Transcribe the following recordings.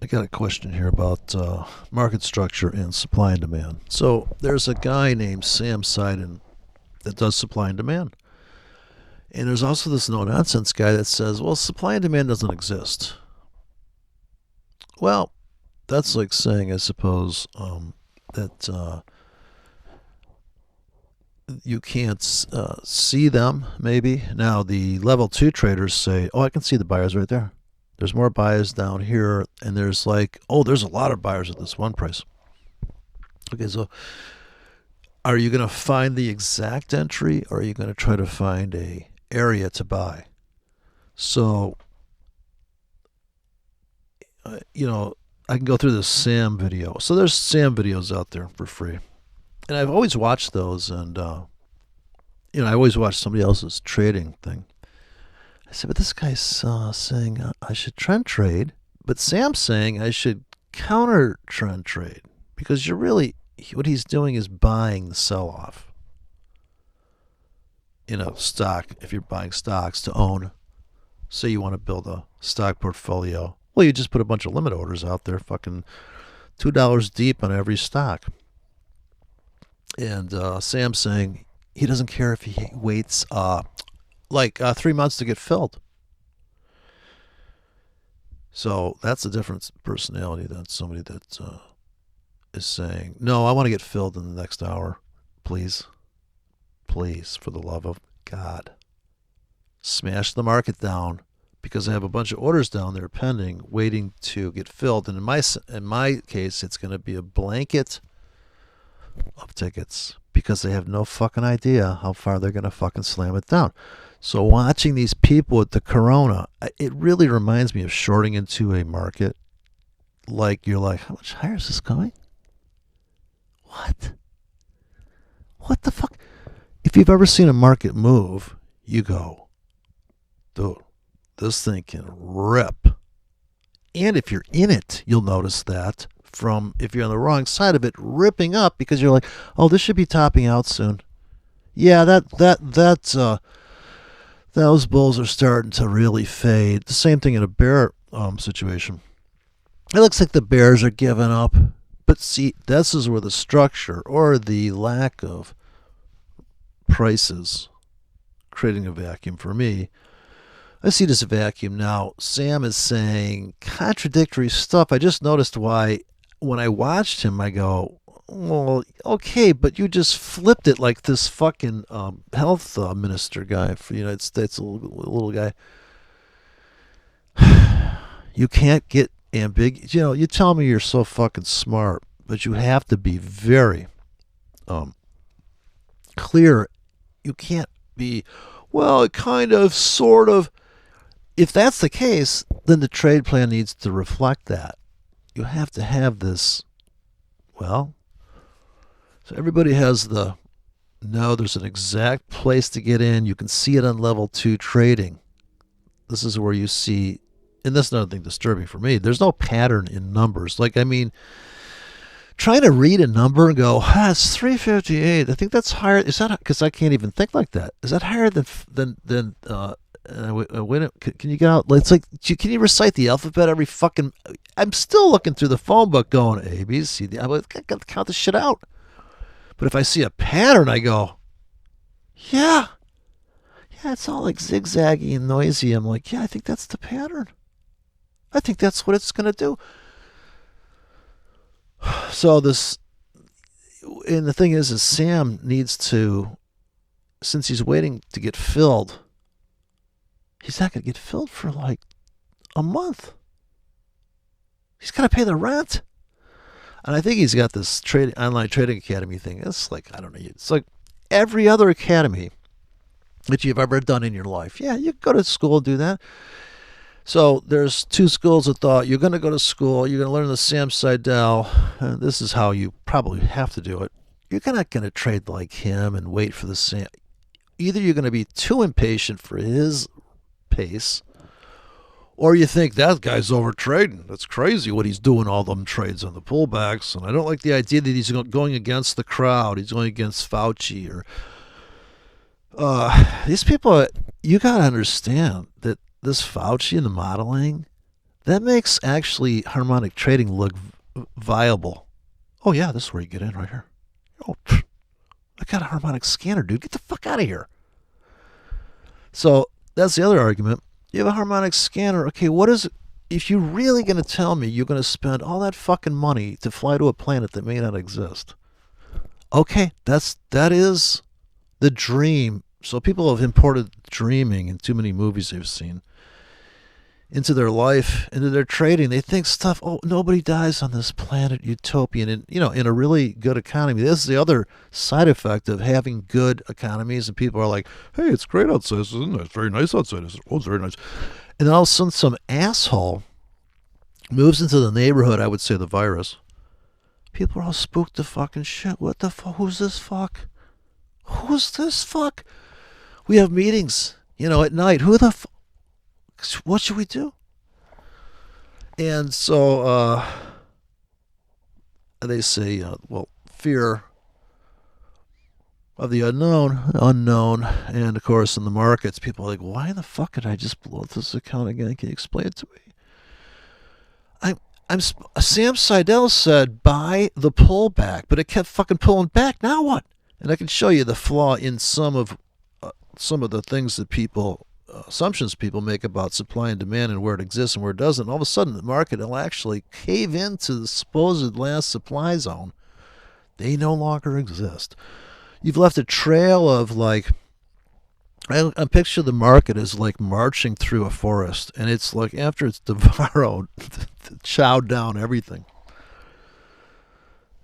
I got a question here about market structure and supply and demand. So there's a guy named Sam Seiden that does supply and demand. And there's also this no nonsense guy that says, well, supply and demand doesn't exist. Well, that's like saying, I suppose, that you can't see them, maybe. Now, the level two traders say, oh, I can see the buyers right there. There's more buyers down here, and there's like, oh, there's a lot of buyers at this one price. Okay, so are you going to find the exact entry, or are you going to try to find a area to buy? So, I can go through this Sam video. So there's Sam videos out there for free, and I've always watched those, and I always watch somebody else's trading thing. I said, but this guy's saying I should trend trade, but Sam's saying I should counter trend trade because you're really what he's doing is buying the sell off. Stock. If you're buying stocks to own, say you want to build a stock portfolio, well, you just put a bunch of limit orders out there, fucking $2 deep on every stock. And Sam's saying he doesn't care if he waits 3 months to get filled. So that's a different personality than somebody that is saying, no, I want to get filled in the next hour. Please, for the love of God, smash the market down because I have a bunch of orders down there pending, waiting to get filled. And in my case, it's going to be a blanket of tickets because they have no fucking idea how far they're going to fucking slam it down. So watching these people with the corona, it really reminds me of shorting into a market. Like, you're like, how much higher is this going? What the fuck? If you've ever seen a market move, you go, dude, this thing can rip. And if you're in it, you'll notice that from, if you're on the wrong side of it, ripping up because you're like, oh, this should be topping out soon. Yeah, those bulls are starting to really fade. The same thing in a bear situation. It looks like the bears are giving up. But see, this is where the structure or the lack of prices creating a vacuum for me. I see this vacuum now. Sam is saying contradictory stuff. I just noticed why when I watched him, I go, well, okay, but you just flipped it like this fucking health minister guy for the United States, a little guy. You can't get ambiguous. You tell me you're so fucking smart, but you have to be very clear. You can't be, well, it kind of, sort of. If that's the case, then the trade plan needs to reflect that. You have to have this, well, so everybody has there's an exact place to get in. You can see it on level 2 trading. This is where you see, and that's another thing disturbing for me, there's no pattern in numbers. Trying to read a number and go, it's 358. I think that's higher. Is that, because I can't even think like that. Is that higher than can you get out? It's like, can you recite the alphabet every fucking? I'm still looking through the phone book going A, B, C, D. I got to count this shit out. But if I see a pattern, I go, yeah, it's all like zigzaggy and noisy. I'm like, yeah, I think that's the pattern. I think that's what it's going to do. So and the thing is Sam needs to, since he's waiting to get filled, he's not going to get filled for like a month. He's got to pay the rent. And I think he's got this online trading academy thing. It's like, I don't know. It's like every other academy that you've ever done in your life. Yeah, you go to school and do that. So there's two schools of thought. You're going to go to school. You're going to learn the Sam Seidel. And this is how you probably have to do it. You're not going to trade like him and wait for the Sam. Either you're going to be too impatient for his pace, or you think that guy's over trading. That's crazy what he's doing, all them trades on the pullbacks. And I don't like the idea that he's going against the crowd. He's going against Fauci or these people. You got to understand that this Fauci and the modeling, That makes actually harmonic trading look viable. Oh yeah, this is where you get in right here. Oh, I got a harmonic scanner, dude. Get the fuck out of here. So that's the other argument. You have a harmonic scanner. Okay, what is it? If you're really going to tell me you're going to spend all that fucking money to fly to a planet that may not exist, okay, that is the dream. So people have imported dreaming in too many movies they've seen into their life, into their trading. They think stuff, oh, nobody dies on this planet, utopian, and in a really good economy. This is the other side effect of having good economies, and people are like, hey, it's great outside, isn't it? It's very nice outside. Oh, it's very nice. And then all of a sudden some asshole moves into the neighborhood, I would say the virus. People are all spooked to fucking shit. What the fuck? Who's this fuck? Who's this fuck? We have meetings, at night. Who the fuck? What should we do? And so they say, fear of the unknown, and of course in the markets, people are like, why the fuck did I just blow this account again? Can you explain it to me? Sam Seidel said buy the pullback, but it kept fucking pulling back. Now what? And I can show you the flaw in some of the things that assumptions people make about supply and demand and where it exists and where it doesn't. And all of a sudden, the market will actually cave into the supposed last supply zone. They no longer exist. You've left a trail of I picture the market as like marching through a forest, and it's like after it's devoured, chowed down everything.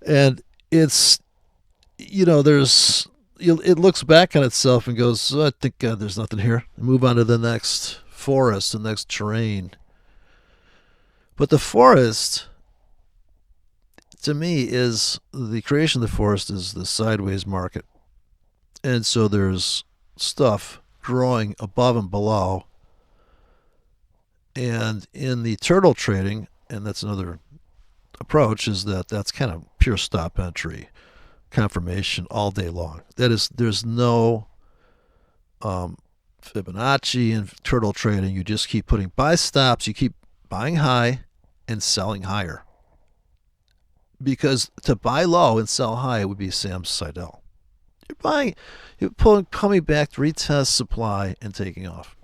And it's, it looks back on itself and goes, I think there's nothing here. Move on to the next forest, the next terrain. But the forest, to me, is the creation of the forest is the sideways market. And so there's stuff growing above and below. And in the turtle trading, and that's another approach, is that's kind of pure stop entry confirmation all day long. That is, there's no Fibonacci in turtle trading. You just keep putting buy stops. You keep buying high and selling higher. Because to buy low and sell high would be Sam Seidel. You're coming back to retest supply and taking off.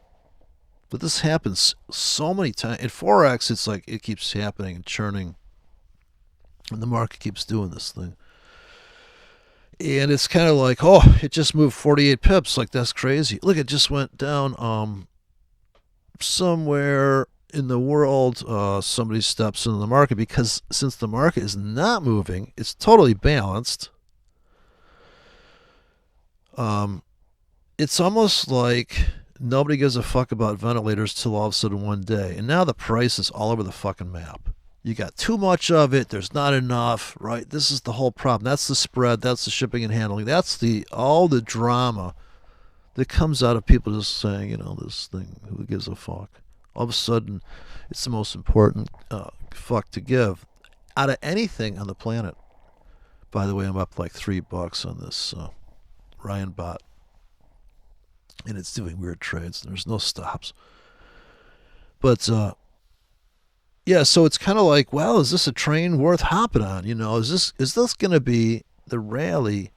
But this happens so many times. In forex, it's like it keeps happening and churning, and the market keeps doing this thing. And it's kind of like, oh, it just moved 48 pips. Like, that's crazy. Look, it just went down somewhere in the world. Somebody steps into the market, because since the market is not moving, it's totally balanced. It's almost like nobody gives a fuck about ventilators till all of a sudden one day. And now the price is all over the fucking map. You got too much of it. There's not enough, right? This is the whole problem. That's the spread. That's the shipping and handling. That's all the drama that comes out of people just saying, this thing, who gives a fuck? All of a sudden, it's the most important fuck to give out of anything on the planet. By the way, I'm up like $3 on this Ryan bot. And it's doing weird trades. There's no stops. But, yeah, so it's kind of like, well, is this a train worth hopping on? Is this going to be the rally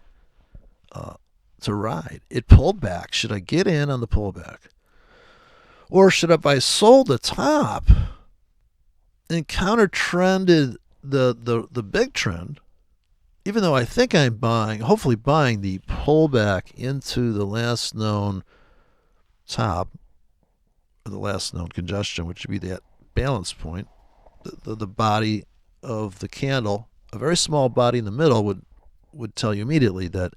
to ride? It pulled back. Should I get in on the pullback? Or should I buy sold the top and counter-trended the big trend, even though I think I'm hopefully buying the pullback into the last known top, or the last known congestion, which would be that balance point, the body of the candle. A very small body in the middle would tell you immediately that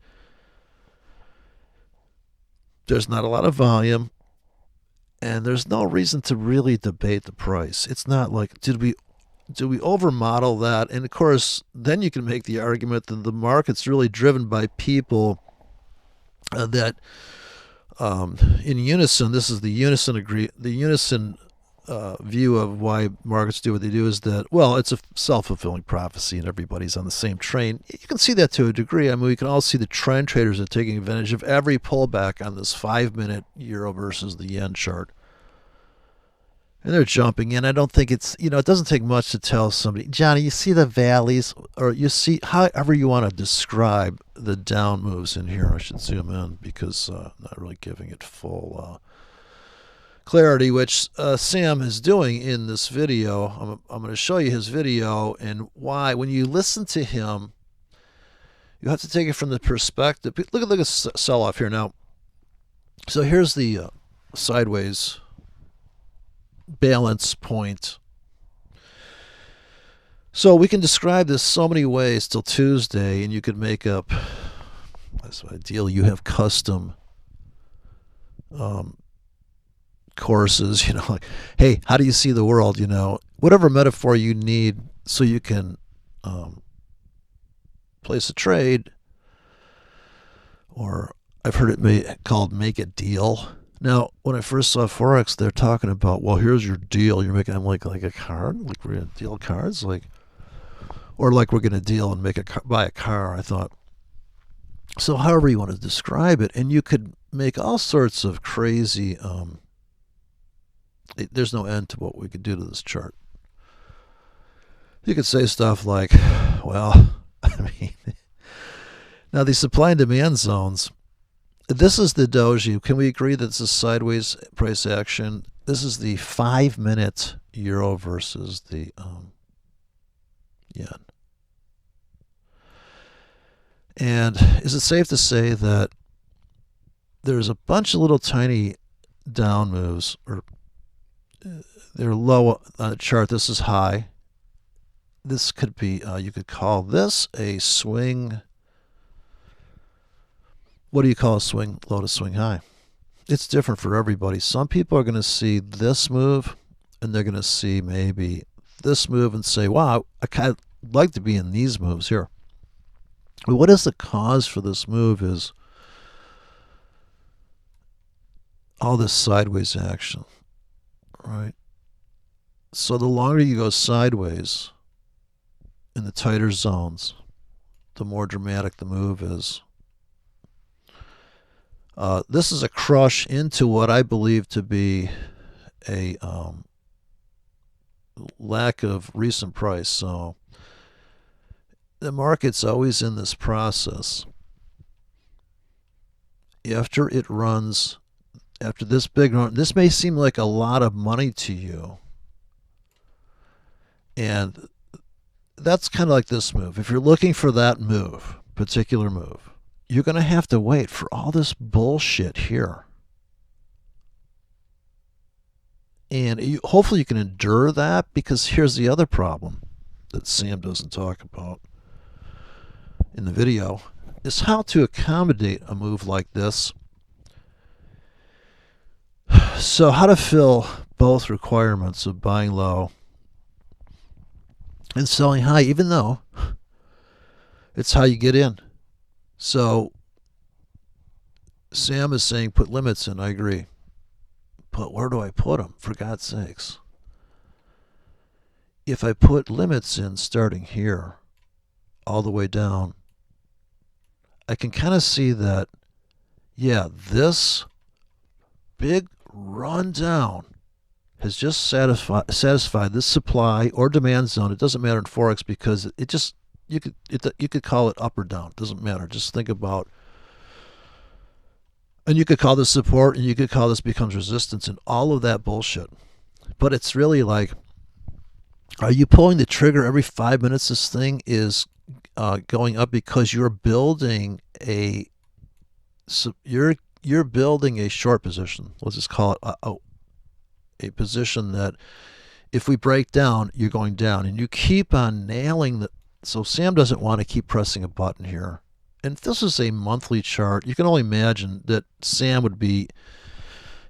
there's not a lot of volume, and there's no reason to really debate the price. It's not like, did we overmodel that? And of course, then you can make the argument that the market's really driven by people that in unison. This is the unison view of why markets do what they do, is that, well, it's a self-fulfilling prophecy and everybody's on the same train. You can see that to a degree. I mean, we can all see the trend traders are taking advantage of every pullback on this 5-minute euro versus the yen chart. And they're jumping in. I don't think it's, it doesn't take much to tell somebody, Johnny, you see the valleys, or you see, however you want to describe the down moves in here. I should zoom in because I'm not really giving it full clarity, which Sam is doing in this video. I'm going to show you his video and why. When you listen to him, you have to take it from the perspective. Look at sell-off here now. So here's the sideways balance point. So we can describe this so many ways till Tuesday, and you could make up, that's ideal, you have custom courses, like, hey, how do you see the world, whatever metaphor you need so you can place a trade, or I've heard it called make a deal. Now, when I first saw forex, they're talking about, well, here's your deal. You're making, I'm like a card, like we're gonna deal cards, or like we're gonna deal and buy a car. I thought, so however you want to describe it, and you could make all sorts of crazy. There's no end to what we could do to this chart. You could say stuff like, well, now these supply and demand zones. This is the doji. Can we agree that it's a sideways price action? This is the 5-minute euro versus the yen. And is it safe to say that there's a bunch of little tiny down moves, or they're low on the chart? This is high. This could be, you could call this a swing. What do you call a swing low to swing high? It's different for everybody. Some people are going to see this move, and they're going to see maybe this move and say, wow, I kind of like to be in these moves here. But what is the cause for this move is all this sideways action, right? So the longer you go sideways in the tighter zones, the more dramatic the move is. This is a crush into what I believe to be a lack of recent price. So the market's always in this process. After it runs, after this big run, this may seem like a lot of money to you. And that's kind of like this move. If you're looking for that move, particular move, you're going to have to wait for all this bullshit here. And hopefully you can endure that, because here's the other problem that Sam doesn't talk about in the video, is how to accommodate a move like this. So how to fill both requirements of buying low and selling high, even though it's how you get in. So Sam is saying put limits in. I agree. But where do I put them, for God's sakes? If I put limits in starting here all the way down, I can kind of see that, yeah, this big run down has just satisfied this supply or demand zone. It doesn't matter in forex, because it just, you could call it up or down. It doesn't matter. Just think about, and you could call this support, and you could call this becomes resistance, and all of that bullshit. But it's really like, are you pulling the trigger every 5 minutes? This thing is going up because you're building a building a short position. Let's just call it a position that if we break down, you're going down, and you keep on nailing the. So Sam doesn't want to keep pressing a button here. And if this is a monthly chart, you can only imagine that Sam would be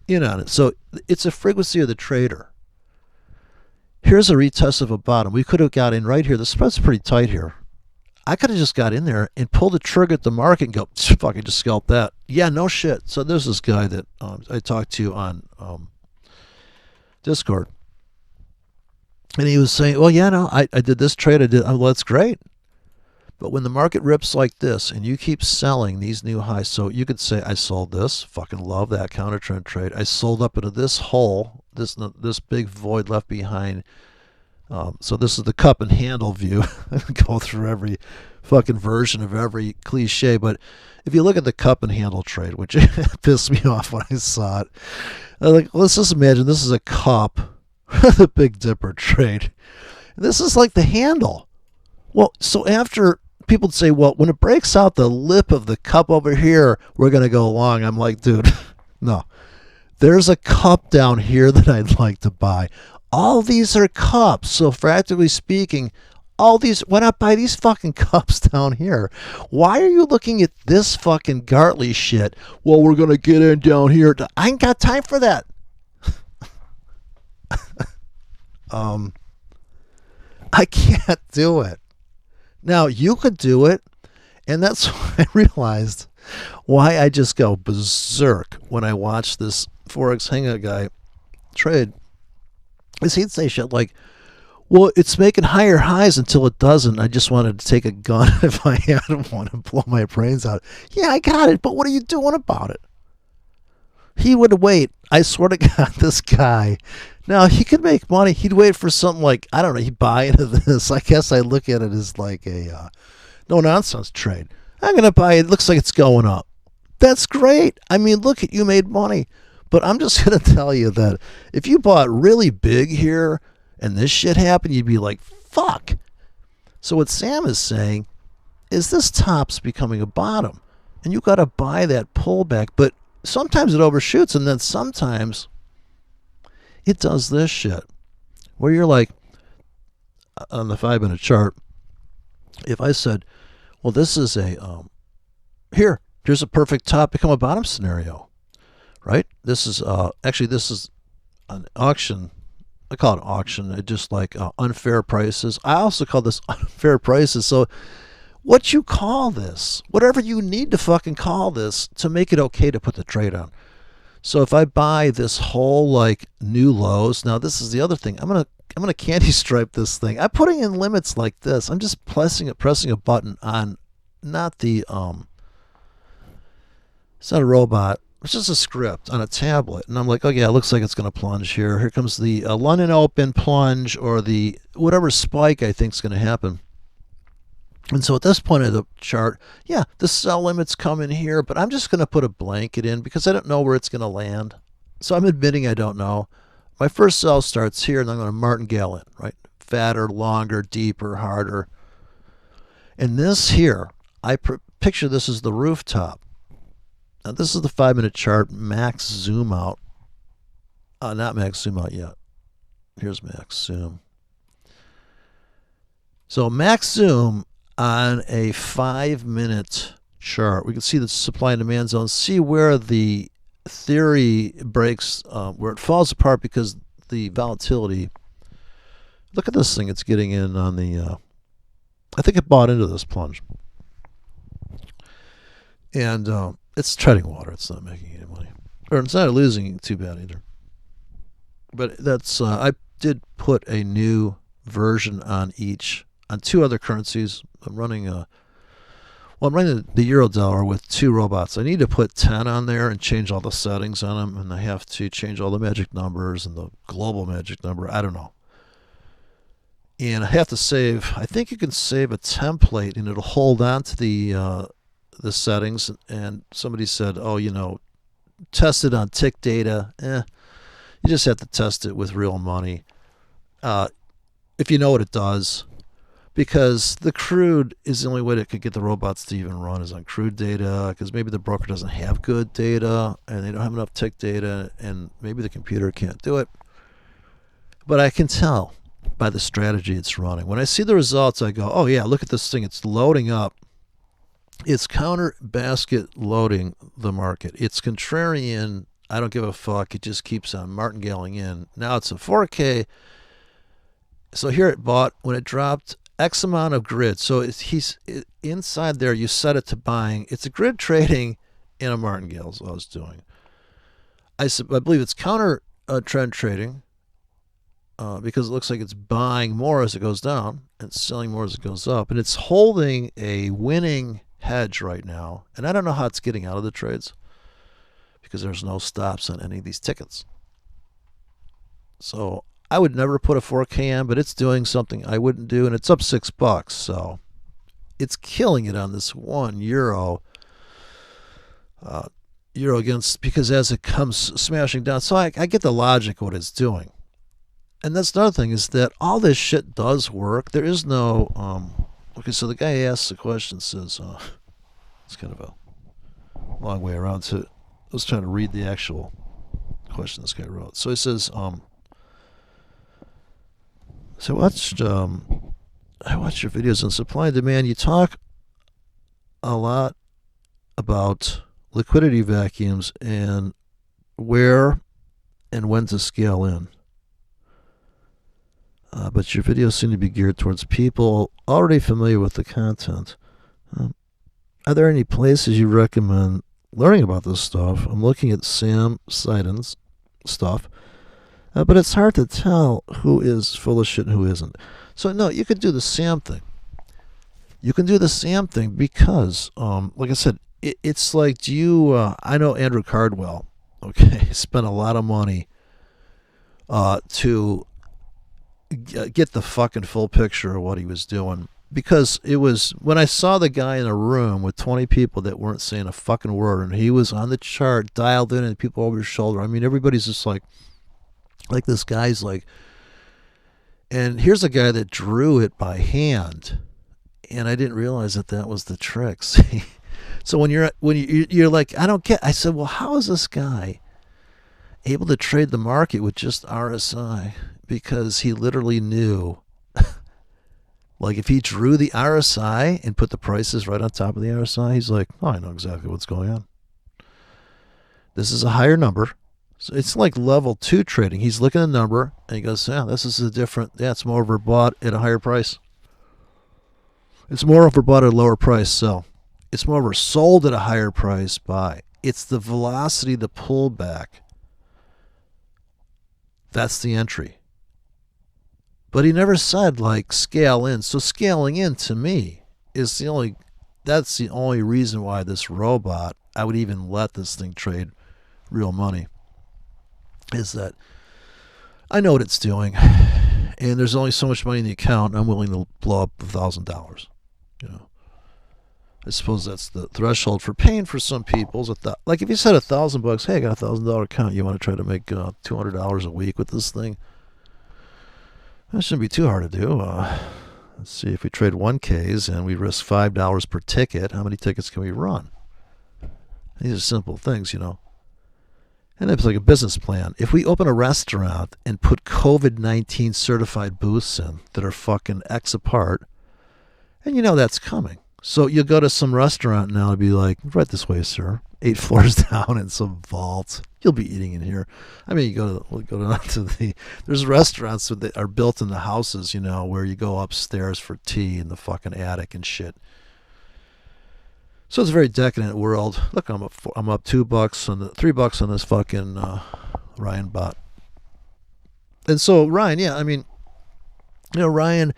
in on it. So it's a frequency of the trader. Here's a retest of a bottom. We could have got in right here. The spread's pretty tight here. I could have just got in there and pulled the trigger at the market and go, fuck, I just scalped that. Yeah, no shit. So there's this guy that I talked to on Discord. And he was saying, well, yeah, no, I did this trade. Well, that's great. But when the market rips like this and you keep selling these new highs, so you could say, I sold this, fucking love that counter trend trade. I sold up into this hole, this big void left behind. So this is the cup and handle view. Go through every fucking version of every cliche. But if you look at the cup and handle trade, which pissed me off when I saw it, like, let's just imagine this is a cup, the Big Dipper trade. This is like the handle. Well, so after people say, well, when it breaks out the lip of the cup over here, we're going to go long. I'm like, dude, no. There's a cup down here that I'd like to buy. All these are cups. So practically speaking, all these, why not buy these fucking cups down here? Why are you looking at this fucking Gartley shit? Well, we're going to get in down here. I ain't got time for that. I can't do it. Now, you could do it, and that's why I realized why I just go berserk when I watch this forex hangout guy trade. Is he'd say shit like, well, it's making higher highs until it doesn't. I just wanted to take a gun if I had one and blow my brains out. Yeah, I got it, but what are you doing about it? He would wait. I swear to God, this guy. Now, he could make money. He'd wait for something like, I don't know, he'd buy into this. I guess I look at it as like a no-nonsense trade. I'm going to buy it. It looks like it's going up. That's great. I mean, look at you made money. But I'm just going to tell you that if you bought really big here and this shit happened, you'd be like, fuck. So what Sam is saying is this top's becoming a bottom. And you got to buy that pullback. But sometimes it overshoots, and then sometimes it does this shit where you're like, on the 5-minute chart, if I said, well, this is a, here's a perfect top become a bottom scenario, right? This is, actually, this is an auction. I call it auction. It's just like unfair prices. I also call this unfair prices. So what you call this, whatever you need to fucking call this to make it okay to put the trade on. So if I buy this whole like new lows, now this is the other thing. I'm gonna candy stripe this thing. I'm putting in limits like this. I'm just pressing a button on not the it's not a robot. It's just a script on a tablet, and I'm like, oh yeah, it looks like it's gonna plunge here. Here comes the London Open plunge or the whatever spike I think is gonna happen. And so at this point of the chart, yeah, the sell limit's come in here, but I'm just going to put a blanket in because I don't know where it's going to land. So I'm admitting I don't know. My first sell starts here, and I'm going to martingale in, right? Fatter, longer, deeper, harder. And this here, I picture this as the rooftop. Now this is the 5-minute chart, max zoom out. Not max zoom out yet. Here's max zoom. So max zoom on a 5-minute chart, we can see the supply and demand zone, see where the theory breaks, where it falls apart because the volatility. Look at this thing it's getting in on the, I think it bought into this plunge. And it's treading water. It's not making any money. Or it's not losing too bad either. But that's, I did put a new version on two other currencies. I'm running the euro dollar with 2 robots. I need to put 10 on there and change all the settings on them, and I have to change all the magic numbers and the global magic number. I don't know. And I have to save. I think you can save a template, and it'll hold on to the settings. And somebody said, oh, test it on tick data. You just have to test it with real money. If you know what it does. Because the crude is the only way that could get the robots to even run is on crude data, because maybe the broker doesn't have good data and they don't have enough tick data, and maybe the computer can't do it. But I can tell by the strategy it's running. When I see the results, I go, oh yeah, look at this thing. It's loading up. It's counter basket loading the market. It's contrarian. I don't give a fuck. It just keeps on martingaling in. Now it's a 4K. So here it bought when it dropped X amount of grid. So he's inside there. You set it to buying. It's a grid trading in a martingale is what I was doing. I believe it's counter trend trading. because it looks like it's buying more as it goes down and selling more as it goes up. And it's holding a winning hedge right now. And I don't know how it's getting out of the trades because there's no stops on any of these tickets. So I would never put a 4K in, but it's doing something I wouldn't do, and it's up $6. So it's killing it on this €1 euro against, because as it comes smashing down. So I get the logic of what it's doing. And that's another thing, is that all this shit does work. There is no okay, so the guy asks the question, says it's kind of a long way around to, I was trying to read the actual question this guy wrote. So he says, so I watched your videos on supply and demand. You talk a lot about liquidity vacuums and where and when to scale in. But your videos seem to be geared towards people already familiar with the content. Are there any places you recommend learning about this stuff? I'm looking at Sam Seiden's stuff, but it's hard to tell who is full of shit and who isn't. So no, you could do the Sam thing. You can do the Sam thing because, like I said, it's like, do you? I know Andrew Cardwell. Okay, spent a lot of money to get the fucking full picture of what he was doing, because it was, when I saw the guy in a room with 20 people that weren't saying a fucking word, and he was on the chart dialed in and people over his shoulder. I mean, everybody's just like this guy's like, and here's a guy that drew it by hand, and I didn't realize that was the trick. See? So when you're like, I don't get, I said, well, how is this guy able to trade the market with just RSI? Because he literally knew, like, if he drew the RSI and put the prices right on top of the RSI, he's like, oh, I know exactly what's going on. This is a higher number. So it's like level 2 trading. He's looking at the number and he goes, yeah, this is a different, yeah, it's more overbought at a higher price. It's more overbought at a lower price, sell. It's more oversold at a higher price, buy. It's the velocity, the pullback. That's the entry. But he never said, like, scale in. So scaling in, to me, is that's the only reason why this robot, I would even let this thing trade real money, is that I know what it's doing, and there's only so much money in the account, and I'm willing to blow up $1,000. You know, I suppose that's the threshold for paying for some people's. Like if you said $1,000, hey, I got $1,000 account, you want to try to make $200 a week with this thing? That shouldn't be too hard to do. Let's see, if we trade 1Ks and we risk $5 per ticket, how many tickets can we run? These are simple things, you know. And it's like a business plan. If we open a restaurant and put COVID-19 certified booths in that are fucking X apart, and you know that's coming. So you'll go to some restaurant now and be like, right this way, sir. 8 floors down in some vault. You'll be eating in here. I mean, we'll go down to there's restaurants that are built in the houses, you know, where you go upstairs for tea in the fucking attic and shit. So it's a very decadent world. Look, I'm up $2 on $3 on this fucking Ryan bot. And so Ryan, yeah, I mean, you know, Ryan,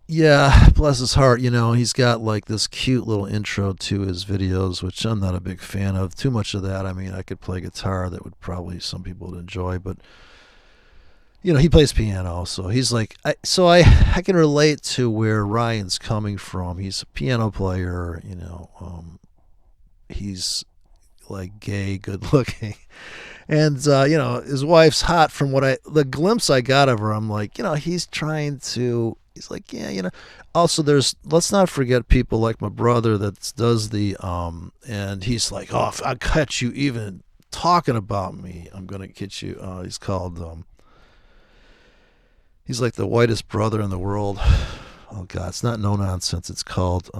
yeah, bless his heart, you know, he's got like this cute little intro to his videos, which I'm not a big fan of. Too much of that. I mean, I could play guitar, that would probably some people would enjoy, but you know, he plays piano, so he's like, I can relate to where Ryan's coming from. He's a piano player, you know, he's like gay, good looking, and you know, his wife's hot. From the glimpse I got of her, I'm like, you know, he's like, yeah, you know. Also, let's not forget people like my brother that does the and he's like, oh, if I catch you even talking about me, I'm gonna get you. He's called he's like the whitest brother in the world. Oh God, it's not no nonsense. It's called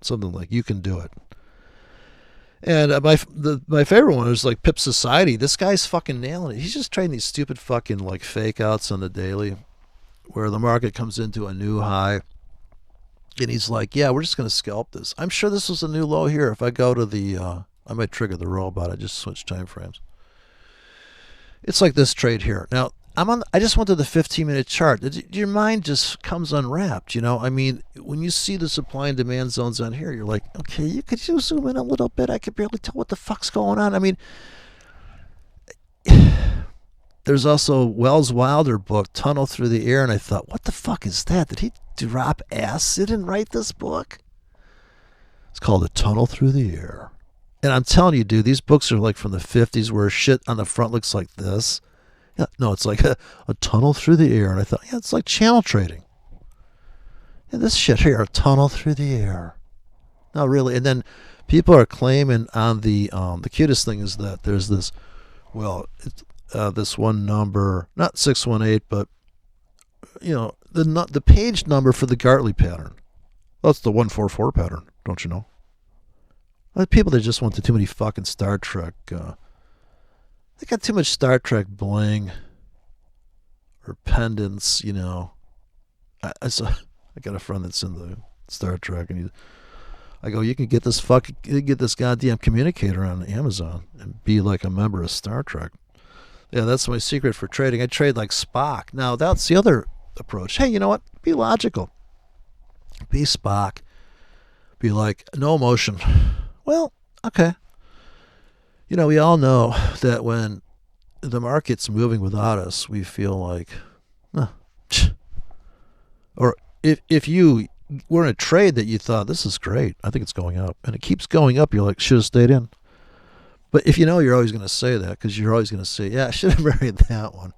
something like You Can Do It. And my favorite one is like Pip Society. This guy's fucking nailing it. He's just trading these stupid fucking like fake outs on the daily, where the market comes into a new high, and he's like, yeah, we're just going to scalp this. I'm sure this was a new low here. If I go to I might trigger the robot. I just switched time frames. It's like this trade here. Now, I just went to the 15-minute chart. Your mind just comes unwrapped, you know? I mean, when you see the supply and demand zones on here, you're like, okay, you zoom in a little bit? I could barely tell what the fuck's going on. I mean, there's also Wells Wilder book, Tunnel Through the Air, and I thought, what the fuck is that? Did he drop acid and write this book? It's called A Tunnel Through the Air. And I'm telling you, dude, these books are like from the 50s where shit on the front looks like this. Yeah, no, it's like a tunnel through the air. And I thought, yeah, it's like channel trading. Yeah, this shit here, a tunnel through the air. No, really. And then people are claiming on the cutest thing is that there's this, well, this one number, not 618, but, you know, the page number for the Gartley pattern. That's the 144 pattern, don't you know? People that just went to too many fucking Star Trek. They got too much Star Trek bling or pendants, you know. I got a friend that's in the Star Trek, and I go, you can get this goddamn communicator on Amazon and be like a member of Star Trek. Yeah, that's my secret for trading. I trade like Spock. Now that's the other approach. Hey, you know what? Be logical. Be Spock. Be like no emotion. Well, okay. You know, we all know that when the market's moving without us, we feel like, or if you were in a trade that you thought, this is great, I think it's going up, and it keeps going up, you're like, should have stayed in. But if you know, you're always going to say that because you're always going to say, yeah, I should have married that one.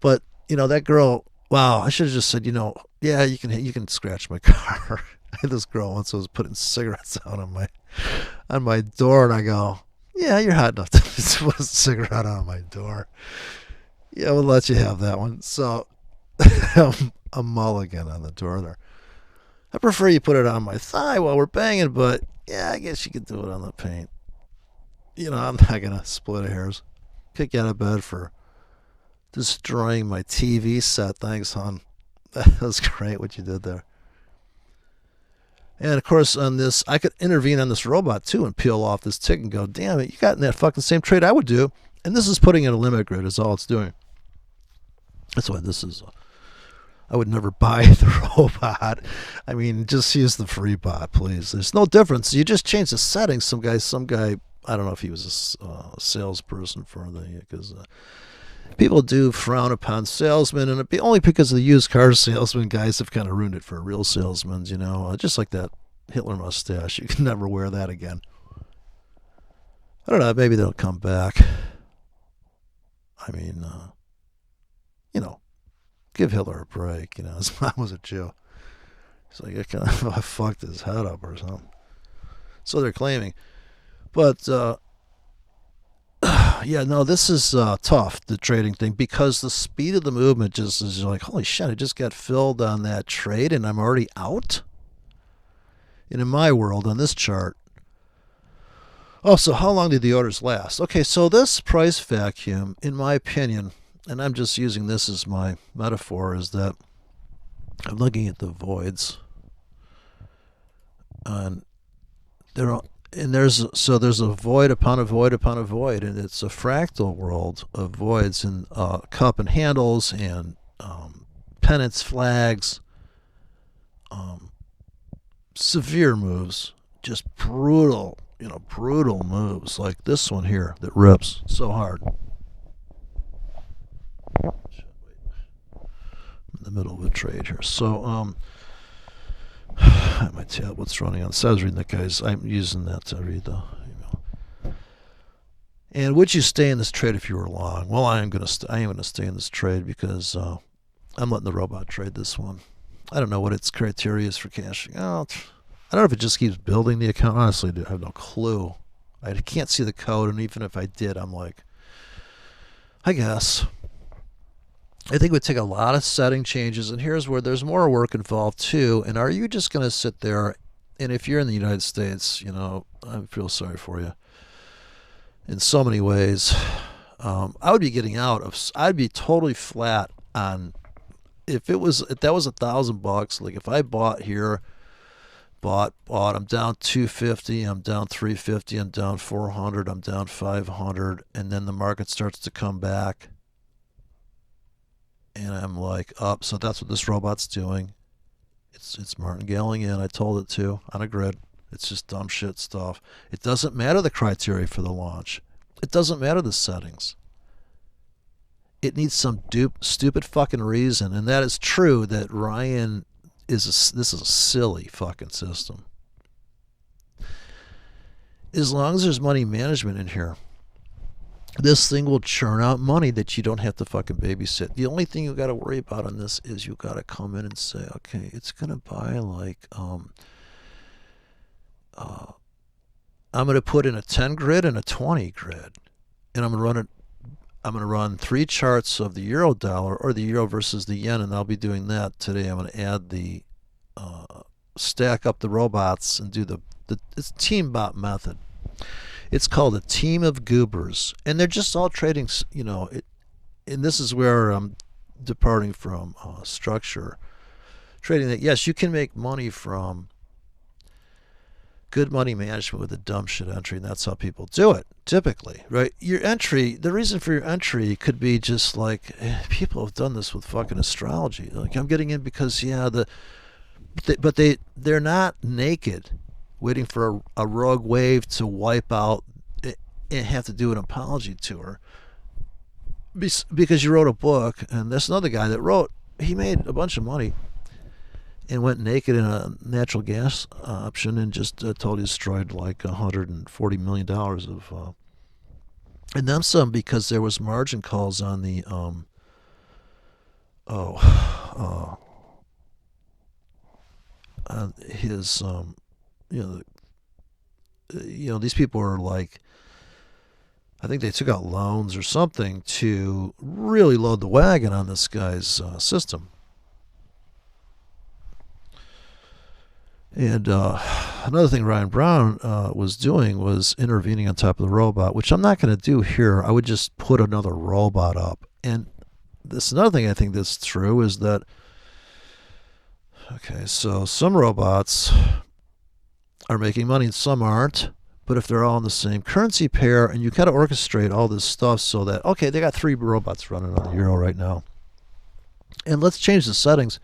But, you know, that girl, wow, I should have just said, you know, yeah, you can scratch my car. I had this girl once who was putting cigarettes out on my door, and I go, yeah, you're hot enough to put a cigarette on my door. Yeah, we'll let you have that one. So, a mulligan on the door there. I prefer you put it on my thigh while we're banging, but yeah, I guess you could do it on the paint. You know, I'm not going to split hairs. Kick you out of bed for destroying my TV set. Thanks, hon. That was great what you did there. And of course, on this, I could intervene on this robot too and peel off this tick and go, damn it, you got in that fucking same trade I would do. And this is putting in a limit grid, is all it's doing. That's why this is, I would never buy the robot. I mean, just use the free bot, please. There's no difference. You just change the settings. Some guy, I don't know if he was a salesperson for because people do frown upon salesmen, and only because the used car salesman guys have kind of ruined it for real salesmen, you know. Just like that Hitler mustache. You can never wear that again. I don't know. Maybe they'll come back. I mean, you know, give Hitler a break. You know, his mom was a Jew. He's like, I fucked his head up or something. So they're claiming. But, yeah, no, this is tough, the trading thing, because the speed of the movement just is like, holy shit, I just got filled on that trade and I'm already out? And in my world, on this chart, oh, so how long did the orders last? Okay, so this price vacuum, in my opinion, and I'm just using this as my metaphor, is that I'm looking at the voids. And there's a void upon a void upon a void, and it's a fractal world of voids and cup and handles and pennants, flags, severe moves, just brutal moves like this one here that rips so hard. I'm in the middle of a trade here, so I might tell what's running on. So I was reading that, guys. I'm using that to read the email. And would you stay in this trade if you were long? Well, I am going to stay in this trade because I'm letting the robot trade this one. I don't know what its criteria is for cashing out. I don't know if it just keeps building the account. Honestly, I have no clue. I can't see the code, and even if I did, I'm like, I guess. I think it would take a lot of setting changes, and here's where there's more work involved too. And are you just going to sit there? And if you're in the United States, you know, I feel sorry for you in so many ways. I would be getting out of. I'd be totally flat on if that was $1,000. Like if I bought here, bought. I'm down 250. I'm down 350. I'm down 400. I'm down 500, and then the market starts to come back. And I'm like, so that's what this robot's doing. It's martingaling in. I told it to on a grid. It's just dumb shit stuff. It doesn't matter the criteria for the launch. It doesn't matter the settings. It needs some stupid fucking reason, and that is true. That Ryan this is a silly fucking system. As long as there's money management in here, this thing will churn out money that you don't have to fucking babysit. The only thing you got to worry about on this is you got to come in and say, okay, it's gonna buy like I'm gonna put in a 10 grid and a 20 grid, and I'm gonna run 3 charts of the euro dollar or the euro versus the yen, and I'll be doing that today. I'm gonna add the stack up the robots and do it's team bot method. It's called a team of goobers, and they're just all trading. And this is where I'm departing from structure trading. That yes, you can make money from good money management with a dumb shit entry, and that's how people do it typically, right? Your entry, the reason for your entry could be just like people have done this with fucking astrology. Like I'm getting in because they're not naked waiting for a rogue wave to wipe out and have to do an apology tour because you wrote a book. And there's another guy that he made a bunch of money and went naked in a natural gas option and just totally destroyed like $140 million of and then some, because there was margin calls on the his these people are like, I think they took out loans or something to really load the wagon on this guy's system. And another thing Ryan Brown was doing was intervening on top of the robot, which I'm not going to do here. I would just put another robot up. And this another thing I think that's true is that, okay, so some robots are making money and some aren't, but if they're all in the same currency pair, and you kind of orchestrate all this stuff so that, okay, they got 3 robots running on the euro right now, and let's change the settings,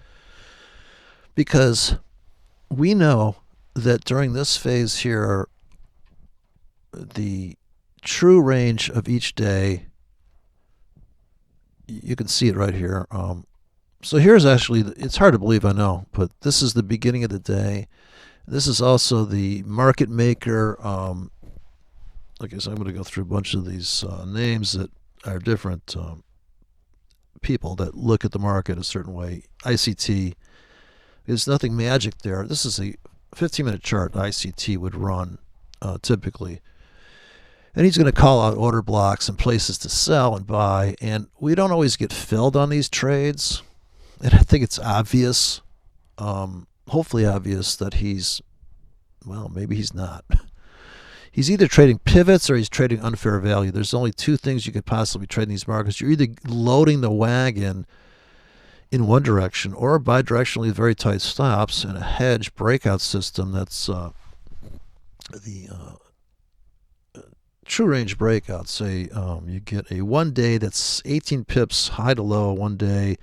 because we know that during this phase here, the true range of each day, you can see it right here. So here's actually, it's hard to believe, I know, but this is the beginning of the day. This is also the market maker. Like I said, I'm going to go through a bunch of these names that are different people that look at the market a certain way. ICT, there's nothing magic there. This is a 15-minute chart ICT would run typically. And he's going to call out order blocks and places to sell and buy. And we don't always get filled on these trades. And I think it's obvious, hopefully obvious, that maybe he's not. He's either trading pivots or he's trading unfair value. There's only 2 things you could possibly trade in these markets. You're either loading the wagon in one direction or bidirectionally very tight stops and a hedge breakout system that's the true range breakout. Say you get a 1 day that's 18 pips high to low one day,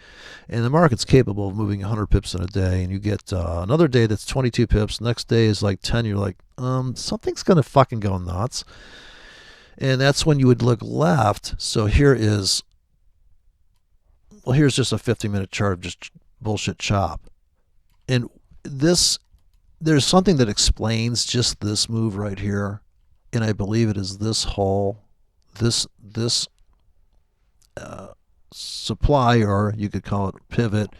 and the market's capable of moving 100 pips in a day, and you get another day that's 22 pips, next day is like 10. You're like, something's gonna fucking go nuts. And that's when you would look left. So here's just a 50-minute chart of just bullshit chop. And there's something that explains just this move right here, and I believe it is this supply, or you could call it pivot.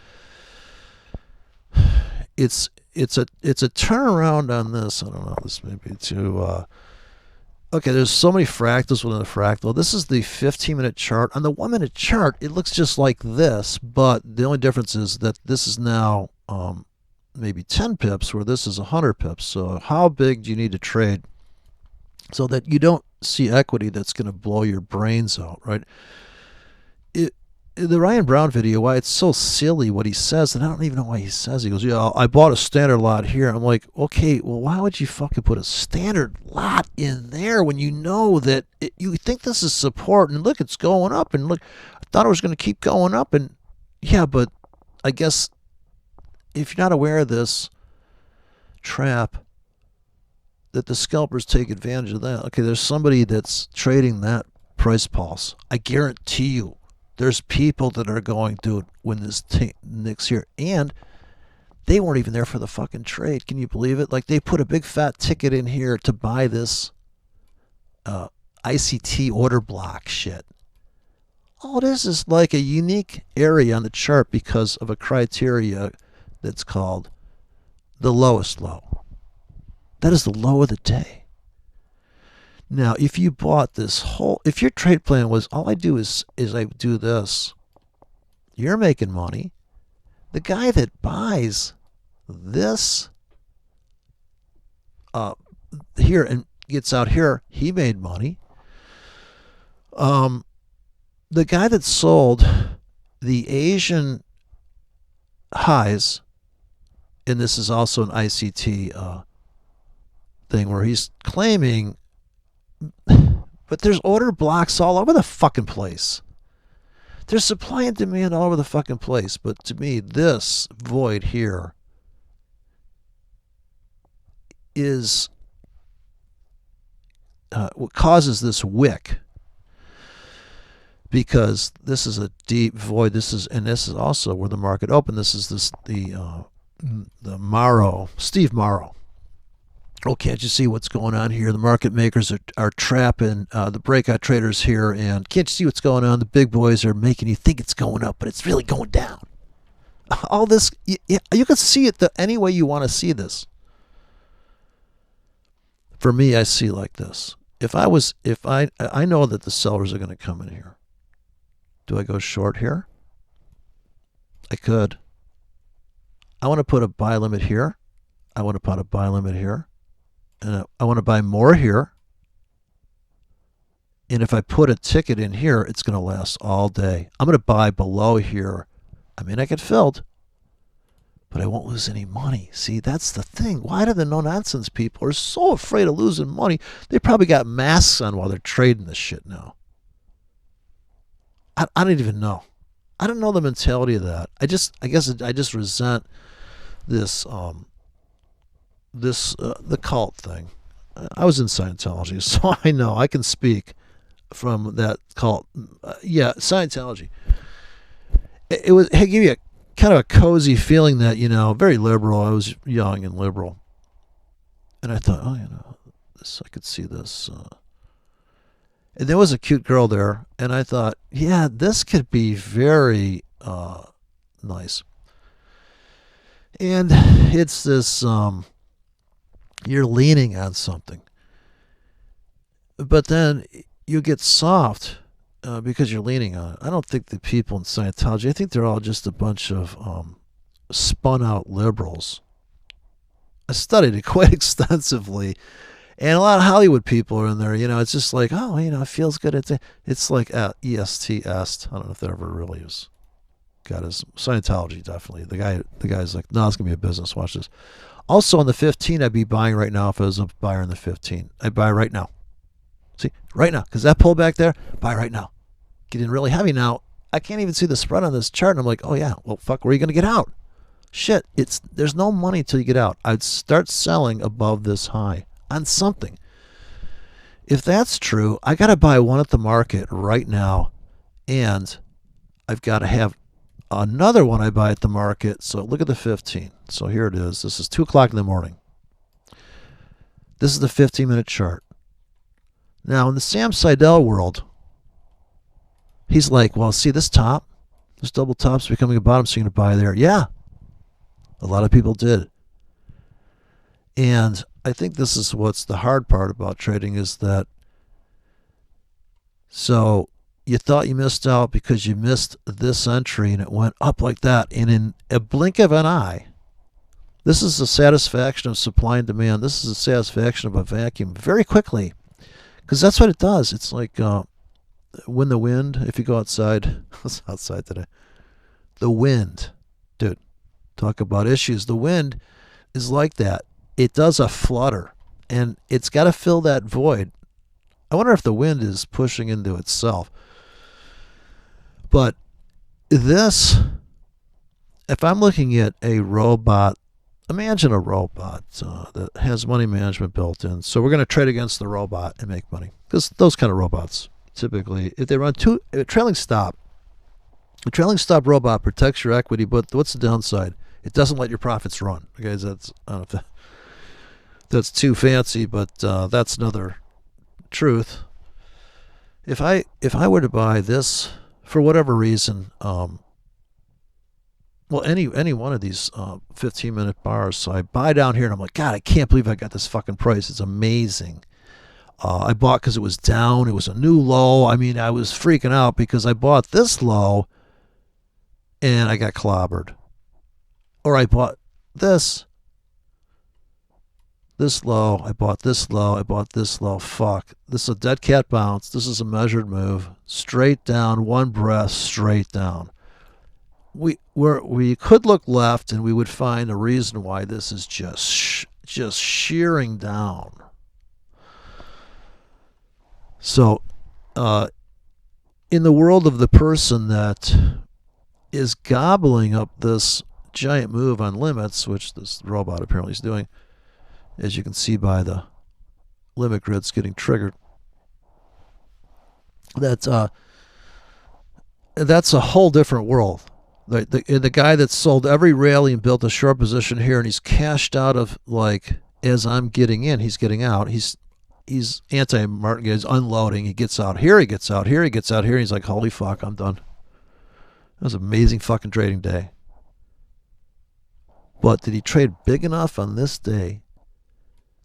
It's a turnaround on this. I don't know, this may be too okay, there's so many fractals within a fractal. This is the 15-minute chart. On the 1-minute chart, it looks just like this, but the only difference is that this is now maybe 10 pips, where this is 100 pips. So how big do you need to trade so that you don't see equity that's going to blow your brains out, right? The Ryan Brown video, why it's so silly what he says, and I don't even know why he says. He goes, yeah, I bought a standard lot here. I'm like, okay, well, why would you fucking put a standard lot in there when you know that you think this is support, and look, it's going up, and look, I thought it was going to keep going up, and Yeah, but I guess if you're not aware of this trap, that the scalpers take advantage of that. Okay, there's somebody that's trading that price pulse. I guarantee you, there's people that are going, dude, when this nicks here, and they weren't even there for the fucking trade. Can you believe it? Like, they put a big fat ticket in here to buy this ICT order block shit. All it is like a unique area on the chart because of a criteria that's called the lowest low. That is the low of the day. Now, if you bought this whole, if your trade plan was, all I do is I do this, you're making money. The guy that buys this here and gets out here, he made money. The guy that sold the Asian highs, and this is also an ICT thing where he's claiming, but there's order blocks all over the fucking place. There's supply and demand all over the fucking place. But to me, this void here is what causes this wick. Because this is a deep void. This is also where the market opened. This is the Morrow, Steve Morrow. Oh, can't you see what's going on here? The market makers are trapping the breakout traders here, and can't you see what's going on? The big boys are making you think it's going up, but it's really going down. All this, you can see it any way you want to see this. For me, I see like this. I know that the sellers are going to come in here. Do I go short here? I could. I want to put a buy limit here. I want to put a buy limit here. And I want to buy more here. And if I put a ticket in here, it's going to last all day. I'm going to buy below here. I mean, I get filled, but I won't lose any money. See, that's the thing. Why do the no-nonsense people are so afraid of losing money? They probably got masks on while they're trading this shit now. I don't even know. I don't know the mentality of that. I guess I just resent this the cult thing. I was in Scientology, so I know I can speak from that cult. Yeah, Scientology. It gave you a kind of a cozy feeling that, very liberal. I was young and liberal, and I thought, this I could see this. And there was a cute girl there, and I thought, yeah, this could be very nice. And it's this, you're leaning on something. But then you get soft because you're leaning on it. I don't think the people in Scientology, I think they're all just a bunch of spun out liberals. I studied it quite extensively. And a lot of Hollywood people are in there. It's just like, it feels good. It's like EST. I don't know if that ever really is. Got his Scientology, definitely. The guy's like, no, it's going to be a business. Watch this. Also on the 15, I'd be buying right now if I was a buyer in the 15. I'd buy right now. See, right now. Because that pullback there, buy right now. Getting really heavy now. I can't even see the spread on this chart. And I'm like, oh, yeah, well, fuck, where are you going to get out? Shit, there's no money till you get out. I'd start selling above this high on something. If that's true, I got to buy one at the market right now, and I've got to have another one I buy at the market. So look at the 15. So here it is. This is 2 o'clock in the morning. This is the 15-minute chart. Now, in the Sam Seidel world, he's like, well, see this top? This double top's becoming a bottom, so you're going to buy there. Yeah, a lot of people did. And I think this is what's the hard part about trading is that, so you thought you missed out because you missed this entry and it went up like that. And in a blink of an eye, this is the satisfaction of supply and demand. This is the satisfaction of a vacuum very quickly, because that's what it does. It's like when the wind, if you go outside, what's outside today? The wind, dude, talk about issues. The wind is like that. It does a flutter, and it's got to fill that void. I wonder if the wind is pushing into itself. But this if I'm looking at a robot, imagine a robot that has money management built in. So we're going to trade against the robot and make money. Because those kind of robots, typically, if they run a trailing stop robot protects your equity, but what's the downside? It doesn't let your profits run. Okay, that's, I don't know if that's too fancy, but that's another truth. If I were to buy this for whatever reason, any one of these 15-minute bars, so I buy down here and I'm like, God, I can't believe I got this fucking price. It's amazing. I bought because it was down. It was a new low. I mean, I was freaking out because I bought this low and I got clobbered. Or I bought this low. I bought this low. I bought this low. Fuck. This is a dead cat bounce. This is a measured move. Straight down, one breath, straight down. We could look left and we would find a reason why this is just shearing down. So, in the world of the person that is gobbling up this giant move on limits, which this robot apparently is doing, as you can see by the limit grids getting triggered, that's a whole different world. The guy that sold every rally and built a short position here, and he's cashed out of, like, as I'm getting in, he's getting out. He's anti-market. He's unloading. He gets out here. He gets out here. He gets out here. And he's like, holy fuck, I'm done. That was an amazing fucking trading day. But did he trade big enough on this day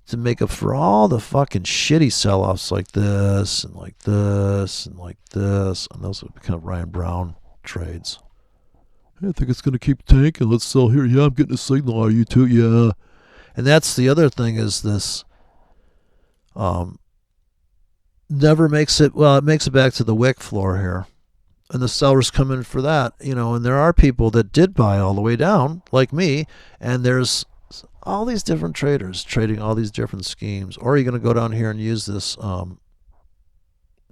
to make up for all the fucking shitty sell-offs like this and like this and like this? And those are kind of Ryan Brown trades. I think it's going to keep tanking. Let's sell here. Yeah, I'm getting a signal. Are you too? Yeah. And that's the other thing is this never makes it, well, it makes it back to the wick floor here. And the sellers come in for that, and there are people that did buy all the way down, like me, and there's all these different traders trading all these different schemes. Or are you going to go down here and use this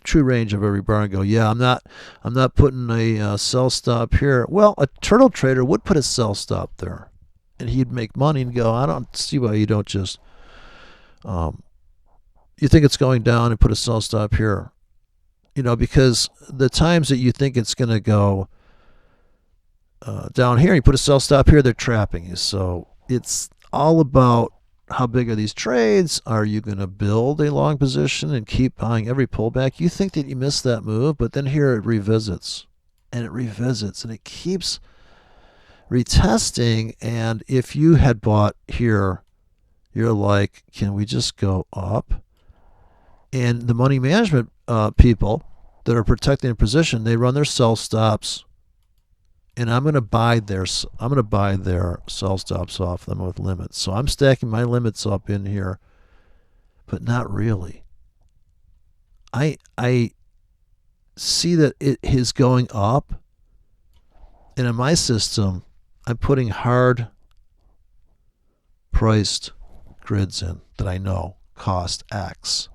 true range of every bar and go, yeah, I'm not putting a sell stop here. Well, a turtle trader would put a sell stop there, and he'd make money and go, I don't see why you don't just, you think it's going down and put a sell stop here. Because the times that you think it's going to go down here, you put a sell stop here, they're trapping you. So it's all about how big are these trades? Are you going to build a long position and keep buying every pullback? You think that you missed that move, but then here it revisits, and it keeps retesting. And if you had bought here, you're like, can we just go up? And the money management people that are protecting their position, they run their sell stops, and I'm going to buy their sell stops off them with limits. So I'm stacking my limits up in here, but not really. I see that it is going up, and in my system, I'm putting hard priced grids in that I know cost X.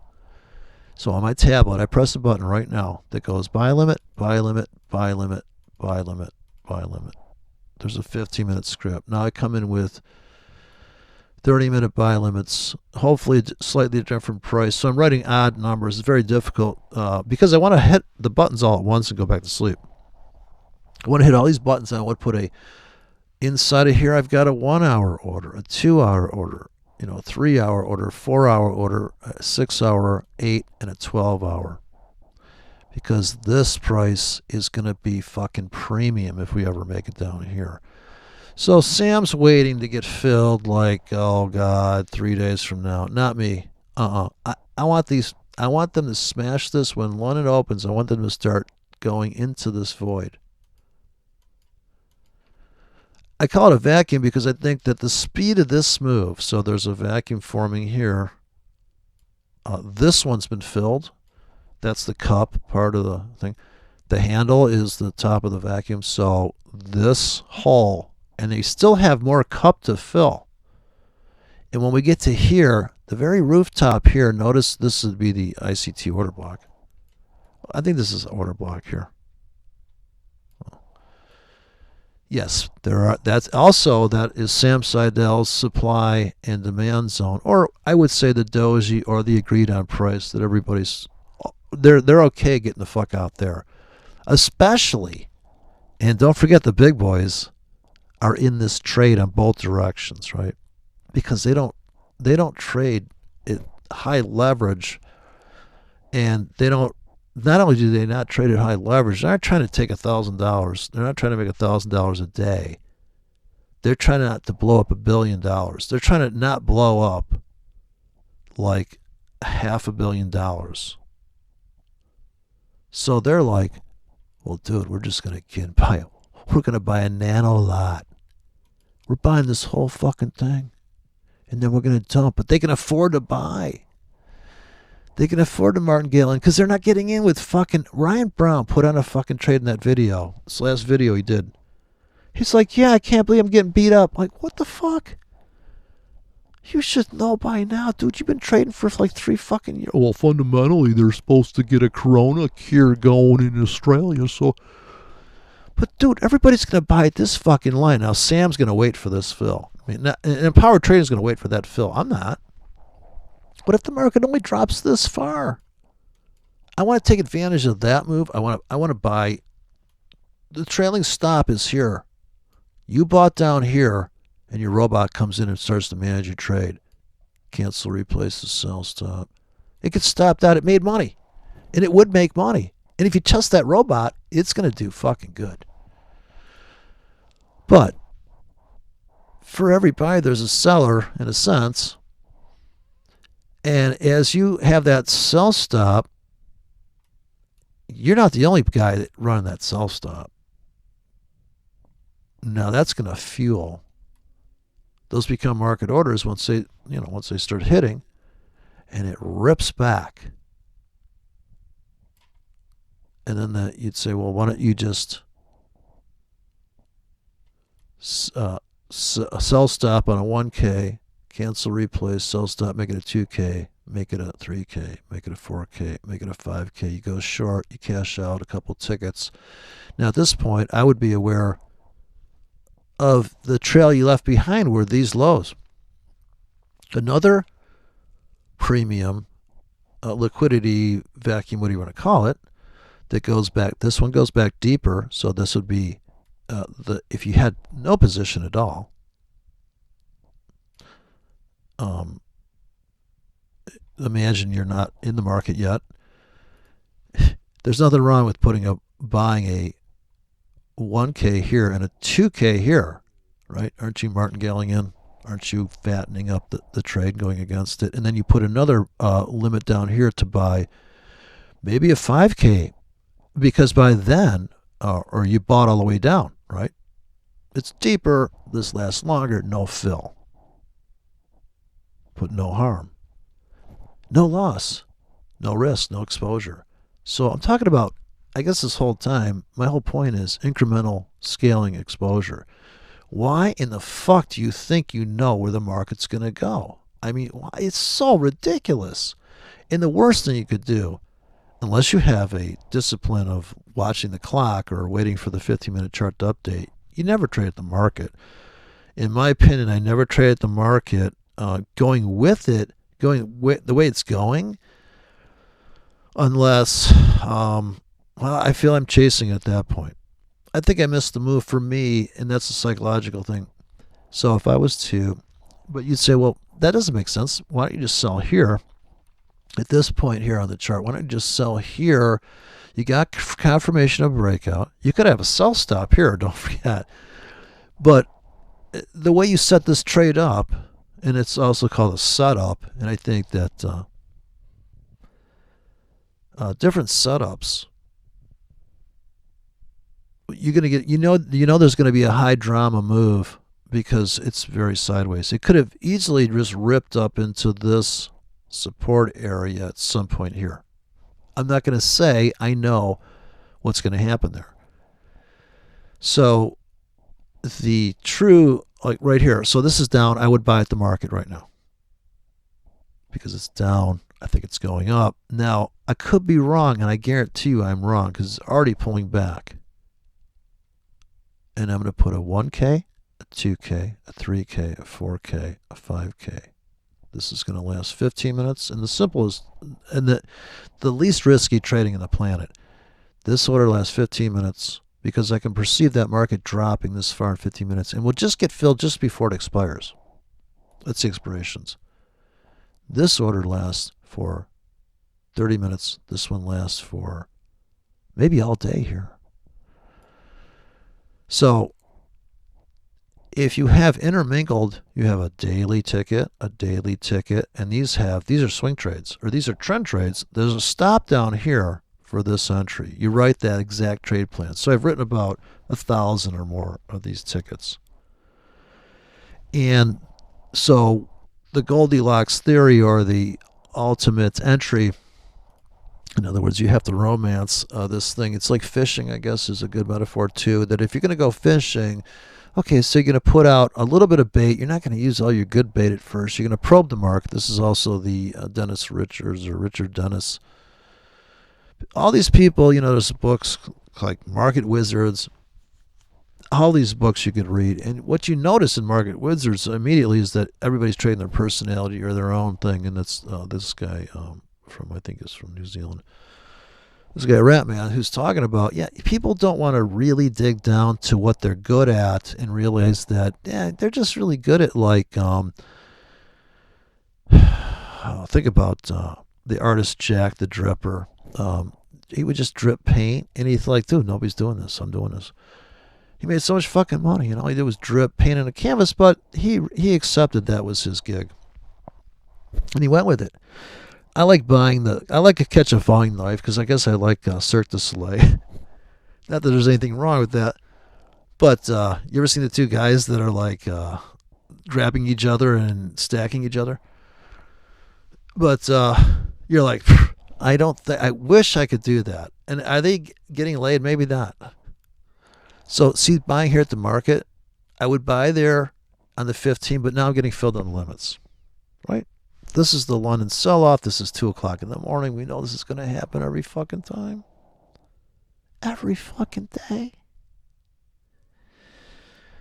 So on my tablet, I press a button right now that goes buy limit, buy limit, buy limit, buy limit, buy limit. There's a 15-minute script. Now I come in with 30-minute buy limits, hopefully slightly different price. So I'm writing odd numbers. It's very difficult because I want to hit the buttons all at once and go back to sleep. I want to hit all these buttons. And I want to put inside of here, I've got a 1-hour order, a 2-hour order, 3-hour order, 4-hour order, a 6-hour, 8, and a 12-hour. Because this price is going to be fucking premium if we ever make it down here. So Sam's waiting to get filled like, oh God, 3 days from now. Not me. I want them to smash this when London opens. I want them to start going into this void. I call it a vacuum because I think that the speed of this move, so there's a vacuum forming here. This one's been filled. That's the cup part of the thing. The handle is the top of the vacuum. So this hole, and they still have more cup to fill. And when we get to here, the very rooftop here, notice this would be the ICT order block. I think this is order block here. Yes, there are. That is Sam Seidel's supply and demand zone, or I would say the doji or the agreed on price that everybody's they're okay getting the fuck out there, especially. And don't forget the big boys are in this trade on both directions, right? Because they don't trade at high leverage, and they don't. Not only do they not trade at high leverage, they're not trying to take $1,000. They're not trying to make $1,000 a day. They're trying not to blow up $1 billion. They're trying to not blow up like $500 million. So they're like, well, dude, we're just gonna we're gonna buy a nano lot. We're buying this whole fucking thing, and then we're gonna dump. But they can afford to buy. They can afford to martingale in because they're not getting in with fucking Ryan Brown put on a fucking trade in that video. This last video he did. He's like, yeah, I can't believe I'm getting beat up. Like, what the fuck? You should know by now, dude. You've been trading for like 3 fucking years. Well, fundamentally, they're supposed to get a corona cure going in Australia, so. But, dude, everybody's going to buy this fucking line. Now, Sam's going to wait for this fill. I mean, and Power Trading's going to wait for that fill. I'm not. What if the market only drops this far? I want to take advantage of that move. I want to buy. The trailing stop is here. You bought down here, and your robot comes in and starts to manage your trade. Cancel, replace the sell stop. It could stop that. It made money, and it would make money. And if you trust that robot, it's going to do fucking good. But for every buyer, there's a seller in a sense. And as you have that sell stop, you're not the only guy that running that sell stop. Now that's going to fuel. Those become market orders once they start hitting, and it rips back. And then you'd say, well, why don't you just sell stop on a 1K, cancel, replace, sell stop, make it a 2K, make it a 3K, make it a 4K, make it a 5K. You go short, you cash out a couple tickets. Now at this point, I would be aware of the trail you left behind were these lows. Another premium liquidity vacuum, what do you want to call it, that goes back. This one goes back deeper, so this would be if you had no position at all. Imagine you're not in the market yet. There's nothing wrong with buying a 1K here and a 2K here, right? Aren't you martingaling in? Aren't you fattening up the trade going against it? And then you put another limit down here to buy maybe a 5K, because by then, or you bought all the way down, right? It's deeper, this lasts longer, no fill. But no harm. No loss. No risk, no exposure. So I'm talking about, I guess this whole time, my whole point is incremental scaling exposure. Why in the fuck do you think you know where the market's going to go? I mean, it's so ridiculous. And the worst thing you could do, unless you have a discipline of watching the clock or waiting for the 15-minute chart to update, you never trade the market. In my opinion, I never trade the market going with it, the way it's going, unless, I feel I'm chasing at that point. I think I missed the move for me, and that's a psychological thing. So if I was to, but you'd say, well, that doesn't make sense. Why don't you just sell here? At this point here on the chart, why don't you just sell here? You got confirmation of breakout. You could have a sell stop here, don't forget. But the way you set this trade up, and it's also called a setup, and I think that different setups, you're gonna get, there's gonna be a high drama move because it's very sideways. It could have easily just ripped up into this support area at some point here. I'm not going to say I know what's going to happen there. So the true, like right here, so this is down. I would buy at the market right now because it's down. I think it's going up. Now, I could be wrong, and I guarantee you I'm wrong because it's already pulling back. and I'm going to put a 1K, a 2K, a 3K, a 4K, a 5K. This is going to last 15 minutes, and the simplest and the least risky trading on the planet. This order lasts 15 minutes because I can perceive that market dropping this far in 15 minutes, and will just get filled just before it expires. That's the expirations. This order lasts for 30 minutes. This one lasts for maybe all day here. So if you have intermingled, you have a daily ticket, and these are swing trades, or these are trend trades. There's a stop down here for this entry. You write that exact trade plan. So I've written about 1,000 or more of these tickets. And so the Goldilocks theory, or the ultimate entry, in other words, you have to romance this thing. It's like fishing, I guess, is a good metaphor too, that if you're going to go fishing, okay, so you're going to put out a little bit of bait. You're not going to use all your good bait at first. You're going to probe the market. This is also the Dennis Richards, or Richard Dennis. All these people, there's books like Market Wizards, all these books you could read. And what you notice in Market Wizards immediately is that everybody's trading their personality or their own thing. And that's this guy I think is from New Zealand. This guy, Ratman, who's talking about, people don't want to really dig down to what they're good at and realize that, they're just really good at, like, think about the artist Jack the Dripper. He would just drip paint, and he's like, dude, nobody's doing this. I'm doing this. He made so much fucking money, and all he did was drip paint on a canvas, but he accepted that was his gig. And he went with it. I like to catch a falling knife, because I guess I like Cirque du Soleil. Not that there's anything wrong with that. But you ever seen the two guys that are like grabbing each other and stacking each other? But you're like, I wish I could do that. And are they getting laid? Maybe not. So see, buying here at the market, I would buy there on the 15, but now I'm getting filled on the limits, right? This is the London sell-off. This is 2 o'clock in the morning. We know this is going to happen every fucking time. Every fucking day.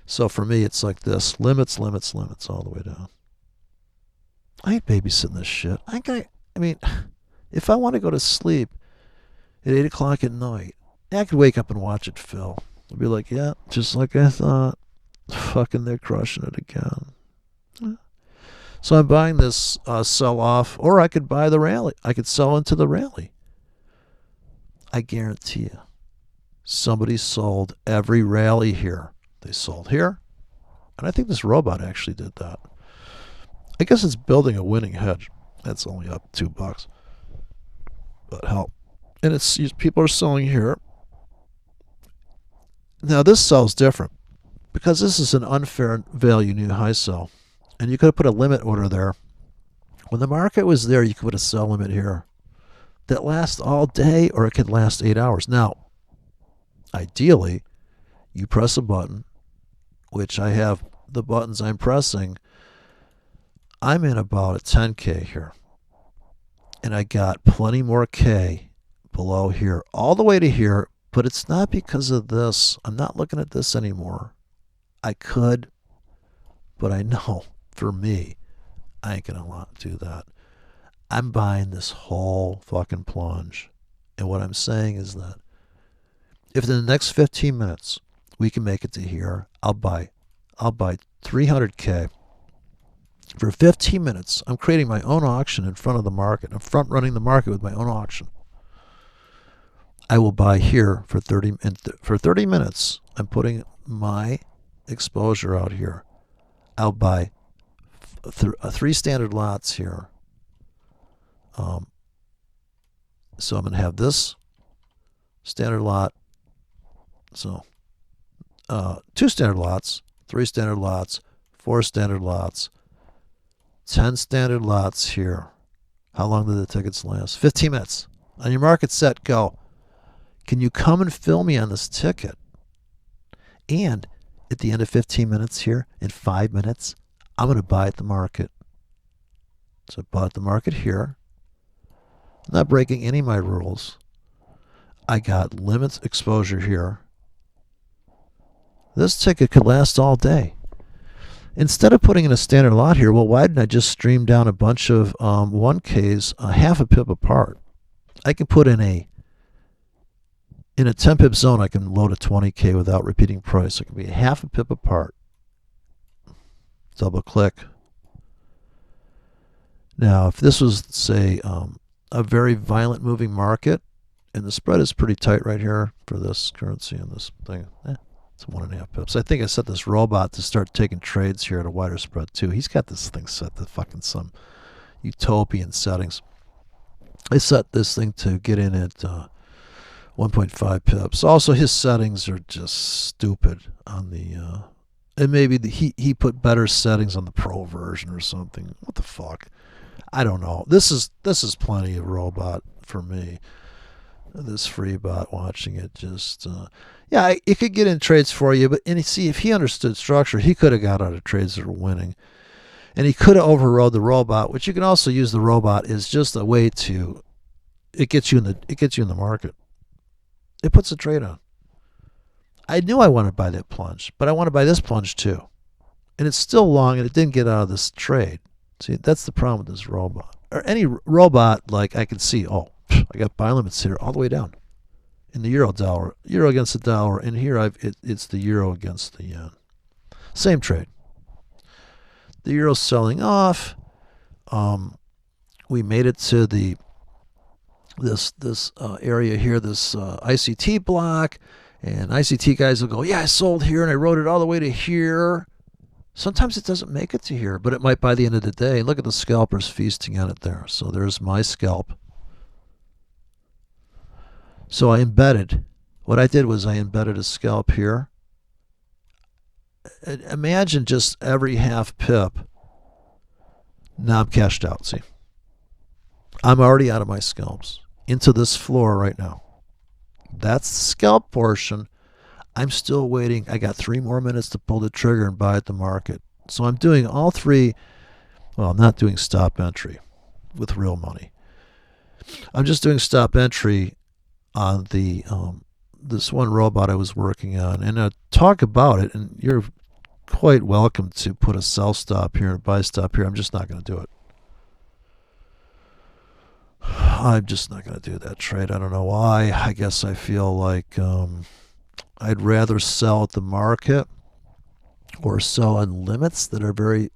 So for me, it's like this. Limits all the way down. I ain't babysitting this shit. If I want to go to sleep at 8 o'clock at night, I could wake up and watch it fill. I'll be like, yeah, just like I thought. Fucking they're crushing it again. So I'm buying this sell-off, or I could buy the rally. I could sell into the rally. I guarantee you, somebody sold every rally here. They sold here, and I think this robot actually did that. I guess it's building a winning hedge. That's only up $2, but hell, and it's people are selling here. Now this sells different because this is an unfair value new high sell. And you could have put a limit order there. When the market was there, you could put a sell limit here that lasts all day, or it could last 8 hours. Now, ideally, you press a button, which I have the buttons I'm pressing. I'm in about a 10K here. And I got plenty more K below here, all the way to here. But it's not because of this. I'm not looking at this anymore. I could, but I know. For me, I ain't gonna do that. I'm buying this whole fucking plunge. And what I'm saying is that if in the next 15 minutes we can make it to here, I'll buy 300K. For 15 minutes, I'm creating my own auction in front of the market. I'm front running the market with my own auction. I will buy here for 30 minutes. I'm putting my exposure out here. I'll buy 3 standard lots here. So I'm going to have this standard lot. So 2 standard lots, 3 standard lots, 4 standard lots, 10 standard lots here. How long do the tickets last? 15 minutes. On your market set, go. Can you come and fill me on this ticket? And at the end of 15 minutes here, in 5 minutes, I'm going to buy at the market. So I bought at the market here. I'm not breaking any of my rules. I got limits exposure here. This ticket could last all day. Instead of putting in a standard lot here, well, why didn't I just stream down a bunch of 1Ks half a pip apart? I can put in a 10 pip zone, I can load a 20K without repeating price. It can be half a pip apart. Double click. Now, if this was, say, a very violent moving market, and the spread is pretty tight right here for this currency and this thing, it's 1.5 pips. I think I set this robot to start taking trades here at a wider spread too. He's got this thing set to fucking some utopian settings. I set this thing to get in at 1.5 pips. Also, his settings are just stupid on the. And maybe he put better settings on the pro version or something. What the fuck? I don't know. This is plenty of robot for me. This free bot watching it just yeah, it could get in trades for you, but and you see if he understood structure, he could have got out of trades that were winning, and he could have overrode the robot, which you can also use the robot as just a way to it gets you in the market. It puts a trade on. I knew I wanted to buy that plunge, but I want to buy this plunge too, and it's still long, and it didn't get out of this trade. See, that's the problem with this robot or any robot. Like I can see, oh, I got buy limits here all the way down in the euro against the dollar, and here it's the euro against the yen. Same trade. The euro's selling off. We made it to this area here, this ICT block, and ICT guys will go, yeah, I sold here and I rode it all the way to here. Sometimes it doesn't make it to here, but it might by the end of the day. Look at the scalpers feasting on it there. So there's my scalp. So I embedded. What I did was I embedded a scalp here. Imagine just every half pip. Now I'm cashed out, see. I'm already out of my scalps. Into this floor right now. That's the scalp portion. I'm still waiting. I got 3 more minutes to pull the trigger and buy at the market. So I'm doing all 3. Well, I'm not doing stop entry with real money. I'm just doing stop entry on the this one robot I was working on, and I'll talk about it, and you're quite welcome to put a sell stop here and a buy stop here. I'm just not going to do it. I'm just not going to do that trade. I don't know why. I guess I feel like I'd rather sell at the market or sell on limits that are very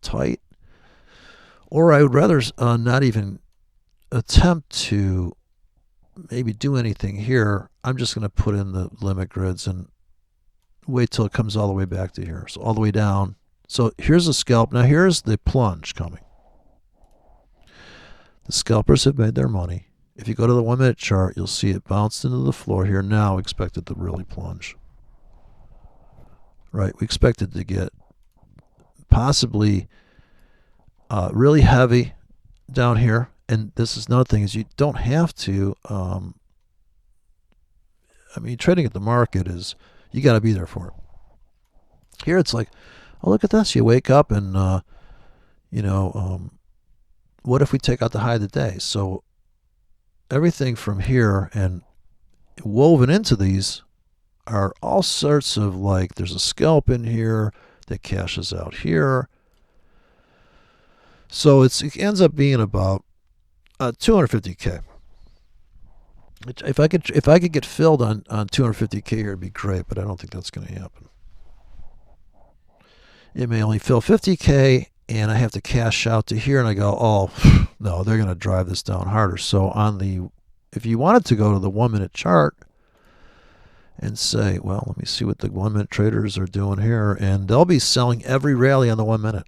tight, or I would rather not even attempt to maybe do anything here. I'm just going to put in the limit grids and wait till it comes all the way back to here. So all the way down. So here's a scalp. Now here's the plunge coming. The scalpers have made their money. If you go to the 1 minute chart, you'll see it bounced into the floor here. Now expected to really plunge. Right, we expected to get possibly really heavy down here. And this is another thing, is you don't have to, I mean, trading at the market is, you got to be there for it. Here it's like, oh, look at this. You wake up and, what if we take out the high of the day? So everything from here and woven into these are all sorts of, like, there's a scalp in here that cashes out here. So it ends up being about 250K. If I could get filled on 250K here, it'd be great, but I don't think that's going to happen. It may only fill 50K, and I have to cash out to here, and I go, oh no, they're going to drive this down harder. So if you wanted to go to the 1 minute chart and say, well, let me see what the 1 minute traders are doing here, and they'll be selling every rally on the 1 minute.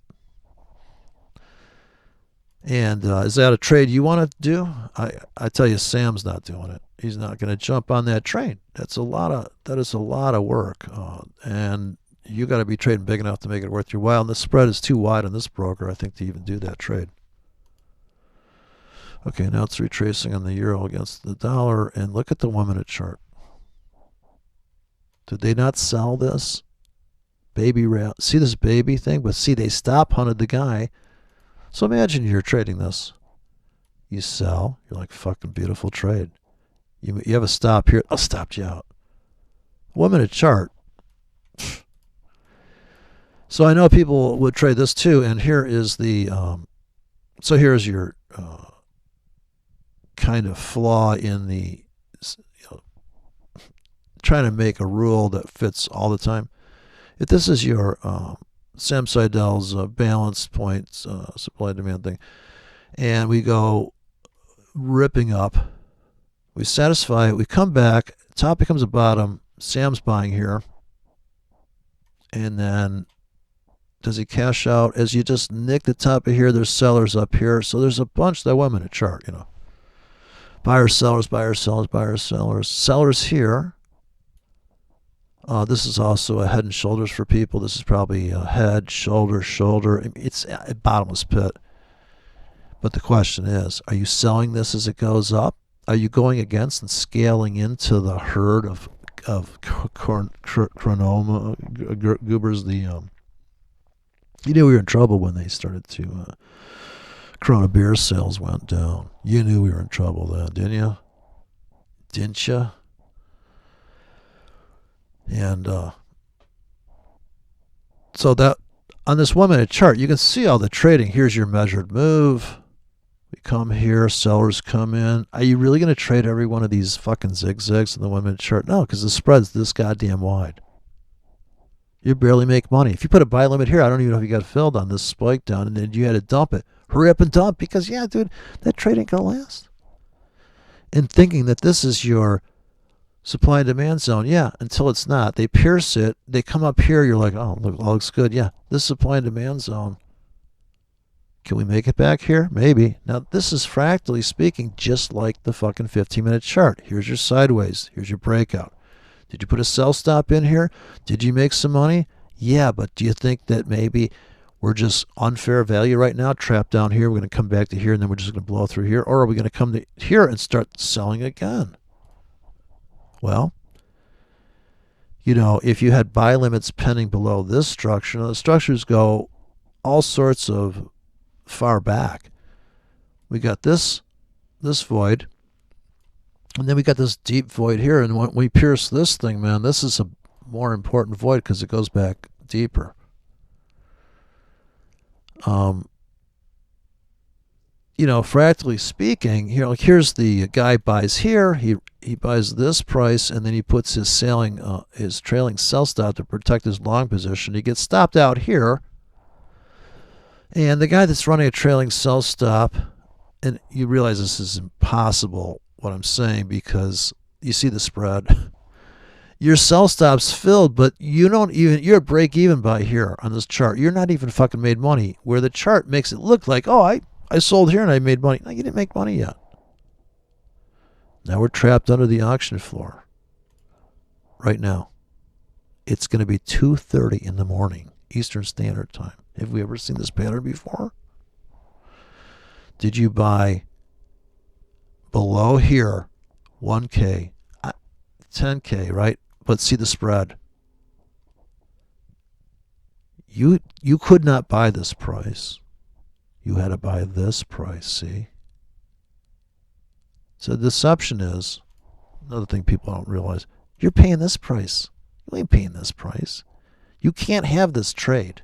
And is that a trade you want to do? I tell you, Sam's not doing it. He's not going to jump on that train. That is a lot of work, and you got to be trading big enough to make it worth your while. And the spread is too wide on this broker, I think, to even do that trade. Okay, now it's retracing on the euro against the dollar, and look at the 1 minute chart. Did they not sell this baby rail? See this baby thing? But see, they stop hunted the guy. So imagine you're trading this. You sell. You're like, fucking beautiful trade. You have a stop here. I'll stop you out. 1 minute chart. So I know people would trade this too, and here is the so here's your kind of flaw in the trying to make a rule that fits all the time. If this is your Sam Seidel's balance points supply demand thing, and we go ripping up, we satisfy it, we come back, top becomes a bottom, Sam's buying here, and then does he cash out? As you just nick the top of here, there's sellers up here, so there's a bunch, that 1 minute chart, buyers, sellers, buyers, sellers, buyers, sellers, sellers here. This is also a head and shoulders for people. This is probably a head, shoulder, shoulder. It's a bottomless pit. But the question is, are you selling this as it goes up? Are you going against and scaling into the herd of chronoma goobers? You knew we were in trouble when they started to Corona beer sales went down. You knew we were in trouble then, didn't you? Didn't you? And so that on this 1 minute chart, you can see all the trading. Here's your measured move. We come here, sellers come in. Are you really going to trade every one of these fucking zigzags in the 1 minute chart? No, because the spread's this goddamn wide. You barely make money. If you put a buy limit here, I don't even know if you got filled on this spike down, and then you had to dump it. Hurry up and dump, because, yeah, dude, that trade ain't going to last. And thinking that this is your supply and demand zone, yeah, until it's not. They pierce it. They come up here. You're like, oh, look, all looks good. Yeah, this supply and demand zone. Can we make it back here? Maybe. Now, this is fractally speaking just like the fucking 15-minute chart. Here's your sideways. Here's your breakout. Did you put a sell stop in here? Did you make some money? Yeah, but do you think that maybe we're just unfair value right now, trapped down here, we're going to come back to here, and then we're just going to blow through here? Or are we going to come to here and start selling again? Well, if you had buy limits pending below this structure, the structures go all sorts of far back. We got this void, and then we got this deep void here, and when we pierce this thing, man, this is a more important void because it goes back deeper. Fractally speaking, here's the guy buys here, he buys this price, and then he puts his trailing sell stop to protect his long position. He gets stopped out here, and the guy that's running a trailing sell stop, and you realize this is impossible, what I'm saying, because you see the spread. Your sell stop's filled, but you're at break even by here on this chart. You're not even fucking made money, where the chart makes it look like, oh, I sold here and I made money. No, you didn't make money yet. Now we're trapped under the auction floor. Right now. It's going to be 2:30 in the morning, Eastern Standard Time. Have we ever seen this pattern before? Did you buy below here 1K, 10K, right? But see the spread. You could not buy this price. You had to buy this price, see? So the deception is, another thing people don't realize, you're paying this price. You ain't paying this price. You can't have this trade.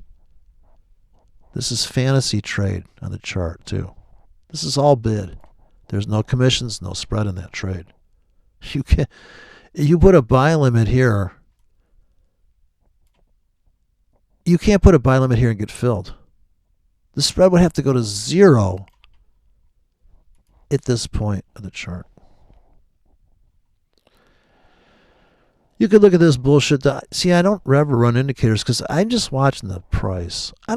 This is fantasy trade on the chart too. This is all bid. There's no commissions, no spread in that trade. You put a buy limit here. You can't put a buy limit here and get filled. The spread would have to go to 0 at this point of the chart. You could look at this bullshit. See, I don't ever run indicators because I'm just watching the price. I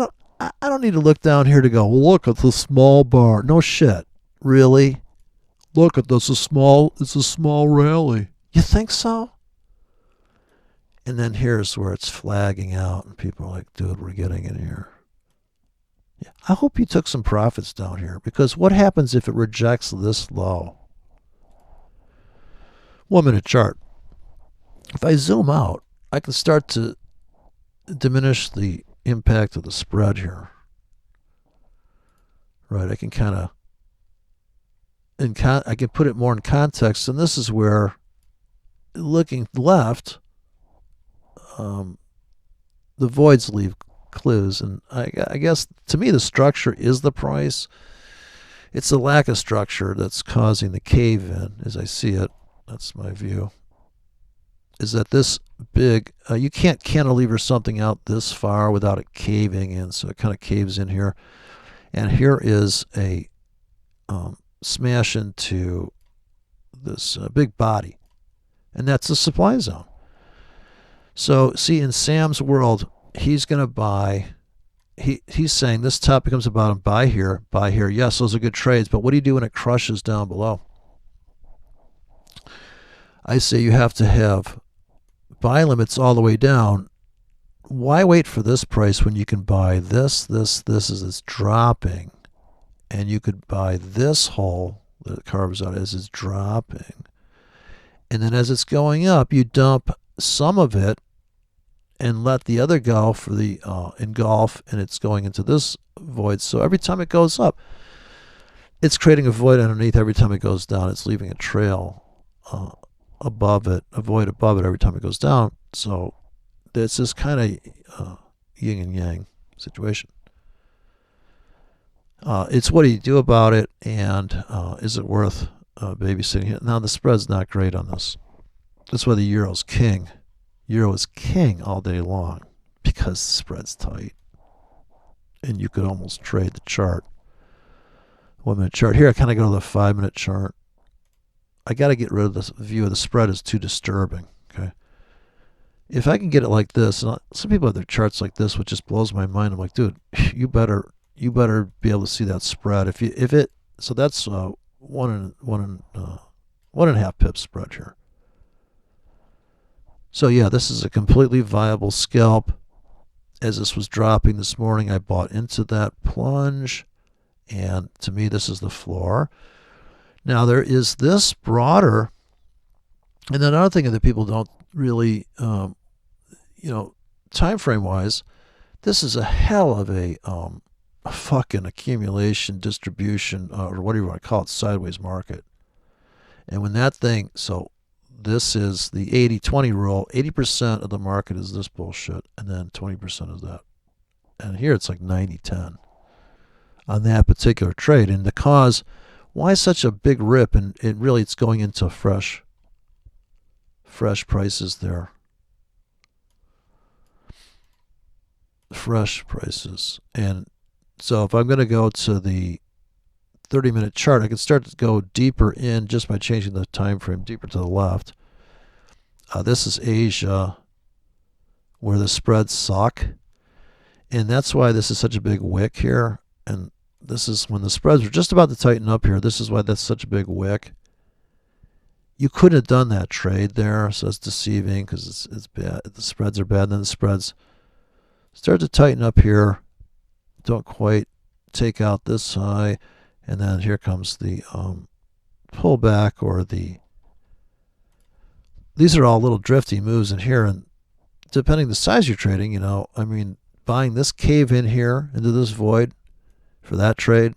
don't need to look down here to go, well, look at the small bar. No shit. Really? Look at this. It's a small rally. You think so? And then here's where it's flagging out and people are like, dude, we're getting in here. Yeah, I hope you took some profits down here, because what happens if it rejects this low? 1 minute chart. If I zoom out, I can start to diminish the impact of the spread here. Right, I can kind of, I can put it more in context, and this is where, looking left, the voids leave clues, and I guess to me the structure is the price. It's the lack of structure that's causing the cave in, as I see it. That's my view. Is that this big? You can't cantilever something out this far without it caving in, so it kind of caves in here. And here is a smash into this big body, and that's the supply zone. So see, in Sam's world, he's going to buy. He's saying this top becomes a bottom. Buy here, buy here. Yes, those are good trades, but what do you do when it crushes down below? I say you have to have buy limits all the way down. Why wait for this price when you can buy this as it's dropping, and you could buy this hole that it carves out as it's dropping, and then as it's going up, you dump some of it and let the other go for the engulf, and it's going into this void. So every time it goes up, it's creating a void underneath. Every time it goes down, it's leaving a trail above it, a void above it every time it goes down. So it's this kind of yin and yang situation. It's what do you do about it, and is it worth babysitting it? Now the spread's not great on this. That's why the Euro's king. Euro is king all day long because the spread's tight, and you could almost trade the chart. 1 minute chart here. I kind of go to the 5 minute chart. I got to get rid of this view of the spread is too disturbing. Okay, if I can get it like this, and some people have their charts like this, which just blows my mind. I'm like, dude, you better be able to see that spread. So that's one and a half pip spread here. So yeah, this is a completely viable scalp. As this was dropping this morning, I bought into that plunge, and to me, this is the floor. Now there is this broader, and then another thing that people don't really, time frame wise, this is a hell of a fucking accumulation, distribution, or whatever you want to call it, sideways market. And when that thing, so this is the 80-20 rule. 80% of the market is this bullshit, and then 20% is that. And here it's like 90-10 on that particular trade. And the cause, why such a big rip? And it's going into fresh prices there. Fresh prices. And so if I'm going to go to the 30-minute chart, I can start to go deeper in just by changing the time frame deeper to the left. This is Asia, where the spreads suck, and that's why this is such a big wick here. And this is when the spreads are just about to tighten up here. This is why that's such a big wick. You couldn't have done that trade there, so it's deceiving because it's bad. The spreads are bad, and then the spreads start to tighten up here. Don't quite take out this high. And then here comes the pullback, or these are all little drifty moves in here. And depending the size you're trading, buying this cave in here into this void for that trade,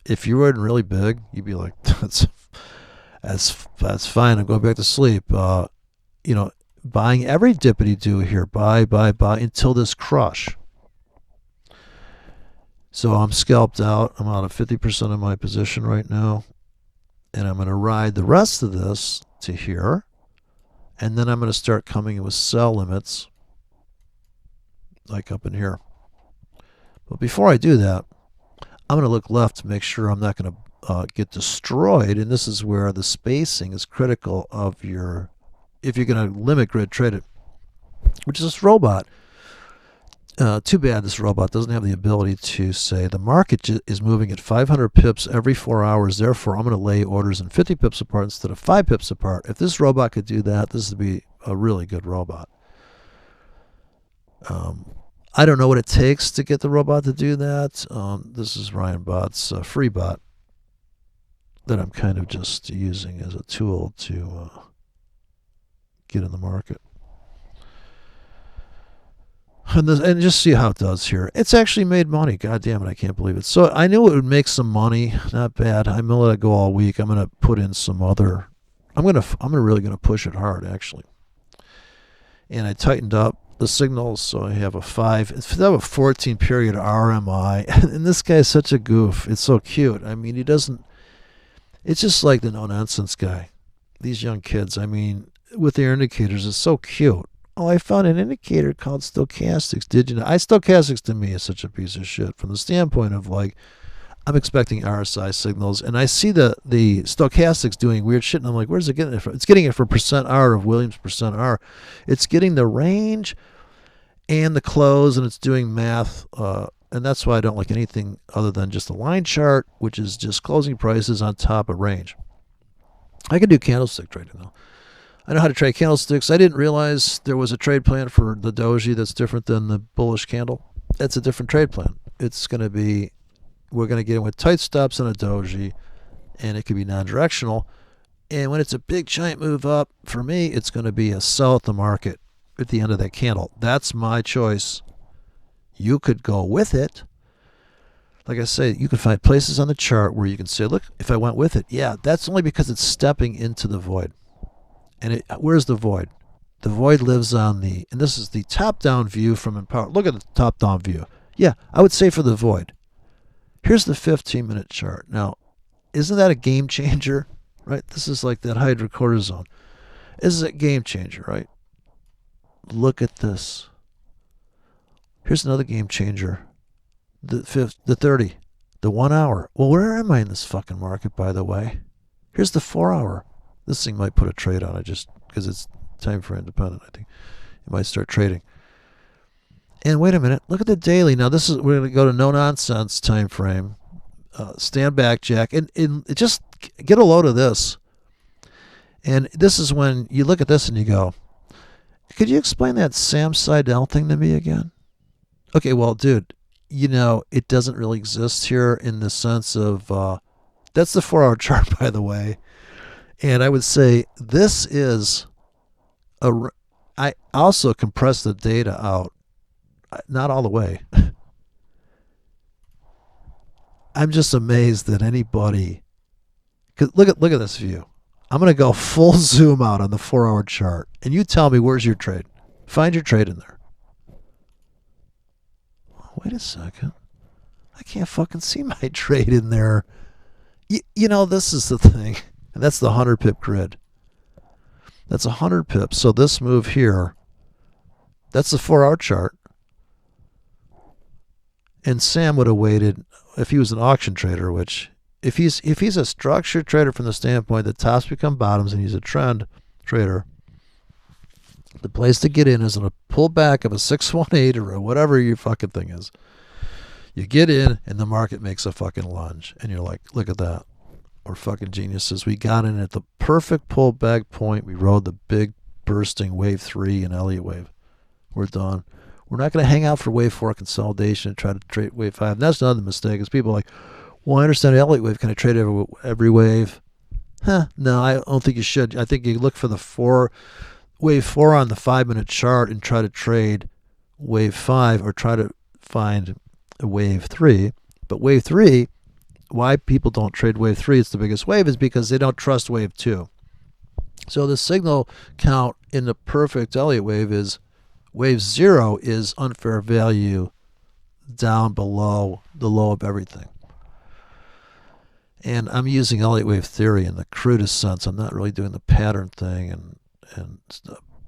if you were really big, you'd be like, that's fine. I'm going back to sleep. Buying every dippity do here, buy until this crush. So I'm scalped out. I'm out of 50% of my position right now. And I'm going to ride the rest of this to here. And then I'm going to start coming in with sell limits, like up in here. But before I do that, I'm going to look left to make sure I'm not going to get destroyed. And this is where the spacing is critical of if you're going to limit grid trade it, which is this robot. Too bad this robot doesn't have the ability to say the market is moving at 500 pips every 4 hours. Therefore, I'm going to lay orders in 50 pips apart instead of 5 pips apart. If this robot could do that, this would be a really good robot. I don't know what it takes to get the robot to do that. This is Ryan Bot's free bot that I'm kind of just using as a tool to get in the market. And just see how it does here. It's actually made money. God damn it, I can't believe it. So I knew it would make some money. Not bad. I'm gonna let it go all week. I'm gonna put in some other. I'm really gonna push it hard actually. And I tightened up the signals. So I have a 5. Instead of a 14 period RMI, and this guy is such a goof. It's so cute. I mean, he doesn't. It's just like the no nonsense guy. These young kids. I mean, with their indicators, it's so cute. Oh, I found an indicator called stochastics. Did you know? Stochastics to me is such a piece of shit from the standpoint of like, I'm expecting RSI signals, and I see the stochastics doing weird shit, and I'm like, where's it getting it from? It's getting it for percent R of Williams percent R. It's getting the range and the close, and it's doing math, and that's why I don't like anything other than just a line chart, which is just closing prices on top of range. I can do candlestick trading, though. I know how to trade candlesticks. I didn't realize there was a trade plan for the doji that's different than the bullish candle. That's a different trade plan. It's going to be, we're going to get in with tight stops on a doji, and it could be non-directional. And when it's a big giant move up, for me, it's going to be a sell at the market at the end of that candle. That's my choice. You could go with it. Like I say, you can find places on the chart where you can say, look, if I went with it, yeah, that's only because it's stepping into the void. And where's the void? The void lives on the, and this is the top-down view from Empower. Look at the top-down view. Yeah, I would say for the void. Here's the 15-minute chart. Now, isn't that a game changer? Right? This is like that hydrocortisone. This is a game changer, right? Look at this. Here's another game changer. The 30. The 1 hour. Well, where am I in this fucking market, by the way? Here's the 4 hour. This thing might put a trade on it just because it's time frame dependent. I think you might start trading. And wait a minute, look at the daily. Now this is, we're going to go to no nonsense time frame. Stand back, Jack, and just get a load of this. And this is when you look at this and you go, could you explain that Sam Seidel thing to me again? Okay, well, dude, you know, it doesn't really exist here in the sense of, that's the 4 hour chart, by the way. And I would say this is I also compress the data out, not all the way. I'm just amazed that anybody, cause look at this view. I'm going to go full zoom out on the 4 hour chart, and you tell me where's your trade. Find your trade in there. Wait a second. I can't fucking see my trade in there. You know, this is the thing. And that's the 100 pip grid. That's 100 pips. So this move here, that's the 4 hour chart. And Sam would have waited if he was an auction trader, which if he's a structured trader from the standpoint that tops become bottoms and he's a trend trader, the place to get in is in a pullback of a 618 or whatever your fucking thing is. You get in and the market makes a fucking lunge. And you're like, look at that. We're fucking geniuses. We got in at the perfect pullback point. We rode the big bursting wave 3 and Elliott wave. We're done. We're not going to hang out for wave 4 consolidation and try to trade wave 5. And that's another mistake. Is people are like, well, I understand Elliott wave. Can I trade every wave? No, I don't think you should. I think you look for the wave 4 on the 5-minute chart and try to trade wave 5 or try to find a wave 3. But wave 3, why people don't trade wave 3, it's the biggest wave, is because they don't trust wave 2. So the signal count in the perfect Elliott wave is wave 0 is unfair value down below the low of everything. And I'm using Elliott wave theory in the crudest sense. I'm not really doing the pattern thing. And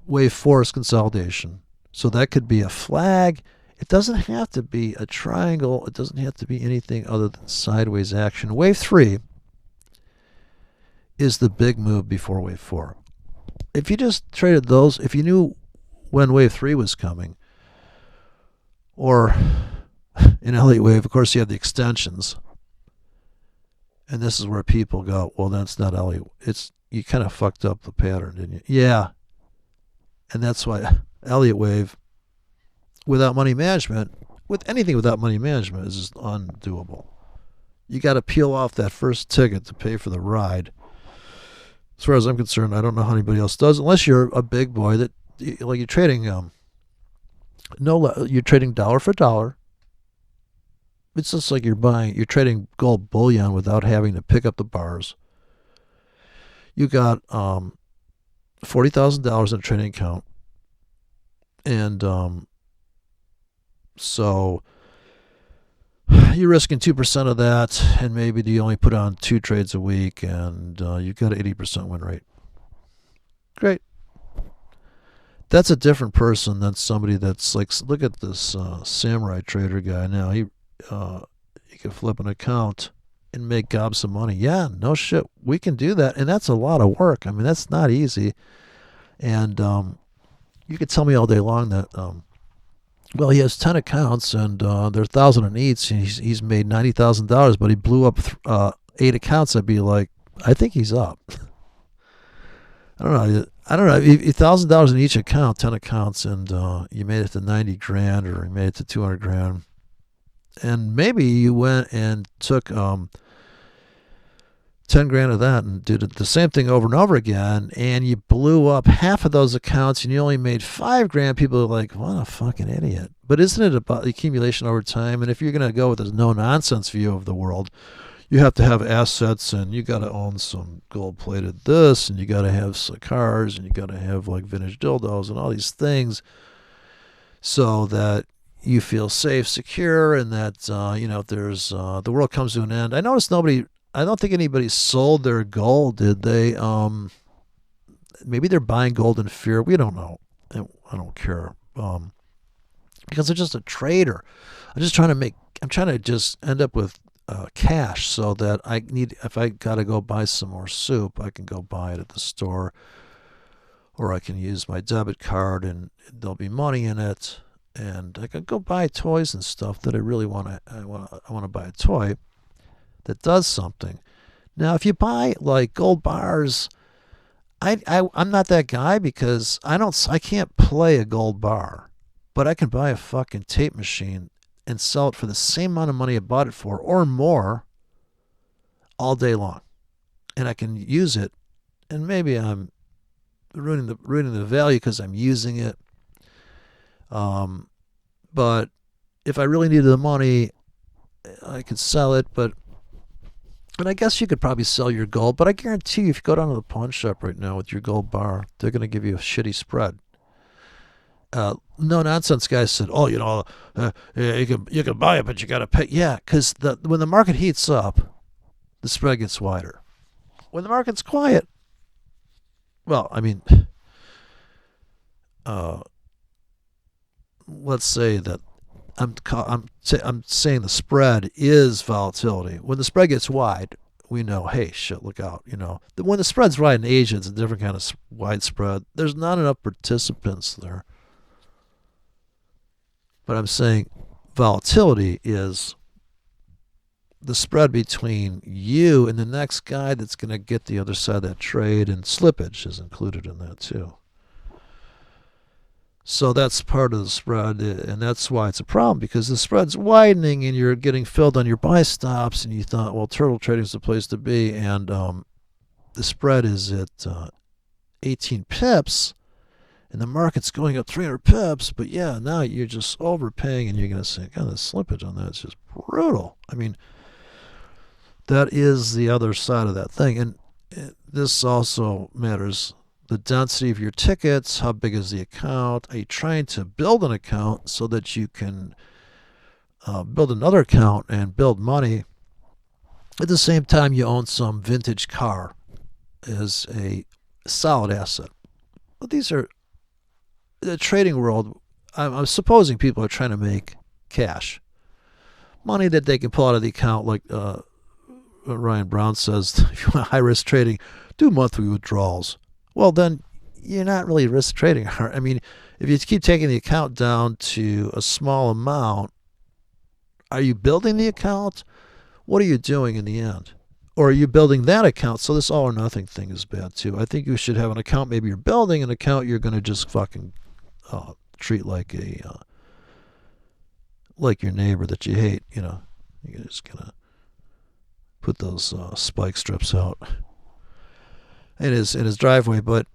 wave 4 is consolidation. So that could be a flag. It doesn't have to be a triangle. It doesn't have to be anything other than sideways action. Wave 3 is the big move before wave 4. If you just traded those, if you knew when wave 3 was coming, or in Elliott wave, of course, you have the extensions. And this is where people go, well, that's not Elliott. You kind of fucked up the pattern, didn't you? Yeah. And that's why Elliott wave, without money management, with anything without money management, is just undoable. You got to peel off that first ticket to pay for the ride. As far as I'm concerned, I don't know how anybody else does, unless you're a big boy that, like you're trading, you're trading dollar for dollar. It's just like you're trading gold bullion without having to pick up the bars. You got $40,000 in a trading account, And so you're risking 2% of that, and maybe you only put on 2 trades a week, and you've got an 80% win rate. Great. That's a different person than somebody that's like, look at this samurai trader guy now. He can flip an account and make gobs of money. Yeah, no shit. We can do that, and that's a lot of work. I mean, that's not easy. And you could tell me all day long that well, he has 10 accounts and there are 1,000 in each. And he's made $90,000, but he blew up 8 accounts. I'd be like, I think he's up. I don't know. $1,000 in each account, 10 accounts, and you made it to 90 grand, or you made it to 200 grand, and maybe you went and took 10 grand of that and did the same thing over and over again, and you blew up half of those accounts and you only made 5 grand. People are like, what a fucking idiot. But isn't it about the accumulation over time? And if you're going to go with a no nonsense view of the world, you have to have assets, and you got to own some gold plated this, and you got to have some cars, and you got to have like vintage dildos and all these things, so that you feel safe, secure, and that if there's the world comes to an end. I noticed I don't think anybody sold their gold, did they? Maybe they're buying gold in fear. We don't know. I don't care. Because I'm just a trader. I'm trying to just end up with cash, so that if I got to go buy some more soup, I can go buy it at the store, or I can use my debit card and there'll be money in it, and I can go buy toys and stuff that I really want to. I want to buy a toy that does something. Now, if you buy like gold bars, I'm not that guy, because I can't play a gold bar, but I can buy a fucking tape machine and sell it for the same amount of money I bought it for, or more, all day long, and I can use it. And maybe I'm ruining the value because I'm using it. But if I really needed the money, I could sell it. And I guess you could probably sell your gold, but I guarantee you, if you go down to the pawn shop right now with your gold bar, they're going to give you a shitty spread. No nonsense guy said, "Oh, you can buy it, but you got to pay." Yeah, because when the market heats up, the spread gets wider. When the market's quiet, well, I mean, let's say that I'm saying the spread is volatility. When the spread gets wide, we know, hey, shit, look out. When the spread's wide in Asia, it's a different kind of wide spread. There's not enough participants there. But I'm saying volatility is the spread between you and the next guy that's going to get the other side of that trade, and slippage is included in that too. So that's part of the spread, and that's why it's a problem, because the spread's widening and you're getting filled on your buy stops, and you thought, well, turtle trading is the place to be, and the spread is at 18 pips, and the market's going up 300 pips, but yeah, now you're just overpaying, and you're going to say, God, the slippage on that is just brutal. I mean, that is the other side of that thing, and this also matters. The density of your tickets, how big is the account? Are you trying to build an account so that you can build another account and build money? At the same time, you own some vintage car as a solid asset. But these are the trading world. I'm supposing people are trying to make cash, money that they can pull out of the account, like Ryan Brown says. If you want high risk trading, do monthly withdrawals. Well, then you're not really risk trading. I mean, if you keep taking the account down to a small amount, are you building the account? What are you doing in the end? Or are you building that account? So this all or nothing thing is bad too. I think you should have an account. Maybe you're building an account you're going to just fucking treat like your neighbor that you hate. You're just going to put those spike strips out in his driveway. But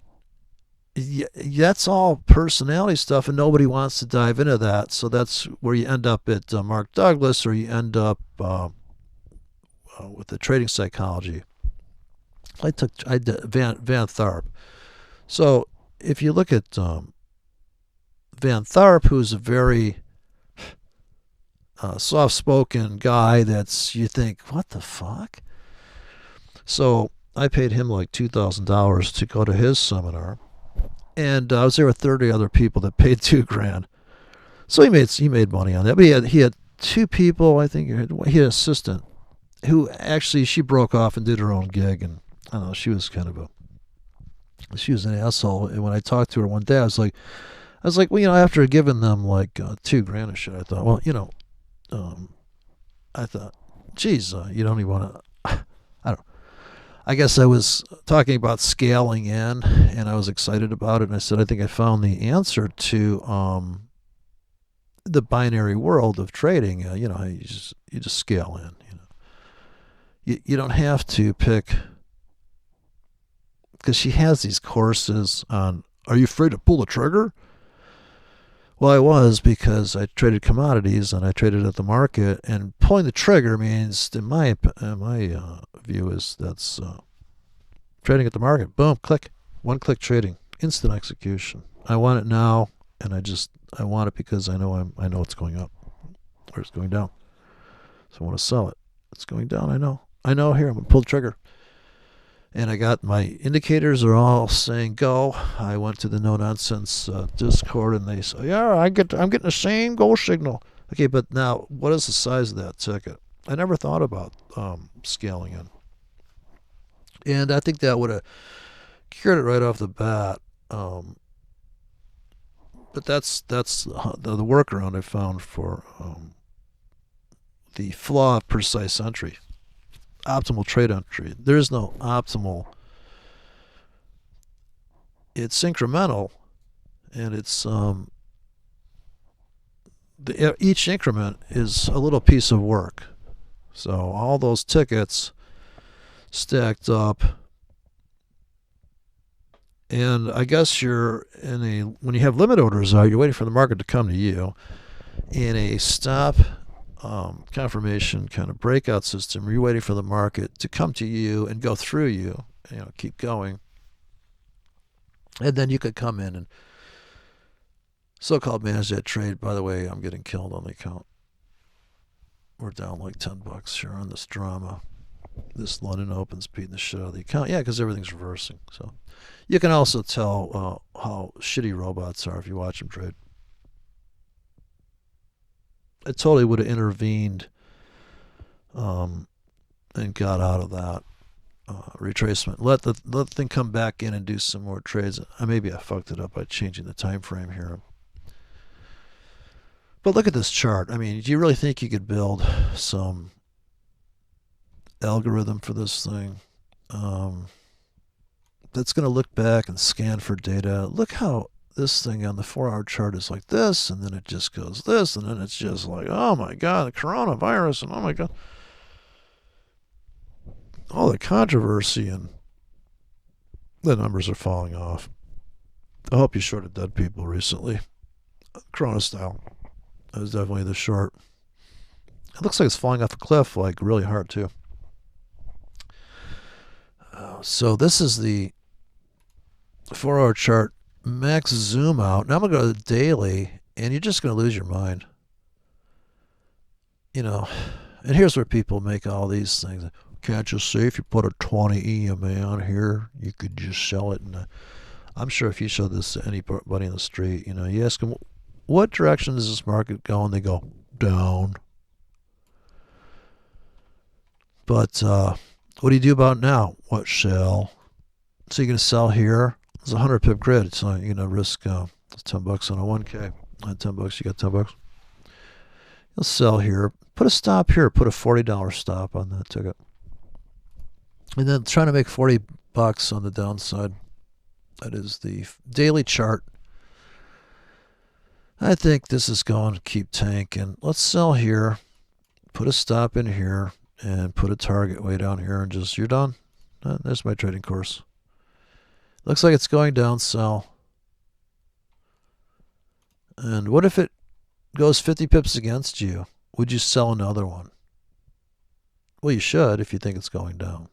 that's all personality stuff, and nobody wants to dive into that. So that's where you end up at Mark Douglas, or you end up with the trading psychology. I did Van Tharp. So if you look at Van Tharp, who's a very soft-spoken guy that's, you think, what the fuck? So I paid him like $2,000 to go to his seminar, and I was there with 30 other people that paid $2,000. So he made money on that. But he had two people, I think. He had an assistant who actually, she broke off and did her own gig, and I don't know, she was an asshole. And when I talked to her one day, I was like, well, after giving them like $2,000 and shit, I thought, well, I thought, geez, you don't even want to. I don't. I guess I was talking about scaling in, and I was excited about it. And I said, I think I found the answer to the binary world of trading. You just scale in. You don't have to pick, because she has these courses on, are you afraid to pull the trigger? Well, I was, because I traded commodities and I traded at the market, and pulling the trigger means, in my view, is that's trading at the market. Boom, click, one-click trading, instant execution. I want it now, and I want it because I know it's going up or it's going down. So I want to sell it. It's going down. I know. Here, I'm gonna pull the trigger. And I got my indicators are all saying go. I went to the no nonsense Discord, and they say, yeah, I'm getting the same go signal. Okay, but now what is the size of that ticket? I never thought about scaling in, and I think that would have cured it right off the bat. But that's the workaround I found for the flaw of precise entry. Optimal trade entry. There is no optimal. It's incremental, and it's each increment is a little piece of work. So all those tickets stacked up, and I guess when you have limit orders out, you're waiting for the market to come to you. In a stop confirmation kind of breakout system, you're waiting for the market to come to you and go through you, keep going, and then you could come in and so-called manage that trade. By the way, I'm getting killed on the account. We're down like $10 here on this drama. This London Open's beating the shit out of the account. Yeah, because everything's reversing. So you can also tell how shitty robots are if you watch them trade. I totally would have intervened and got out of that retracement. Let the thing come back in and do some more trades. Maybe I fucked it up by changing the time frame here. But look at this chart. I mean, do you really think you could build some algorithm for this thing that's going to look back and scan for data? Look how this thing on the 4-hour chart is like this, and then it just goes this, and then it's just like, oh my god, the coronavirus, and oh my god, all the controversy, and the numbers are falling off. I hope you shorted dead people recently. Corona style. That was definitely the short. It looks like it's falling off a cliff, like really hard too. So this is the 4-hour chart. Max zoom out. Now I'm going to go to the daily, and you're just going to lose your mind. And here's where people make all these things. Can't you see if you put a 20 EMA on here, you could just sell it? And I'm sure if you show this to anybody in the street, you ask them, what direction does this market go? And they go, down. But what do you do about now? What, sell? So you're going to sell here. It's a 100 pip grid, so you're gonna risk $10 on a 1K. At $10, you got $10. You'll sell here. Put a stop here. Put a $40 stop on that ticket, and then trying to make $40 on the downside. That is the daily chart. I think this is going to keep tanking. Let's sell here. Put a stop in here, and put a target way down here, and you're done. There's my trading course. Looks like it's going down, sell. And what if it goes 50 pips against you? Would you sell another one? Well, you should if you think it's going down.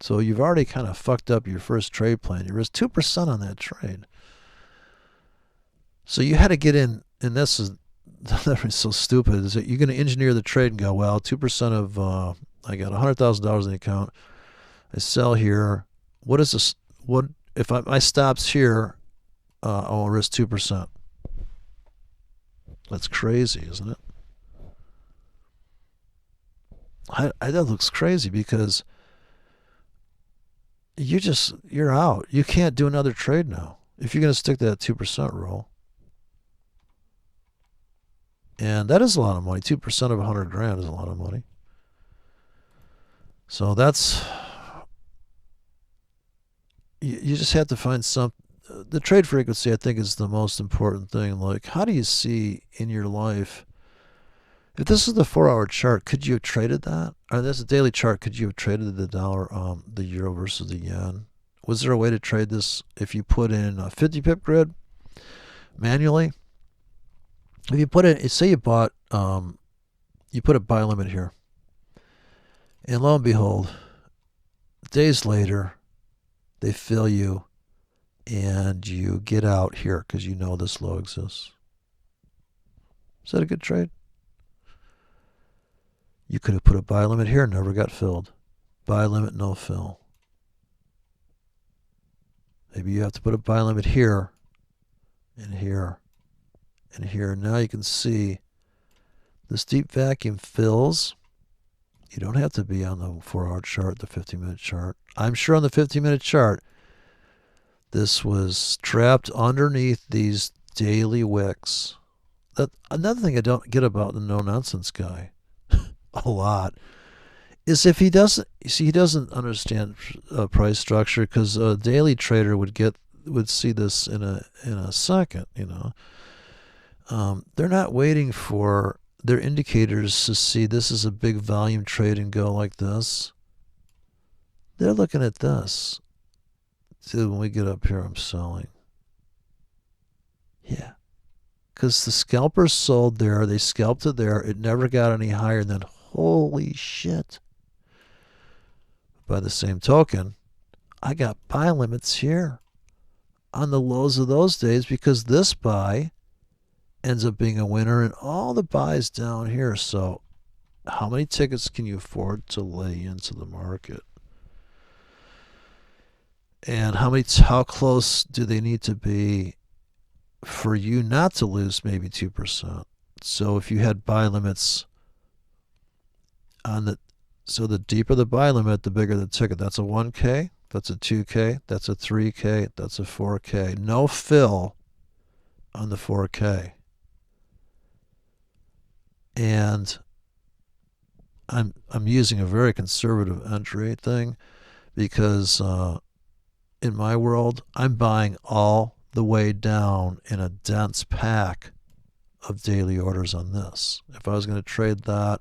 So you've already kind of fucked up your first trade plan. You risked 2% on that trade. So you had to get in, and this is that is so stupid. Is that you're going to engineer the trade and go, well, 2% of I got $100,000 in the account. I sell here. What is this? What if my stops here? I'll risk 2%. That's crazy, isn't it? That looks crazy because you're out. You can't do another trade now if you're going to stick to that 2% rule. And that is a lot of money. 2% of 100 grand is a lot of money. So that's, you just have to find some. The trade frequency, I think, is the most important thing. Like, how do you see in your life? If this is the 4-hour chart, could you have traded that? Or this is a daily chart, could you have traded the dollar, the euro versus the yen? Was there a way to trade this if you put in a 50 pip grid manually? If you put in, say you bought, you put a buy limit here, and lo and behold, days later, they fill you, and you get out here because you know this low exists. Is that a good trade? You could have put a buy limit here, never got filled. Buy limit, no fill. Maybe you have to put a buy limit here, and here, and here. Now you can see this deep vacuum fills. You don't have to be on the 4-hour chart, the 50-minute chart. I'm sure on the 50-minute chart, this was trapped underneath these daily wicks. Another thing I don't get about the no-nonsense guy a lot is if he doesn't, see, he doesn't understand price structure, because a daily trader would see this in a second. They're not waiting for their indicators to see this is a big volume trade and go like this. They're looking at this. See, when we get up here, I'm selling. Yeah. Because the scalpers sold there, they scalped it there, it never got any higher than, holy shit. By the same token, I got buy limits here on the lows of those days because this buy ends up being a winner and all the buys down here. So how many tickets can you afford to lay into the market? And how close do they need to be for you not to lose maybe 2%? So if you had buy limits on the deeper the buy limit, the bigger the ticket. That's a 1K, that's a 2K, that's a 3K, that's a 4K. No fill on the 4K. And I'm using a very conservative entry thing because in my world, I'm buying all the way down in a dense pack of daily orders on this. If I was going to trade that,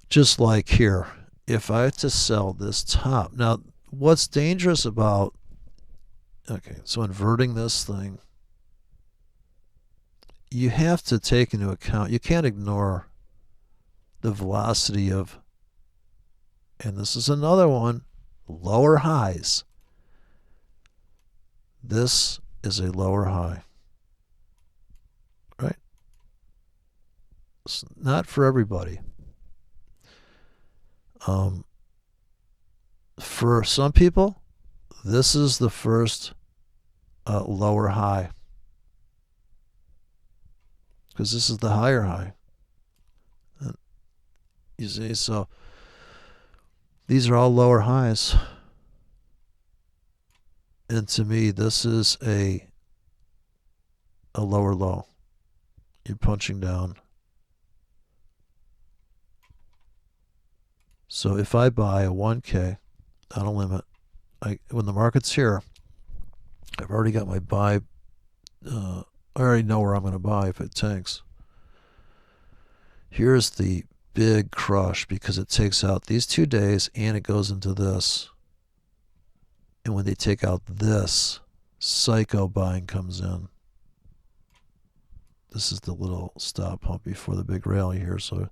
just like here, if I had to sell this top. Now, what's dangerous about, okay, so inverting this thing, you have to take into account, you can't ignore the velocity of, and this is another one, lower highs. This is a lower high, right? It's not for everybody. For some people, this is the first lower high, because this is the higher high. You see, so these are all lower highs. And to me, this is a lower low. You're punching down. So if I buy a 1K on a limit, when the market's here, I've already got my buy. I already know where I'm going to buy if it tanks. Here's the big crush because it takes out these 2 days and it goes into this. And when they take out this, psycho buying comes in. This is the little stop pump before the big rally here. So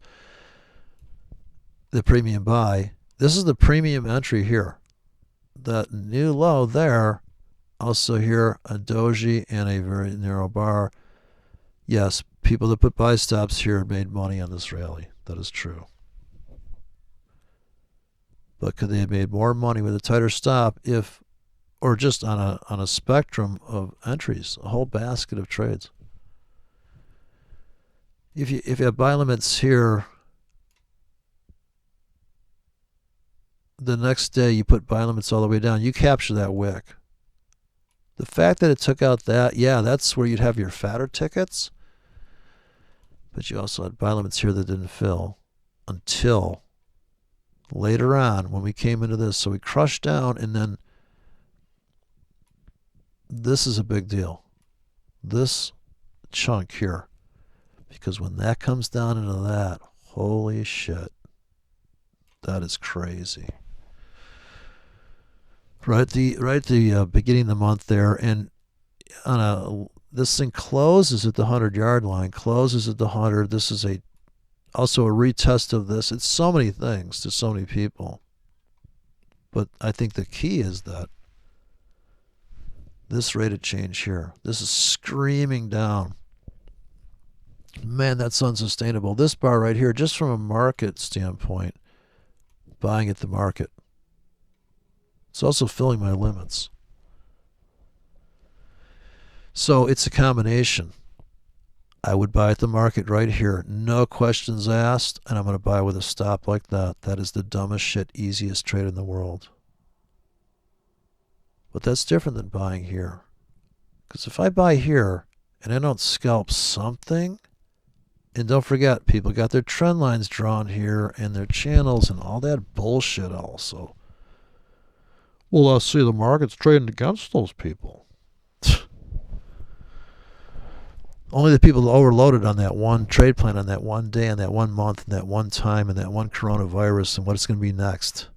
the premium buy, this is the premium entry here. That new low there, Also here, a doji and a very narrow bar. Yes, people that put buy stops here made money on this rally. That is true. But could they have made more money with a tighter stop if, or just on a spectrum of entries, a whole basket of trades? If you have buy limits here, the next day you put buy limits all the way down, you capture that wick. The fact that it took out that, yeah, that's where you'd have your fatter tickets. But you also had buy limits here that didn't fill until later on when we came into this. So we crushed down, and then this is a big deal. This chunk here. Because when that comes down into that, holy shit. That is crazy. Right at the beginning of the month there, and this thing closes at the 100-yard line, closes at the 100. This is also a retest of this. It's so many things to so many people. But I think the key is that this rate of change here, this is screaming down. Man, that's unsustainable. This bar right here, just from a market standpoint, buying at the market. It's also filling my limits. So it's a combination. I would buy at the market right here, no questions asked, and I'm going to buy with a stop like that. That is the dumbest shit, easiest trade in the world. But that's different than buying here. Because if I buy here and I don't scalp something, and don't forget, people got their trend lines drawn here and their channels and all that bullshit also. Well, I see the market's trading against those people. Only the people overloaded on that one trade plan, on that one day, on that one month, and that one time, and that one coronavirus, and what it's going to be next.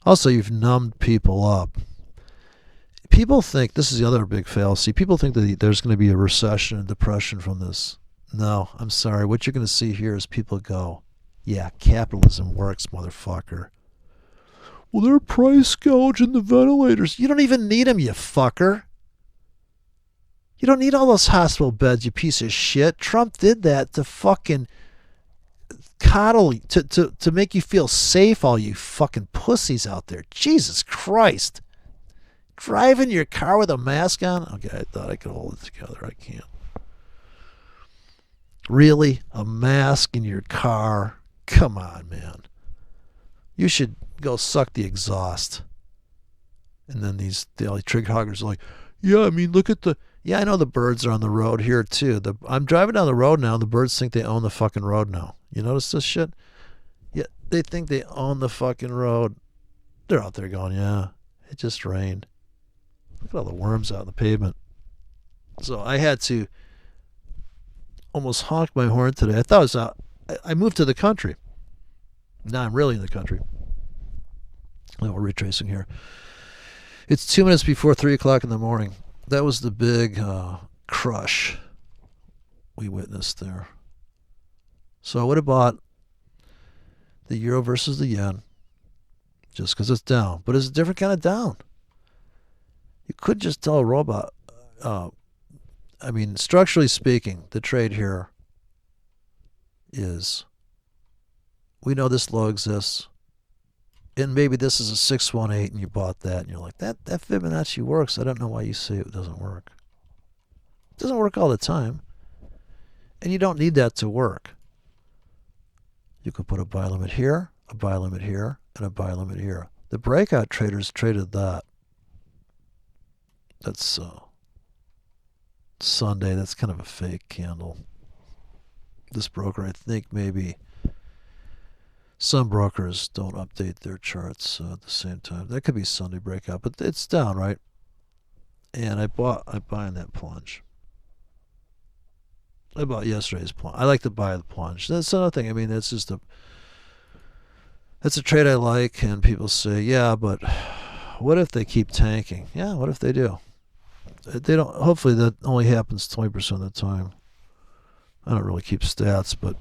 Also, you've numbed people up. People think, this is the other big fallacy, people think that there's going to be a recession and depression from this. No, I'm sorry. What you're going to see here is people go, yeah, capitalism works, motherfucker. Well, they're price gouging the ventilators. You don't even need them, you fucker. You don't need all those hospital beds, you piece of shit. Trump did that to fucking coddle, to make you feel safe, all you fucking pussies out there. Jesus Christ. Driving your car with a mask on? Okay, I thought I could hold it together. I can't. Really? A mask in your car? Come on, man. You should go suck the exhaust. And then these daily trig hoggers are like, yeah, I mean, look at the... Yeah, I know the birds are on the road here, too. I'm driving down the road now, and the birds think they own the fucking road now. You notice this shit? Yeah, they think they own the fucking road. They're out there going, yeah, it just rained. Look at all the worms out in the pavement. So I had to almost honk my horn today. I thought it was out. I moved to the country. Now I'm really in the country. We're retracing here. It's 2 minutes before 3 o'clock in the morning. That was the big crush we witnessed there. So I would have bought the euro versus the yen just because it's down. But it's a different kind of down. You could just tell a robot. I mean, structurally speaking, the trade here is, we know this low exists. And maybe this is a 618 and you bought that and you're like, that Fibonacci works. I don't know why you say it doesn't work. It doesn't work all the time. And you don't need that to work. You could put a buy limit here, a buy limit here, and a buy limit here. The breakout traders traded that. That's Sunday. That's kind of a fake candle. This broker, I think maybe... Some brokers don't update their charts at the same time. That could be Sunday breakout, but it's down, right? And I buy in that plunge. I bought yesterday's plunge. I like to buy the plunge. That's another thing. I mean, that's a trade I like, and people say, yeah, but what if they keep tanking? Yeah, what if they do? They don't. Hopefully that only happens 20% of the time. I don't really keep stats, but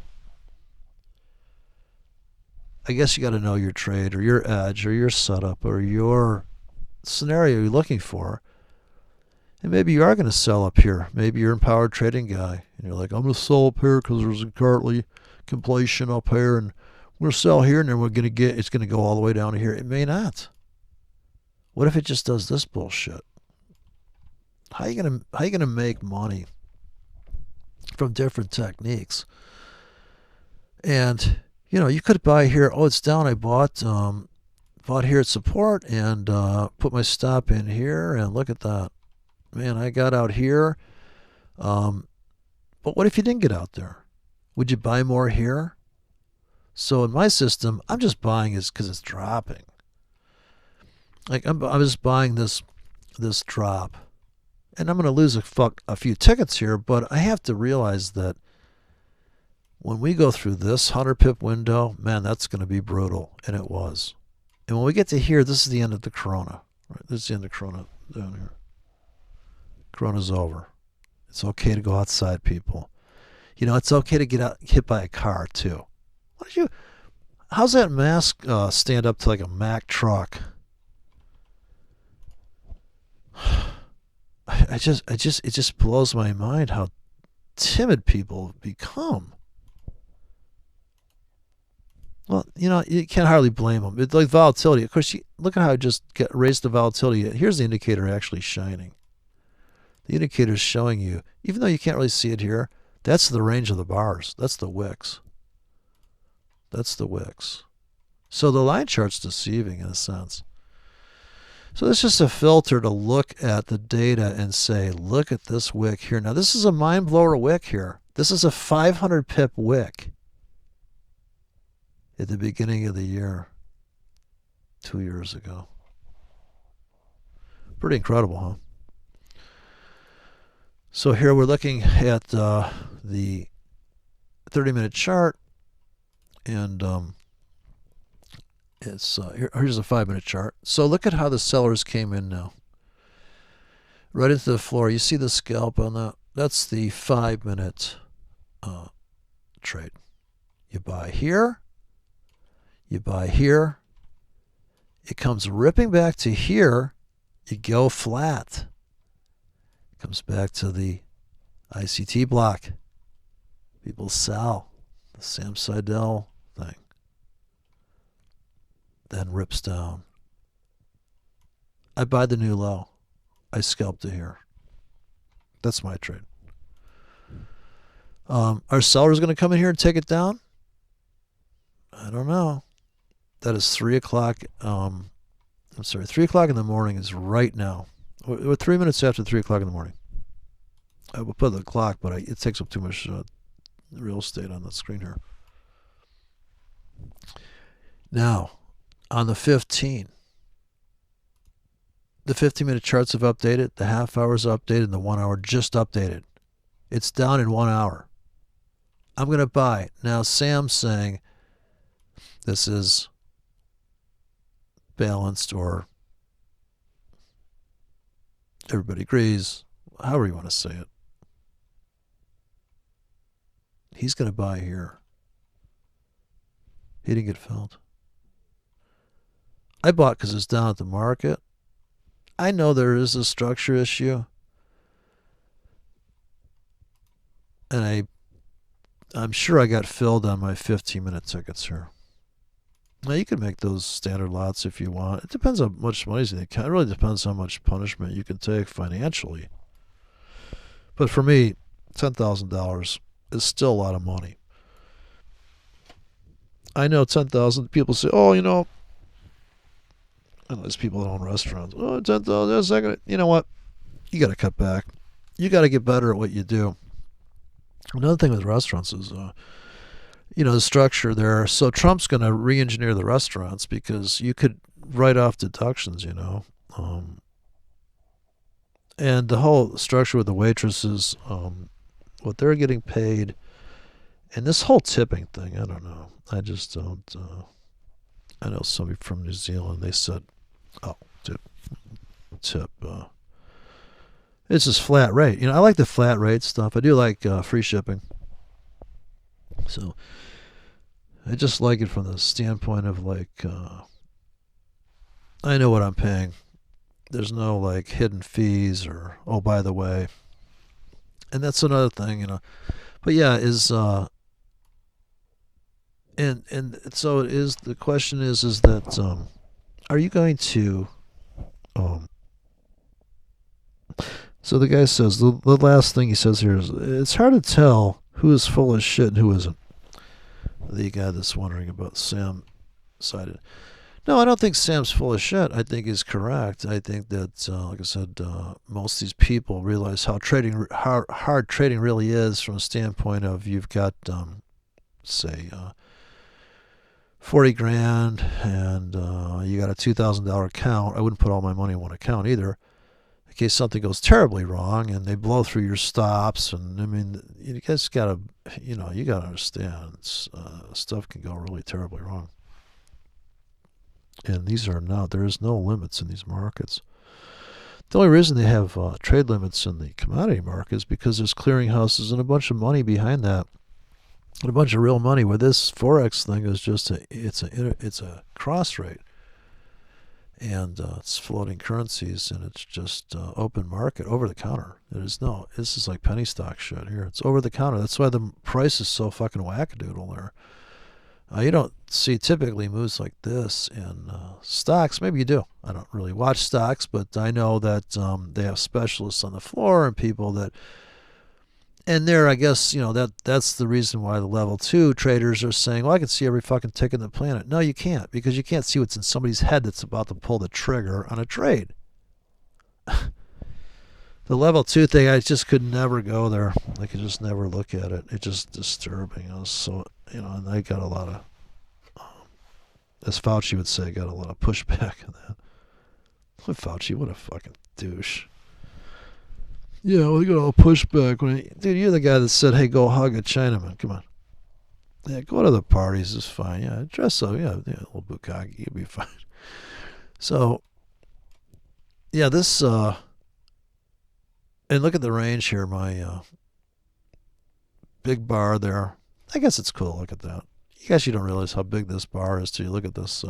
I guess you got to know your trade or your edge or your setup or your scenario you're looking for. And maybe you are going to sell up here. Maybe you're an empowered trading guy. And you're like, I'm going to sell up here because there's a currently completion up here. And we're going to sell here and then it's going to go all the way down to here. It may not. What if it just does this bullshit? How are you going to make money from different techniques? And, you could buy here. Oh, it's down. I bought here at support and put my stop in here. And look at that. Man, I got out here. But what if you didn't get out there? Would you buy more here? So in my system, I'm just buying it because it's dropping. Like I'm just buying this drop. And I'm going to lose a few tickets here, but I have to realize that when we go through this 100 pip window, man, that's going to be brutal. And it was. And when we get to here, this is the end of the Corona. Right? This is the end of Corona down here. Corona's over. It's okay to go outside, people. It's okay to get hit by a car, too. How's that mask stand up to like a Mack truck? It just blows my mind how timid people have become. Well, you can't hardly blame them. It's like volatility. Of course, look at how I just raised the volatility. Here's the indicator actually shining. The indicator is showing you, even though you can't really see it here, that's the range of the bars. That's the wicks. That's the wicks. So the line chart's deceiving in a sense. So this is just a filter to look at the data and say, look at this wick here. Now this is a mind blower wick here. This is a 500 pip wick at the beginning of the year, 2 years ago. Pretty incredible, huh? So here we're looking at the 30-minute chart, and here's a 5-minute chart. So look at how the sellers came in now. Right into the floor. You see the scalp on that? That's the 5-minute trade. You buy here. You buy here. It comes ripping back to here. You go flat. Comes back to the ICT block. People sell the Sam Seidel thing. Then rips down. I buy the new low. I scalped it here. That's my trade. Are sellers going to come in here and take it down? I don't know. That is 3 o'clock. 3 o'clock in the morning is right now. We're 3 minutes after 3 o'clock in the morning. I will put the clock, but it takes up too much real estate on the screen here. Now, on the 15, the 15-minute charts have updated, the half hour's updated, and the 1 hour just updated. It's down in 1 hour. I'm going to buy. Now, Sam's saying this is balanced, or everybody agrees, however you want to say it. He's going to buy here. He didn't get filled. I bought because it's down at the market. I know there is a structure issue. And I'm sure I got filled on my 15-minute tickets here. Now, you can make those standard lots if you want. It depends on how much money you can. It really depends how much punishment you can take financially. But for me, $10,000 is still a lot of money. I know 10,000 people say, oh, I know there's people that own restaurants. Oh, 10,000, that's not gonna. You know what? You got to cut back. You got to get better at what you do. Another thing with restaurants is, the structure there. So Trump's going to re-engineer the restaurants because you could write off deductions, and the whole structure with the waitresses, what they're getting paid, and this whole tipping thing, I don't know. I just don't. I know somebody from New Zealand, they said, oh, tip. It's just flat rate. I like the flat rate stuff. I do like free shipping. So I just like it from the standpoint of I know what I'm paying. there's no like hidden fees or, oh, by the way. And that's another thing, But yeah, and so it is. The question is that are you going to um, so the guy says the last thing he says here is it's hard to tell who is full of shit and who isn't. The guy that's wondering about Sam sided. No, I don't think Sam's full of shit. I think he's correct. I think that, like I said, most of these people realize how hard trading really is from a standpoint of you've got, say, 40 grand and you got a $2,000 account. I wouldn't put all my money in one account either, in case something goes terribly wrong and they blow through your stops. And I mean, you guys gotta, you gotta understand, stuff can go really terribly wrong. And there is no limits in these markets. The only reason they have trade limits in the commodity market is because there's clearinghouses and a bunch of money behind that, and a bunch of real money. Where this forex thing is just it's a cross rate, and it's floating currencies, and it's just open market, over the counter. This is like penny stock shit here. It's over the counter. That's why the price is so fucking wackadoodle there. You don't see typically moves like this in stocks. Maybe you do. I don't really watch stocks, but I know that they have specialists on the floor and people that, and there, I guess, that's the reason why the level 2 traders are saying, well, I can see every fucking tick in the planet. No, you can't, because you can't see what's in somebody's head that's about to pull the trigger on a trade. The level 2 thing, I just could never go there. I could just never look at it. It's just disturbing. So, and I got a lot of, as Fauci would say, got a lot of pushback on that. Fauci, what a fucking douche. Yeah, we got all pushback. Dude, you're the guy that said, hey, go hug a Chinaman. Come on. Yeah, go to the parties. It's fine. Yeah, dress up. Yeah, a little bukkake. You'll be fine. So, yeah, this, and look at the range here. My big bar there. I guess it's cool. Look at that. I guess you don't realize how big this bar is till you look at this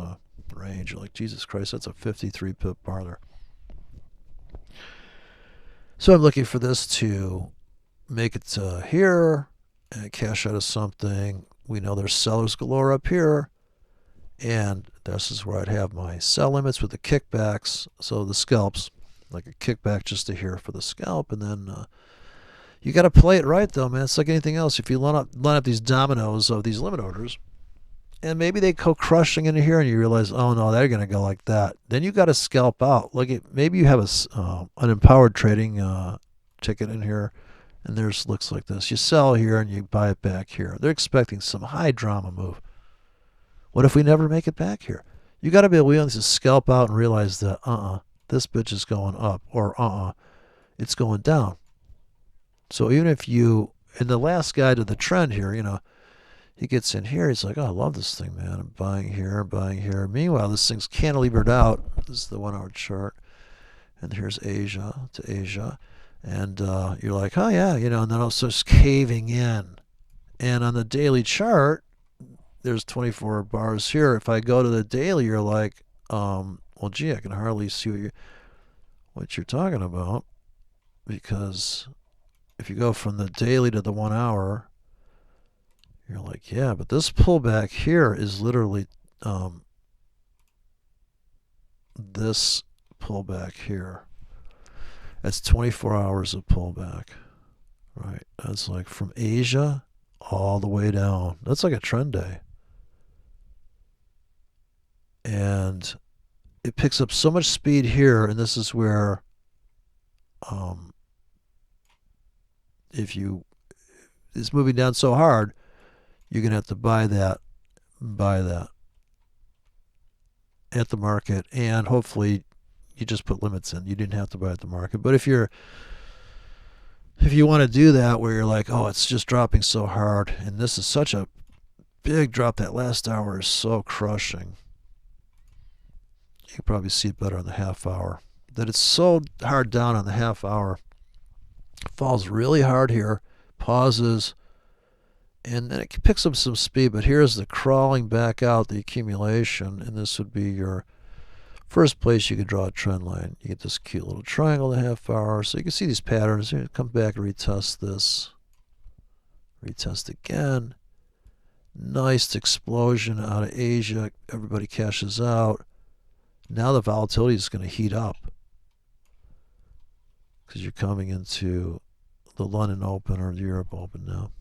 range. You're like, Jesus Christ, that's a 53 pip bar there. So I'm looking for this to make it here and cash out of something. We know there's sellers galore up here. And this is where I'd have my sell limits with the kickbacks. So the scalps, like a kickback just to here for the scalp. And then you got to play it right, though, man. It's like anything else. If you line up these dominoes of these limit orders, and maybe they go crushing into here, and you realize, oh no, they're going to go like that. Then you got to scalp out. Maybe you have an empowered trading ticket in here, and looks like this. You sell here and you buy it back here. They're expecting some high drama move. What if we never make it back here? You got to be willing to scalp out and realize that this bitch is going up, or it's going down. So even if you, in the last guy to the trend here, he gets in here, he's like, oh, I love this thing, man. I'm buying here, buying here. Meanwhile, this thing's cantilevered out. This is the 1 hour chart. And here's Asia to Asia. And you're like, oh, yeah, and then also it's caving in. And on the daily chart, there's 24 bars here. If I go to the daily, you're like, well, gee, I can hardly see what you're talking about. Because if you go from the daily to the 1 hour, you're like, yeah, but this pullback here is literally this pullback here. That's 24 hours of pullback, right? That's like from Asia all the way down. That's like a trend day. And it picks up so much speed here, and this is where if it's moving down so hard, you're going to have to buy that at the market, and hopefully you just put limits in. You didn't have to buy at the market. But if you want to do that where you're like, oh, it's just dropping so hard, and this is such a big drop, that last hour is so crushing. You can probably see it better on the half hour. That it's so hard down on the half hour. Falls really hard here, pauses, and then it picks up some speed. But here's the crawling back out, the accumulation, and this would be your First place you could draw a trend line. You get this cute little triangle in the half hour. So you can see these patterns. Here, come back and retest this. Retest again. Nice explosion out of Asia. Everybody cashes out. Now the volatility is going to heat up because you're coming into the London Open or the Europe Open now.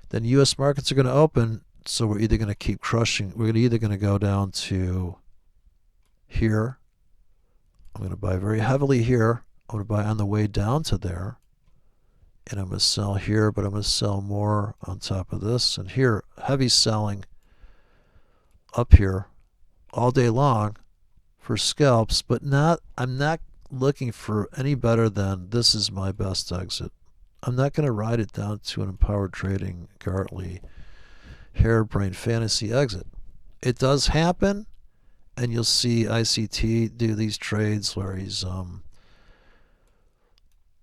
Then U.S. markets are going to open, so we're either going to keep crushing. We're either going to go down to here. I'm going to buy very heavily here. I'm going to buy on the way down to there. And I'm going to sell here, but I'm going to sell more on top of this. And here, heavy selling up here all day long for scalps, but I'm not looking for any better than this is my best exit. I'm not going to ride it down to an Empowered Trading Gartley harebrained fantasy exit. It does happen, and you'll see ICT do these trades where he's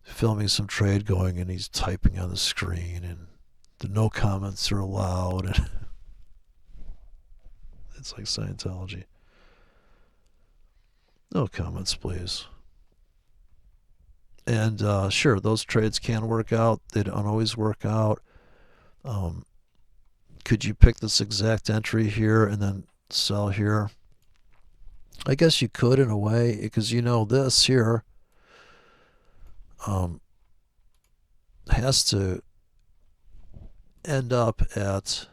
filming some trade going and he's typing on the screen and the no comments are allowed, and it's like Scientology. No comments, please. And sure, those trades can work out. They don't always work out. Could you pick this exact entry here and then sell here? I guess you could in a way, because you know this here has to end up at,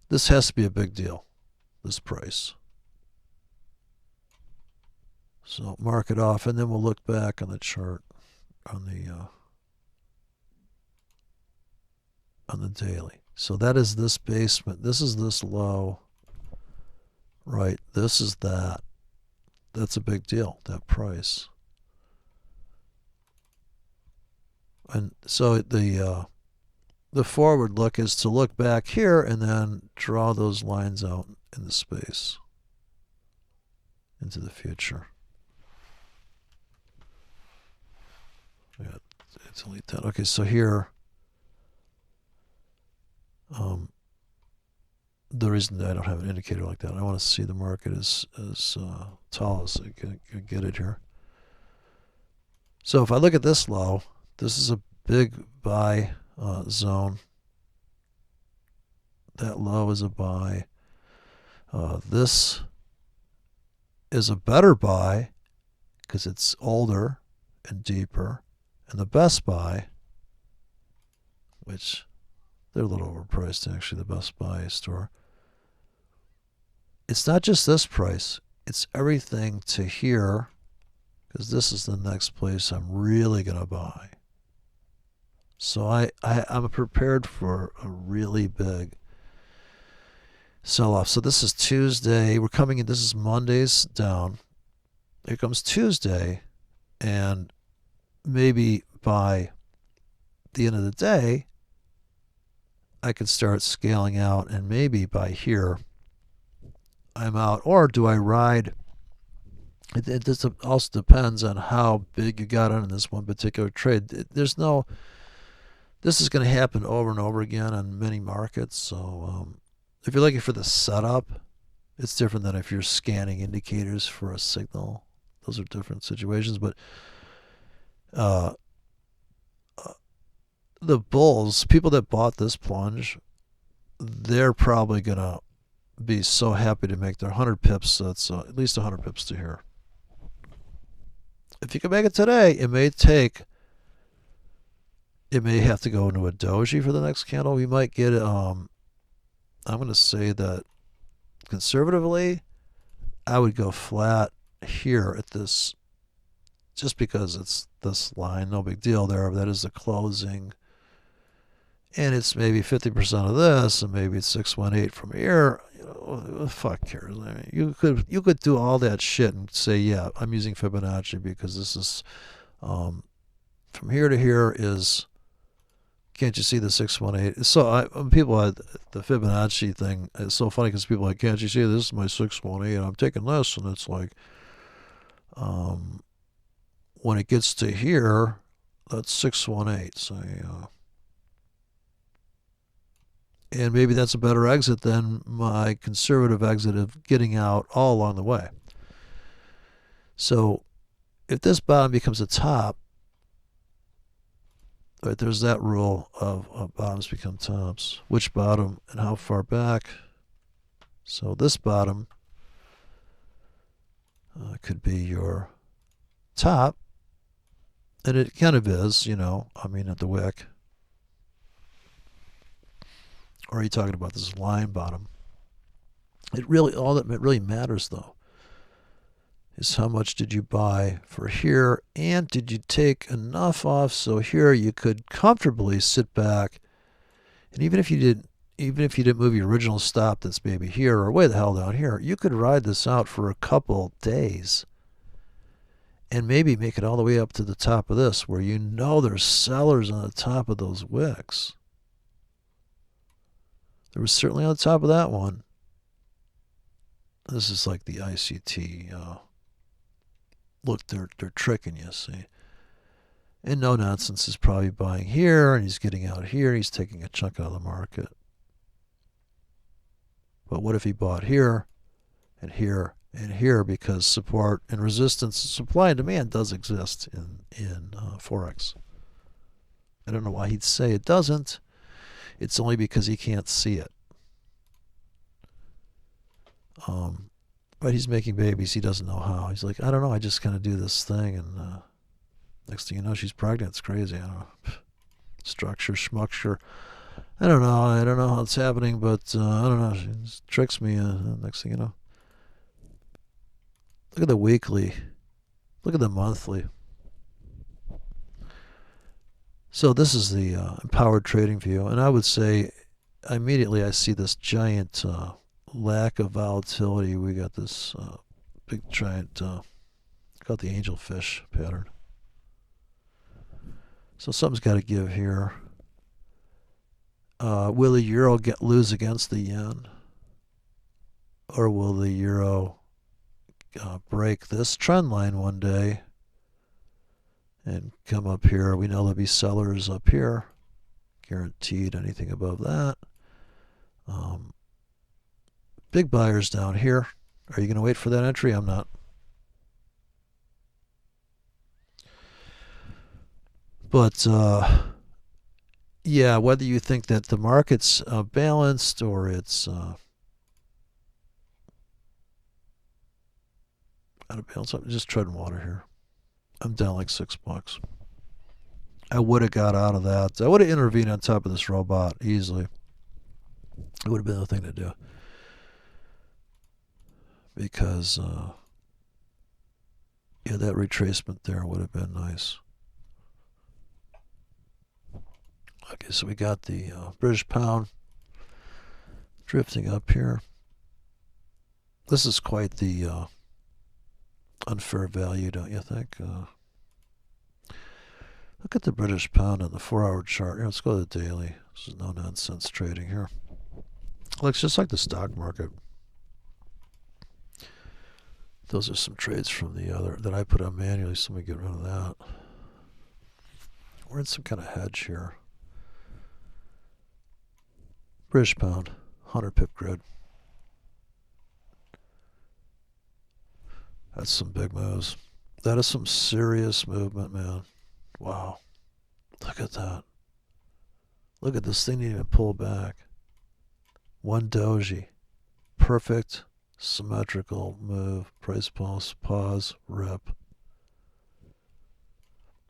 this has to be a big deal, this price. So mark it off, and then we'll look back on the chart on the daily. So that is this basement. This is this low. Right. This is that. That's a big deal, that price. And so the forward look is to look back here and then draw those lines out in the space into the future. Yeah, delete that. Okay, so here, the reason that I don't have an indicator like that, I want to see the market as tall as I can get it here. So if I look at this low, this is a big buy zone. That low is a buy. This is a better buy because it's older and deeper. And the Best Buy, which they're a little overpriced actually, the Best Buy store. It's not just this price, it's everything to here, because this is the next place I'm really going to buy. So I'm prepared for a really big sell-off. So this is Tuesday. We're coming in. This is Monday's down. Here comes Tuesday, and maybe by the end of the day, I could start scaling out, and maybe by here, I'm out. Or do I ride? It just also depends on how big you got on in this one particular trade. This is going to happen over and over again on many markets. So if you're looking for the setup, it's different than if you're scanning indicators for a signal. Those are different situations. But the bulls, people that bought this plunge, they're probably going to be so happy to make their 100 pips. That's at least 100 pips to here. If you can make it today, it may have to go into a doji for the next candle. We might get, I'm going to say that conservatively, I would go flat here at this, just because it's this line, no big deal there. That is the closing. And it's maybe 50% of this, and maybe it's 618 from here. You know, fuck cares. I mean, you could do all that shit and say, yeah, I'm using Fibonacci because this is from here to here is. Can't you see the 618? So people had the Fibonacci thing. It's so funny because people are like, can't you see this is my 618? And I'm taking this, and it's like, when it gets to here, that's 618. So and maybe that's a better exit than my conservative exit of getting out all along the way. So if this bottom becomes a top, right, there's that rule of bottoms become tops. Which bottom and how far back? So this bottom could be your top, and it kind of is, you know, I mean at the wick. Or are you talking about this line bottom? It really, all that really matters though is how much did you buy for here, and did you take enough off so here you could comfortably sit back, and even if you didn't move your original stop that's maybe here or way the hell down here, you could ride this out for a couple days and maybe make it all the way up to the top of this, where you know there's sellers on the top of those wicks. There was certainly on the top of that one. This is like the ICT. Look, they're tricking you, see. And No Nonsense is probably buying here, and he's getting out here, and he's taking a chunk out of the market. But what if he bought here, and here, and here, because support and resistance, supply and demand does exist in forex. I don't know why he'd say it doesn't. It's only because he can't see it. But he's making babies. He doesn't know how. He's like, I don't know. I just kind of do this thing, and next thing you know, she's pregnant. It's crazy. I don't know. Structure, schmucture. I don't know. I don't know how it's happening, but I don't know. She just tricks me. Next thing you know. Look at the weekly. Look at the monthly. So this is the empowered trading view, and I would say immediately I see this giant lack of volatility. We got this big giant, got the angelfish pattern. So something's got to give here. Will the euro lose against the yen? Or will the euro break this trend line one day and come up here? We know there'll be sellers up here. Guaranteed anything above that. Big buyers down here. Are you going to wait for that entry? I'm not. But yeah, whether you think that the market's balanced or it's out of balance, I'm just treading water here. I'm down like $6. I would have got out of that. I would have intervened on top of this robot easily. It would have been the thing to do. Because, yeah, that retracement there would have been nice. Okay, so we got the British pound drifting up here. This is quite the unfair value, don't you think? Look at the British pound on the 4-hour chart. Here, let's go to the daily. This is no nonsense trading here. Looks just like the stock market. Those are some trades from the other that I put on manually, so let me get rid of that. We're in some kind of hedge here. British pound, 100 pip grid. That's some big moves. That is some serious movement, man. Wow. Look at that. Look at this thing didn't even pull back. One doji. Perfect symmetrical move. Price pause, rip.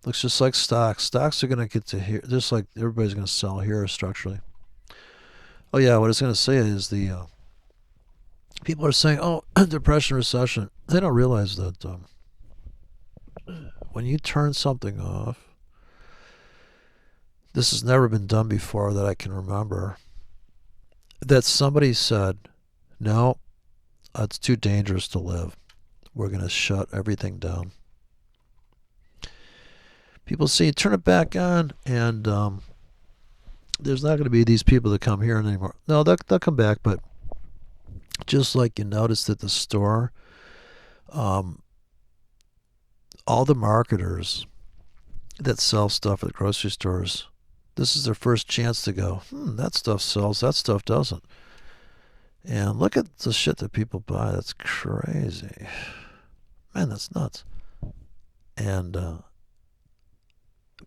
Looks just like stocks. Stocks are going to get to here. Just like everybody's going to sell here structurally. Oh yeah, what I was going to say is the people are saying, oh, depression, recession. They don't realize that when you turn something off, this has never been done before that I can remember, that somebody said, no, it's too dangerous to live. We're going to shut everything down. People say, turn it back on, and there's not going to be these people that come here anymore. No, they'll come back, but just like you noticed at the store, all the marketers that sell stuff at grocery stores, this is their first chance to go, that stuff sells, that stuff doesn't. And look at the shit that people buy. That's crazy. Man, that's nuts. And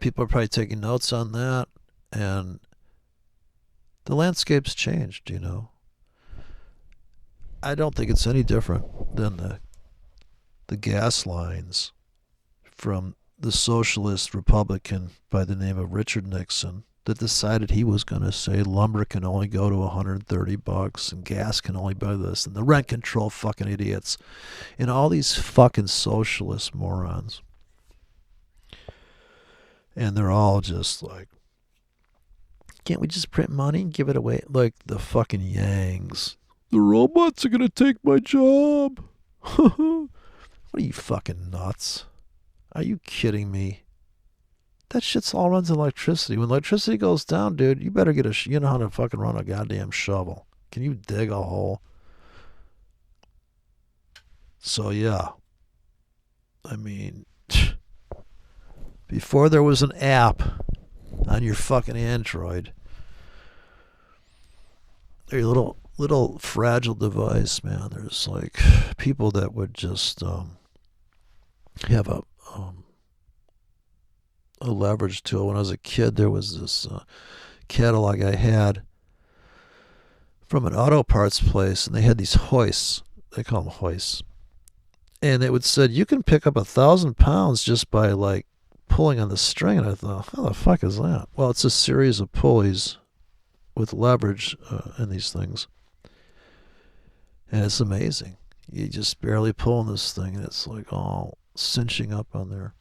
people are probably taking notes on that. And the landscape's changed, you know. I don't think it's any different than the gas lines from the socialist Republican by the name of Richard Nixon that decided he was going to say lumber can only go to $130 and gas can only buy this and the rent control fucking idiots and all these fucking socialist morons. And they're all just like, can't we just print money and give it away? Like the fucking Yangs. The robots are going to take my job. What are you fucking nuts? Are you kidding me? That shit's all runs on electricity. When electricity goes down, dude, you better get you know how to fucking run a goddamn shovel. Can you dig a hole? So yeah. I mean, before there was an app on your fucking Android, your little fragile device, man. There's like people that would just have a leverage tool. When I was a kid, there was this catalog I had from an auto parts place, and they had these hoists. They call them hoists, and it would said you can pick up 1,000 pounds just by like pulling on the string. And I thought, how the fuck is that? Well, it's a series of pulleys with leverage in these things, and it's amazing. You just barely pulling this thing, and it's like all cinching up on there.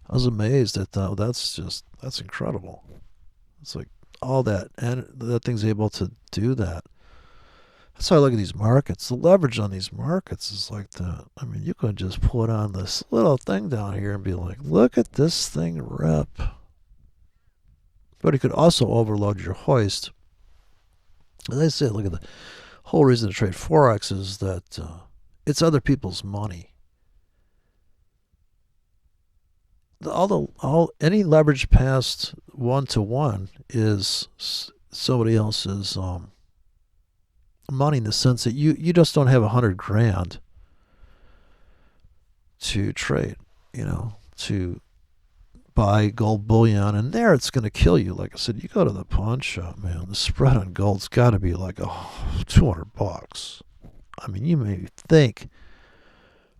I was amazed at that. That's incredible. It's like all that, and that thing's able to do that. That's how I look at these markets. The leverage on these markets is like that. I mean, you could just put on this little thing down here and be like, look at this thing rip. But you could also overload your hoist. As I said, look at the whole reason to trade forex is that it's other people's money. Any leverage past 1-to-1 is somebody else's money, in the sense that you just don't have 100 grand to trade, you know, to buy gold bullion, and there it's going to kill you. Like I said, you go to the pawn shop, man, the spread on gold's got to be like $200. I mean, you may think,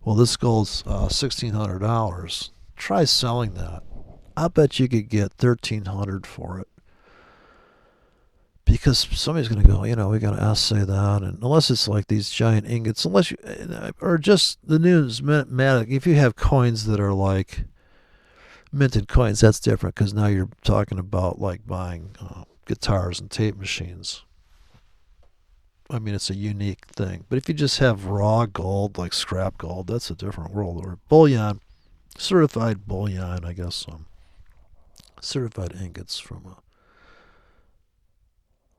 well, this gold's $1,600. Try selling that. I bet you could get $1,300 for it, because somebody's going to go, you know, we got to assay that, and unless it's like these giant ingots, unless you, or just the numismatic. If you have coins that are like minted coins, that's different, because now you're talking about like buying guitars and tape machines. I mean, it's a unique thing. But if you just have raw gold, like scrap gold, that's a different world. Or bullion, certified bullion, I guess, certified ingots from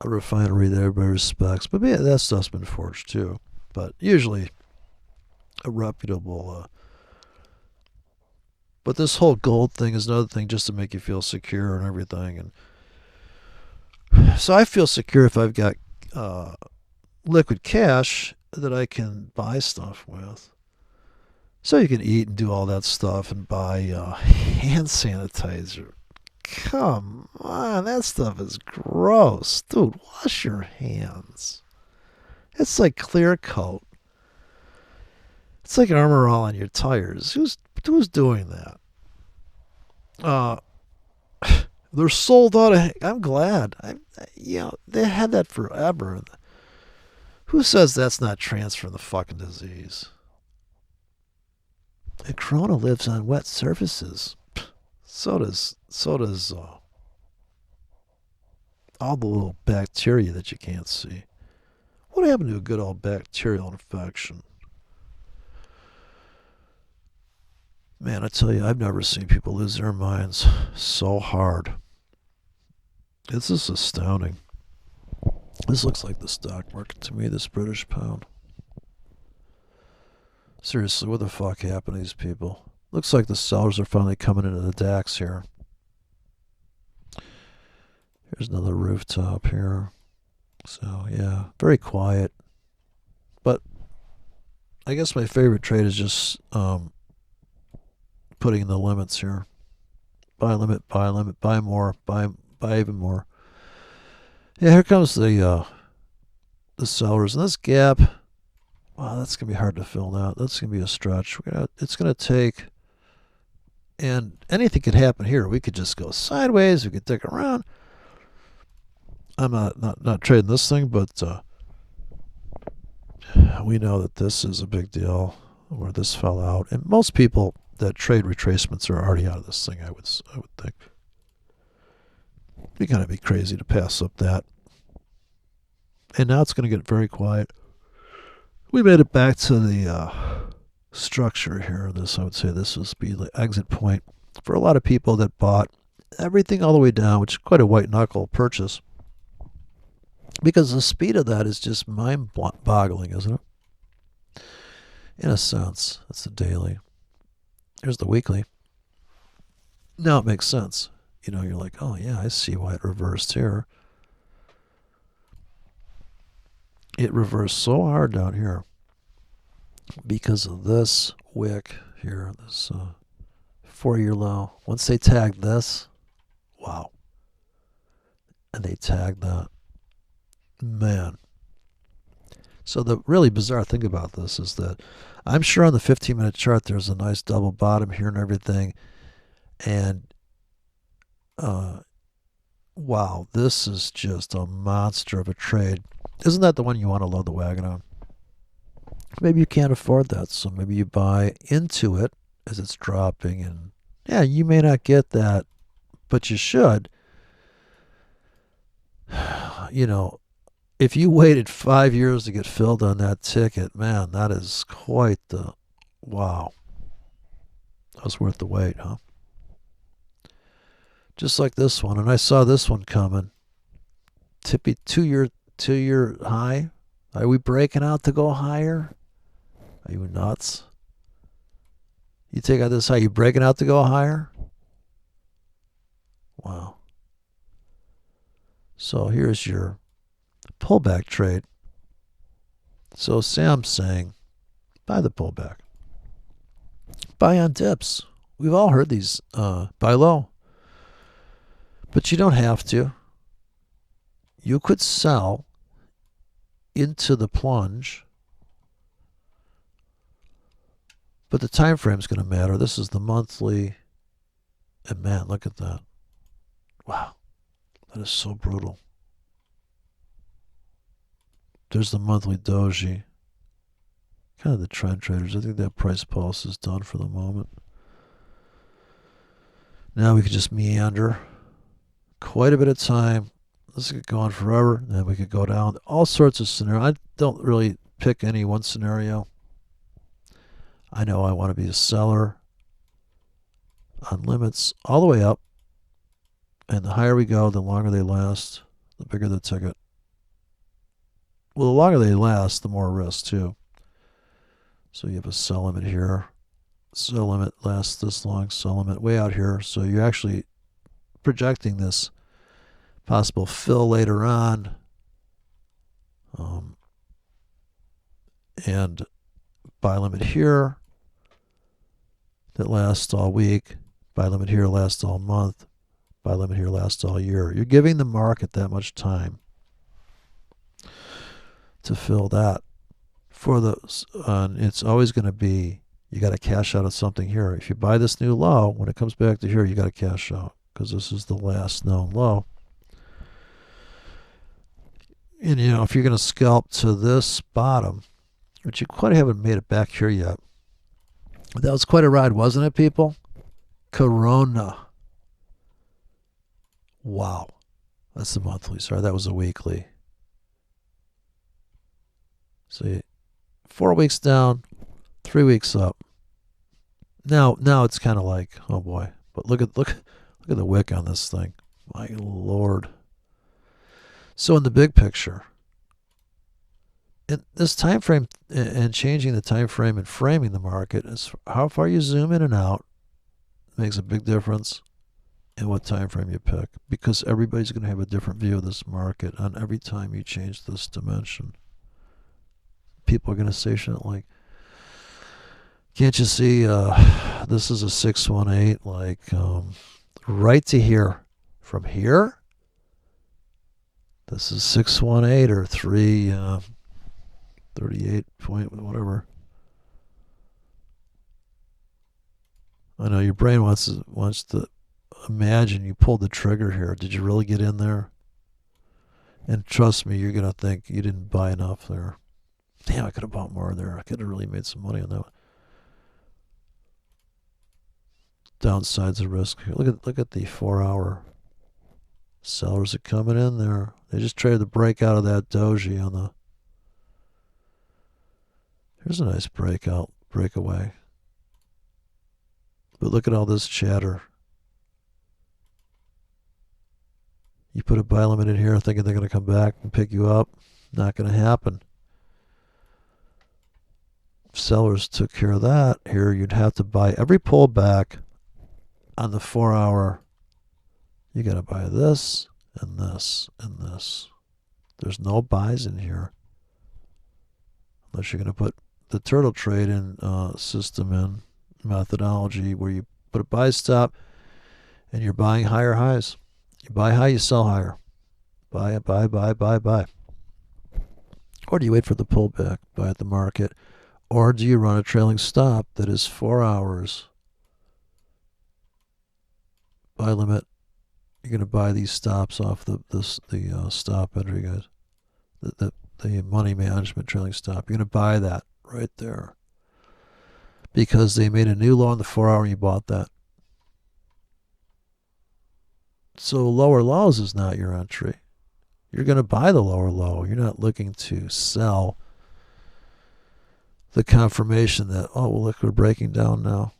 a refinery that everybody respects. But yeah, that stuff's been forged too. But usually a reputable. But this whole gold thing is another thing just to make you feel secure and everything. And so I feel secure if I've got liquid cash that I can buy stuff with. So you can eat and do all that stuff and buy hand sanitizer. Come on, that stuff is gross. Dude, wash your hands. It's like clear coat. It's like Armor All on your tires. Who's doing that? They're sold out of. I'm glad. They had that forever. Who says that's not transferring the fucking disease? And Corona lives on wet surfaces. So does all the little bacteria that you can't see. What happened to a good old bacterial infection? Man, I tell you, I've never seen people lose their minds so hard. It's just astounding. This looks like the stock market to me, this British pound. Seriously, what the fuck happened to these people? Looks like the sellers are finally coming into the DAX here. Here's another rooftop here. So, yeah, very quiet. But I guess my favorite trade is just putting in the limits here. Buy limit, buy more, buy even more. Yeah, here comes the sellers. And this gap, wow, that's going to be hard to fill now. That's going to be a stretch. It's going to take, and anything could happen here. We could just go sideways. We could tick around. I'm not trading this thing, but we know that this is a big deal where this fell out. And most people that trade retracements are already out of this thing, I would think. It'd kind of be crazy to pass up that. And now it's going to get very quiet. We made it back to the structure here. I would say this would be the exit point for a lot of people that bought everything all the way down, which is quite a white knuckle purchase. Because the speed of that is just mind-boggling, isn't it? In a sense, that's the daily. Here's the weekly. Now it makes sense. You're like, oh yeah, I see why it reversed here. It reversed so hard down here because of this wick here, this 4-year low. Once they tagged this, wow. And they tagged that. Man. So the really bizarre thing about this is that I'm sure on the 15-minute chart there's a nice double bottom here and everything. And wow, this is just a monster of a trade. Isn't that the one you want to load the wagon on? Maybe you can't afford that, so maybe you buy into it as it's dropping. And yeah, you may not get that, but you should. If you waited 5 years to get filled on that ticket, man, that is quite the wow. That was worth the wait, huh? Just like this one, and I saw this one coming. Tippy 2-year high. Are we breaking out to go higher? Are you nuts? You take out this high, you breaking out to go higher? Wow. So here's your pullback trade. So Sam's saying, buy the pullback. Buy on dips. We've all heard these, buy low. But you don't have to. You could sell into the plunge. But the time frame is going to matter. This is the monthly. And man, look at that. Wow. That is so brutal. There's the monthly doji. Kind of the trend traders. I think that price pulse is done for the moment. Now we could just meander. Quite a bit of time. This could go on forever. Then we could go down. All sorts of scenarios. I don't really pick any one scenario. I know I want to be a seller on limits all the way up. And the higher we go, the longer they last, the bigger the ticket. Well, the longer they last, the more risk too. So you have a sell limit here. Sell limit lasts this long. Sell limit way out here. So you're actually projecting this possible fill later on. And buy limit here that lasts all week. Buy limit here lasts all month. Buy limit here lasts all year. You're giving the market that much time to fill that. For the it's always going to be, you got to cash out of something here. If you buy this new low, when it comes back to here, you got to cash out because this is the last known low. And if you're going to scalp to this bottom, which you quite haven't made it back here yet. That was quite a ride, wasn't it, people? Corona. Wow. That's the monthly. Sorry, that was a weekly. See, 4 weeks down, 3 weeks up. Now it's kind of like, oh boy. But look at the wick on this thing. My Lord. So in the big picture, in this time frame and changing the time frame and framing the market, is how far you zoom in and out makes a big difference in what time frame you pick, because everybody's going to have a different view of this market on every time you change this dimension. People are going to say shit like, Can't you see this is a 618, like right to here. From here, this is 618 or 338 point whatever. I know your brain wants to imagine you pulled the trigger here. Did you really get in there? And trust me, you're going to think you didn't buy enough there. Damn, I could have bought more there. I could have really made some money on that one. Downsides of risk. Look at the 4-hour. Sellers are coming in there. They just traded the break out of that doji on the. Here's a nice breakaway. But look at all this chatter. You put a buy limit in here thinking they're going to come back and pick you up. Not going to happen. If sellers took care of that, here you'd have to buy every pullback on the 4-hour. You got to buy this and this and this. There's no buys in here. Unless you're going to put the turtle trade in system in methodology where you put a buy stop and you're buying higher highs. You buy high, you sell higher. Buy. Or do you wait for the pullback, buy at the market? Or do you run a trailing stop that is 4 hours? Buy limit. You're going to buy these stops off the stop entry, guys. The money management trailing stop. You're going to buy that right there. Because they made a new low on the 4-hour and you bought that. So lower lows is not your entry. You're going to buy the lower low. You're not looking to sell the confirmation that, oh, well, look, we're breaking down now.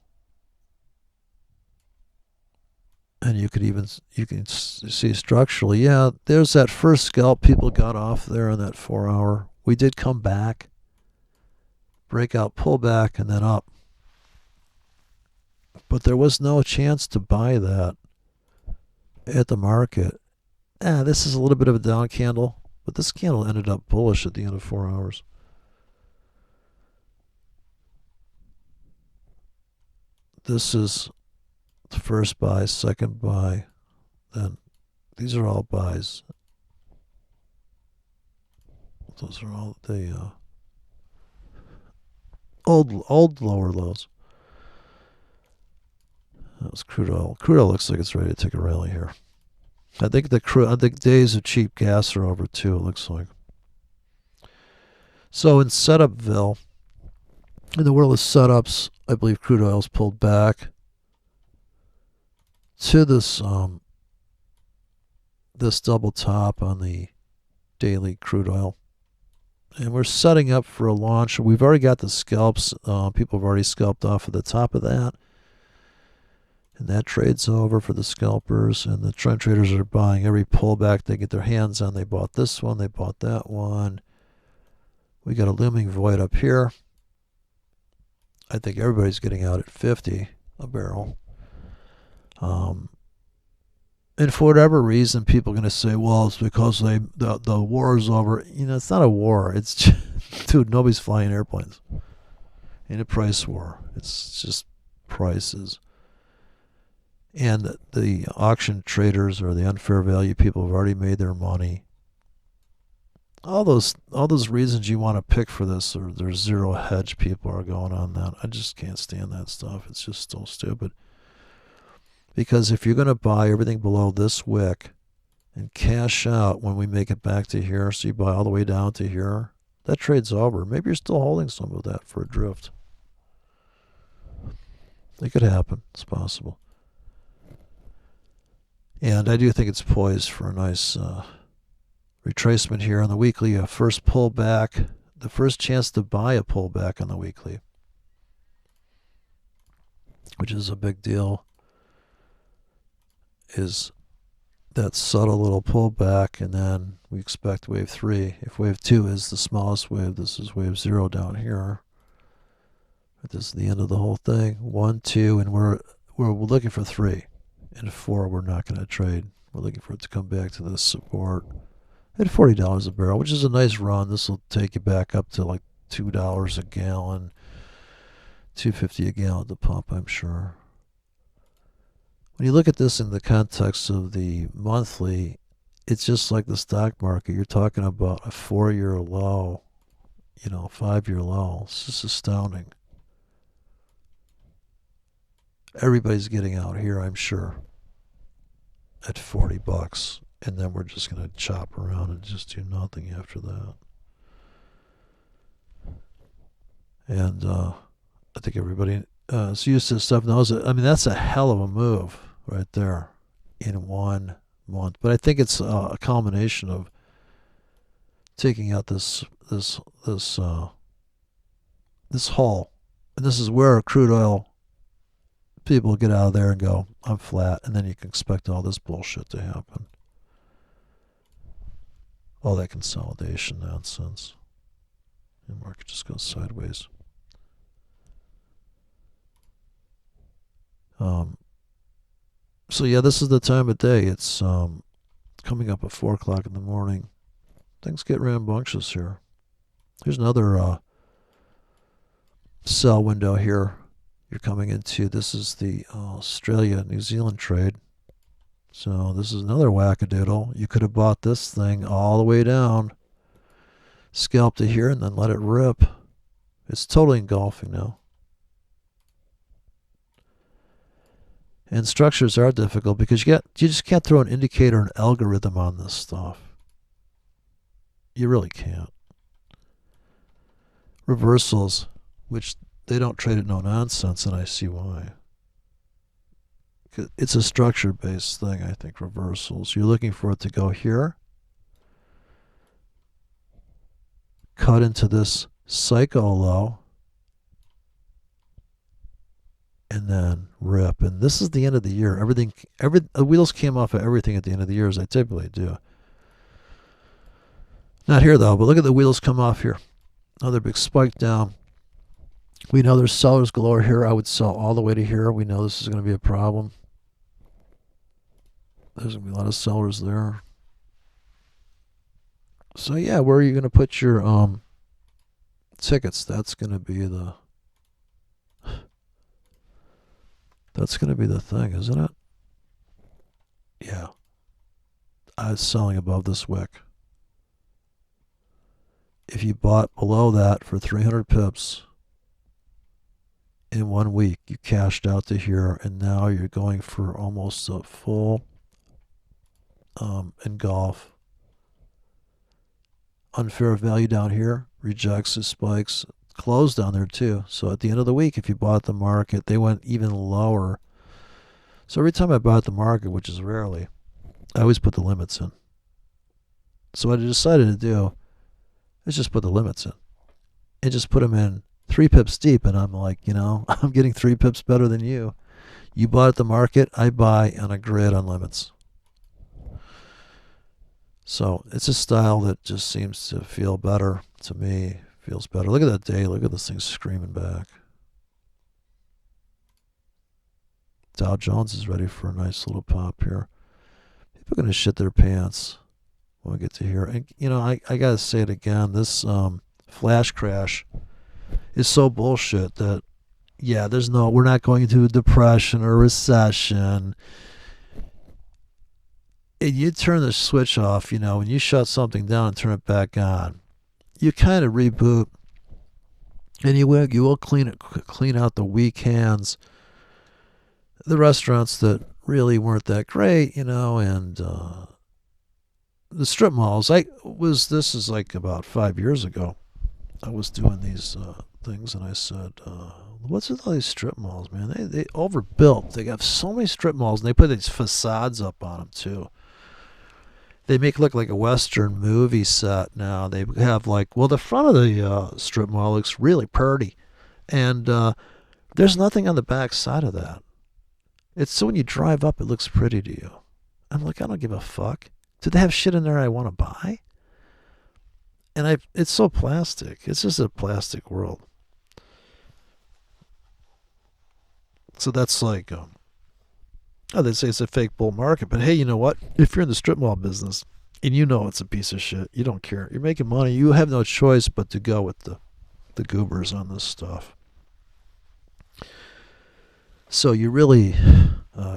And you can see structurally, yeah, there's that first scalp people got off there on that 4-hour. We did come back, breakout, pullback, and then up. But there was no chance to buy that at the market. This is a little bit of a down candle, but this candle ended up bullish at the end of 4 hours. This is the first buy, second buy, then these are all buys. Those are all the old lower lows. That was crude oil. Crude oil looks like it's ready to take a rally here. I think the days of cheap gas are over too, it looks like. So in setupville, in the world of setups, I believe crude oil's pulled back to this this double top on the daily crude oil. And we're setting up for a launch. We've already got the scalps. People have already scalped off at the top of that. And that trade's over for the scalpers. And the trend traders are buying every pullback they get their hands on. They bought this one. They bought that one. We got a looming void up here. I think everybody's getting out at 50 a barrel. And for whatever reason, people are going to say, well, it's because the war is over. You know, it's not a war. It's just, dude, nobody's flying airplanes. In a price war. It's just prices. And the auction traders or the unfair value people have already made their money. All those reasons you want to pick for this, or there's zero hedge people are going on that. I just can't stand that stuff. It's just so stupid. Because if you're going to buy everything below this wick and cash out when we make it back to here, so you buy all the way down to here, that trade's over. Maybe you're still holding some of that for a drift. It could happen. It's possible. And I do think it's poised for a nice retracement here on the weekly. A first pullback, the first chance to buy a pullback on the weekly, which is a big deal, is that subtle little pullback, and then we expect wave 3. If wave 2 is the smallest wave, this is wave 0 down here. This is the end of the whole thing. 1, 2, and we're looking for 3. And 4, we're not going to trade. We're looking for it to come back to this support at $40 a barrel, which is a nice run. This will take you back up to like $2 a gallon, $2.50 a gallon at the pump, I'm sure. When you look at this in the context of the monthly, it's just like the stock market. You're talking about a 4-year low, 5-year low. It's just astounding. Everybody's getting out here, I'm sure, at $40, and then we're just going to chop around and just do nothing after that. And I think everybody is used to this stuff, knows it. I mean, that's a hell of a move right there in 1 month. But I think it's a culmination of taking out this hole, and this is where crude oil people get out of there and go, I'm flat, and then you can expect all this bullshit to happen. All that consolidation nonsense. The market just goes sideways. So yeah, this is the time of day. It's coming up at 4 o'clock in the morning. Things get rambunctious here. Here's another sell window here. You're coming into, this is the Australia-New Zealand trade. So this is another wackadoodle. You could have bought this thing all the way down, scalped it here, and then let it rip. It's totally engulfing now. And structures are difficult because you just can't throw an indicator and algorithm on this stuff. You really can't. Reversals, which they don't trade at no nonsense, and I see why. It's a structure-based thing, I think, reversals. You're looking for it to go here, cut into this psycho low, and then rip. And this is the end of the year. The wheels came off of everything at the end of the year, as they typically do. Not here, though, but look at the wheels come off here. Another big spike down. We know there's sellers galore here. I would sell all the way to here. We know this is going to be a problem. There's going to be a lot of sellers there. So, yeah, where are you going to put your tickets? That's going to be the... That's going to be the thing, isn't it? Yeah. I was selling above this wick. If you bought below that for 300 pips in 1 week, you cashed out to here, and now you're going for almost a full engulf. Unfair value down here, rejects the spikes, closed down there too. So at the end of the week, if you bought the market, they went even lower. So every time I bought the market, which is rarely, I always put the limits in. So what I decided to do is just put the limits in. And just put them in 3 pips deep, and I'm like, I'm getting 3 pips better than you. You bought at the market, I buy on a grid on limits. So it's a style that just seems to feel better to me. Feels better. Look at that day. Look at this thing screaming back. Dow Jones is ready for a nice little pop here. People are going to shit their pants when we get to here. And, I got to say it again. This flash crash is so bullshit that, yeah, we're not going into a depression or recession. And you turn the switch off, when you shut something down and turn it back on, you kind of reboot, and you will clean out the weak hands, the restaurants that really weren't that great, and the strip malls. This is like about 5 years ago. I was doing these things, and I said, what's with all these strip malls, man? They overbuilt. They have so many strip malls, and they put these facades up on them too. They make it look like a Western movie set now. They have the front of the strip mall looks really pretty. And there's nothing on the back side of that. It's so when you drive up, it looks pretty to you. I'm like, I don't give a fuck. Do they have shit in there I want to buy? And it's so plastic. It's just a plastic world. So that's like... they say it's a fake bull market, but hey, you know what? If you're in the strip mall business and it's a piece of shit, you don't care. You're making money. You have no choice but to go with the goobers on this stuff. So you really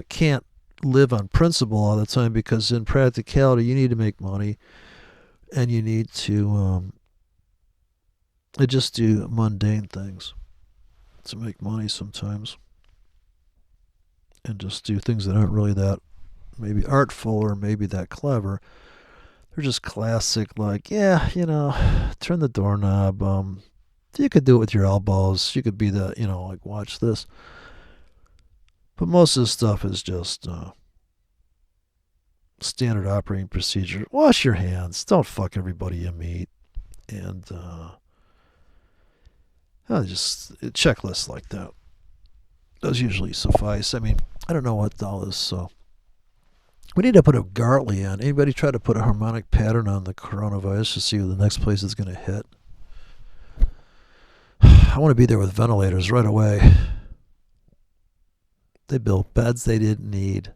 can't live on principle all the time, because in practicality you need to make money, and you need to just do mundane things to make money sometimes, and just do things that aren't really that maybe artful or maybe that clever. They're just classic, like, yeah, turn the doorknob. You could do it with your elbows. You could be the, like, watch this. But most of the stuff is just standard operating procedure. Wash your hands. Don't fuck everybody you meet. And just checklists like that. Those usually suffice. I mean, I don't know what all this. So we need to put a Gartley on. Anybody try to put a harmonic pattern on the coronavirus to see where the next place is going to hit? I want to be there with ventilators right away. They built beds they didn't need.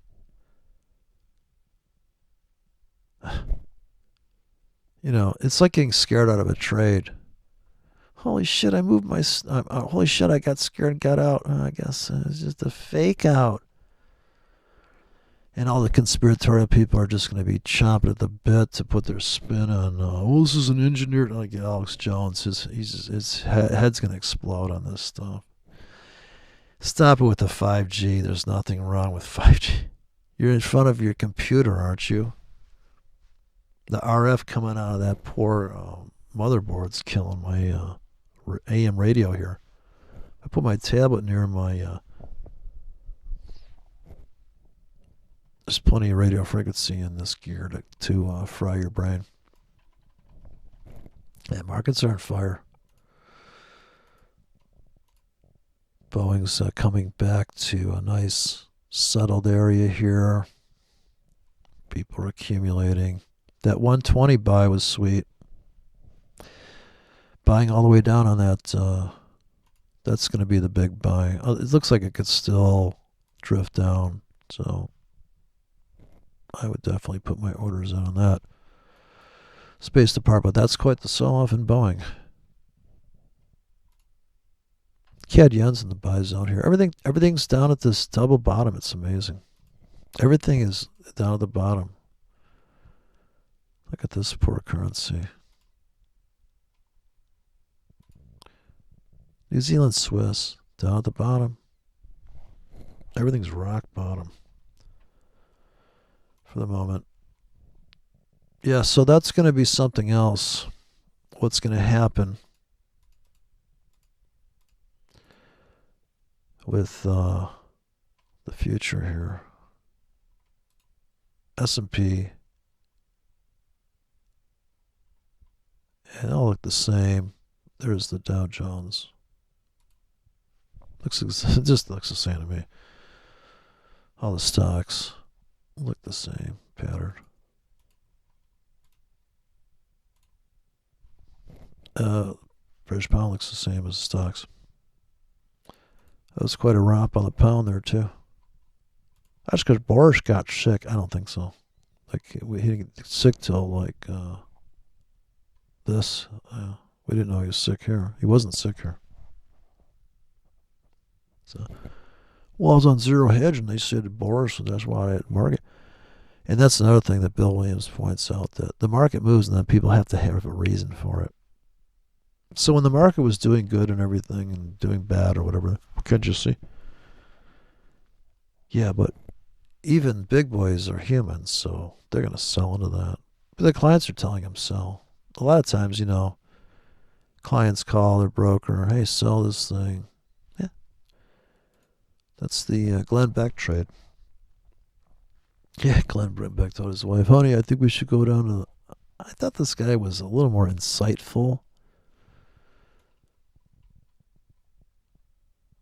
It's like getting scared out of a trade. Holy shit, I moved my... holy shit, I got scared and got out. I guess it's just a fake out. And all the conspiratorial people are just going to be chomping at the bit to put their spin on, this is an engineer, like Alex Jones. His head's going to explode on this stuff. Stop it with the 5G. There's nothing wrong with 5G. You're in front of your computer, aren't you? The RF coming out of that poor motherboard's killing my AM radio here. I put my tablet near my... there's plenty of radio frequency in this gear to fry your brain. Yeah, markets are on fire. Boeing's coming back to a nice settled area here. People are accumulating. That 120 buy was sweet. Buying all the way down on that, that's going to be the big buy. It looks like it could still drift down, so I would definitely put my orders in on that. Spaced apart, but that's quite the sell-off in Boeing. CAD yen's in the buy zone here. Everything's down at this double bottom. It's amazing. Everything is down at the bottom. Look at this poor currency. New Zealand Swiss down at the bottom. Everything's rock bottom for the moment. Yeah, so that's going to be something else. What's going to happen with the future here? S&P, and they all look the same. There's the Dow Jones. It just looks the same to me. All the stocks look the same pattern. British pound looks the same as the stocks. That was quite a romp on the pound there too. That's because Boris got sick. I don't think so. Like he didn't get sick till like this. We didn't know he was sick here. He wasn't sick here. So, well, I was on zero hedge, and they said Boris, and that's why I had market. And that's another thing that Bill Williams points out, that the market moves, and then people have to have a reason for it. So when the market was doing good and everything, and doing bad or whatever, can't you see? Yeah, but even big boys are humans, so they're going to sell into that. But the clients are telling them sell. A lot of times, clients call their broker, hey, sell this thing. Yeah. That's the Glenn Beck trade. Yeah, Glenn Beck told his wife, honey, I think we should go down to the... I thought this guy was a little more insightful.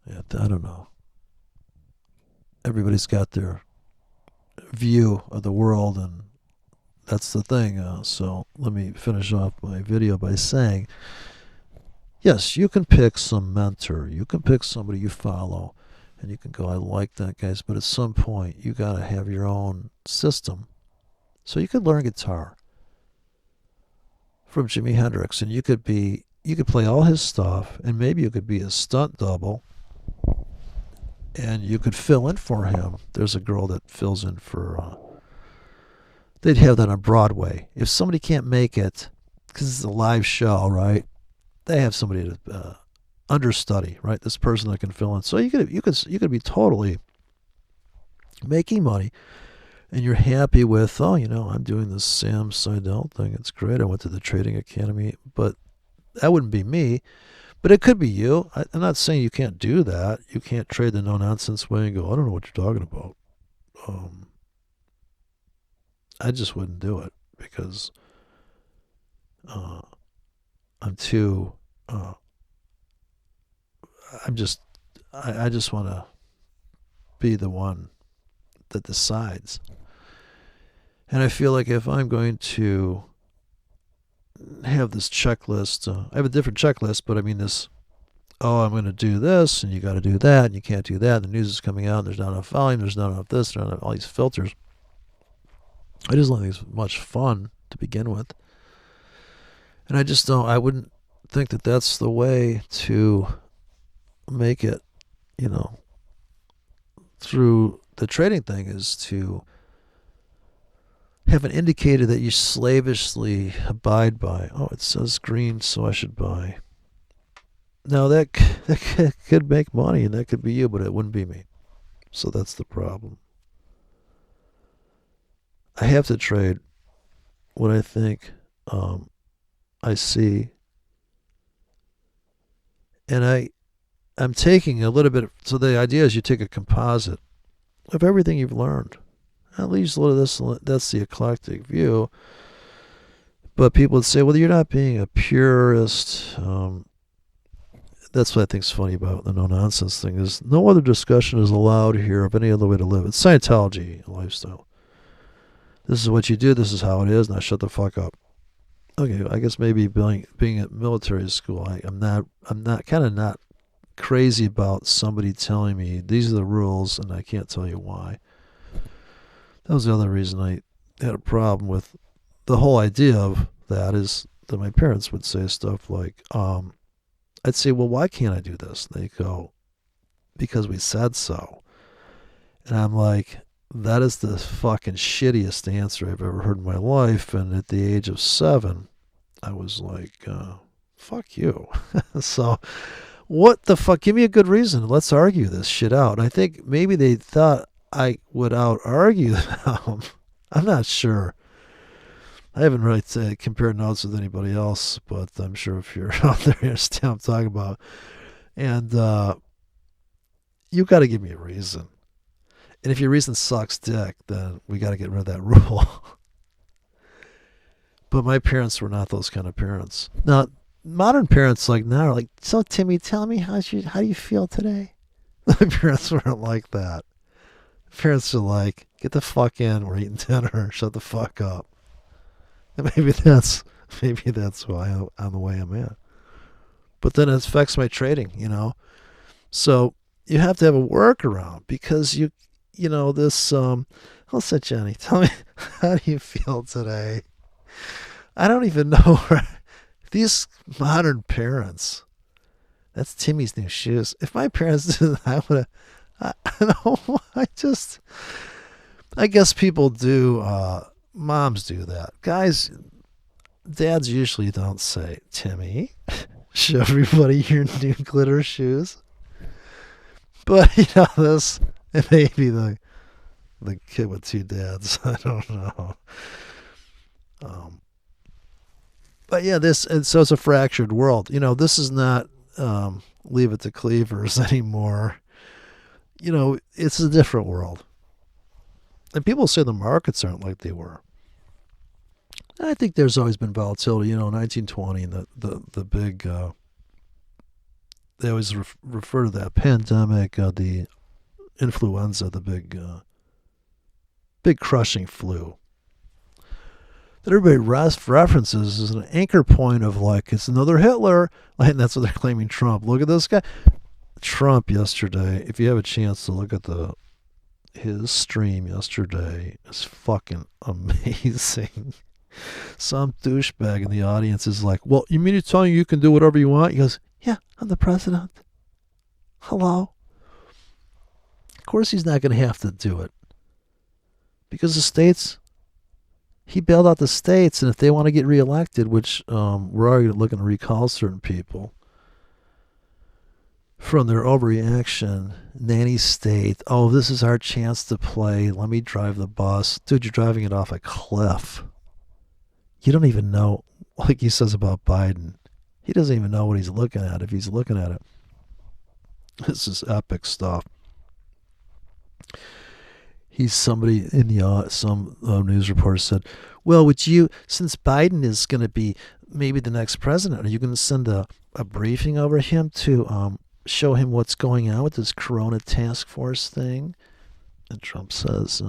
Yeah, I don't know. Everybody's got their view of the world, and that's the thing. So let me finish off my video by saying, yes, you can pick some mentor. You can pick somebody you follow, and you can go, I like that guys. But at some point, you got to have your own system. So you could learn guitar from Jimi Hendrix, and you could play all his stuff, and maybe you could be a stunt double. and you could fill in for him. There's a girl that fills in for. They'd have that on Broadway. If somebody can't make it, because it's a live show, right? They have somebody to understudy, right? This person that can fill in. So you could be totally making money, and you're happy with, oh, I'm doing this Sam Seidel thing. It's great. I went to the Trading Academy, but that wouldn't be me. But it could be you. I'm not saying you can't do that. You can't trade the no-nonsense way and go, I don't know what you're talking about. I just wouldn't do it because I'm too. I just want to be the one that decides. And I feel like if I'm going to have this checklist, I have a different checklist, but I mean this, I'm going to do this, and you got to do that, and you can't do that, and the news is coming out, and there's not enough volume, there's not enough this, there's not enough all these filters. I just don't think it's much fun to begin with. And I wouldn't think that that's the way to make it, through the trading thing, is to have an indicator that you slavishly abide by. Oh, it says green, so I should buy. Now, that could make money, and that could be you, but it wouldn't be me. So that's the problem. I have to trade what I think I see. And I'm taking a little bit. So the idea is you take a composite of everything you've learned. At least a little of this, that's the eclectic view. But people would say, well, you're not being a purist. That's what I think is funny about the no-nonsense thing, is no other discussion is allowed here of any other way to live. It's Scientology lifestyle. This is what you do. This is how it is. Now shut the fuck up. Okay, I guess maybe being at military school, I'm not crazy about somebody telling me these are the rules and I can't tell you why. That was the other reason I had a problem with the whole idea of that, is that my parents would say stuff like, I'd say, well, why can't I do this? And they go, because we said so. And I'm like, that is the fucking shittiest answer I've ever heard in my life. And at the age of 7, I was like, fuck you. So what the fuck? Give me a good reason. Let's argue this shit out. And I think maybe they thought I would out-argue them. I'm not sure. I haven't really compared notes with anybody else, but I'm sure if you're out there, you understand what I'm talking about. And you got to give me a reason. And if your reason sucks dick, then we got to get rid of that rule. But my parents were not those kind of parents. Now, modern parents like now are like, so Timmy, tell me how do you feel today? My parents weren't like that. Parents are like, get the fuck in, we're eating dinner, shut the fuck up. And maybe that's why I'm the way I'm at. But then it affects my trading, So you have to have a workaround, because this say, Johnny, tell me, how do you feel today? I don't even know these modern parents. That's Timmy's new shoes. If my parents did that, I would have. I guess people do. Moms do that. Guys, dads usually don't say, Timmy, show everybody your new glitter shoes. But this, it may be the kid with 2 dads. I don't know. But yeah, so it's a fractured world. This is not Leave It to Cleavers anymore. It's a different world. And people say the markets aren't like they were. I think there's always been volatility. 1920, the big, they always refer to that pandemic, the influenza, the big crushing flu, that everybody references as an anchor point of, like, it's another Hitler. And that's what they're claiming Trump. Look at this guy. Trump yesterday, if you have a chance to look at his stream yesterday, is fucking amazing. Some douchebag in the audience is like, well, you mean to tell you can do whatever you want? He goes, yeah, I'm the president. Hello. Of course he's not going to have to do it. Because the states, he bailed out the states, and if they want to get reelected, which we're already looking to recall certain people from their overreaction, nanny state, oh, this is our chance to play, let me drive the bus. Dude, you're driving it off a cliff. You don't even know, like he says about Biden, he doesn't even know what he's looking at if he's looking at it. This is epic stuff. He's somebody in the some news reporter said, well, would you, since Biden is going to be maybe the next president, are you going to send a briefing over him to show him what's going on with this Corona task force thing? And Trump says,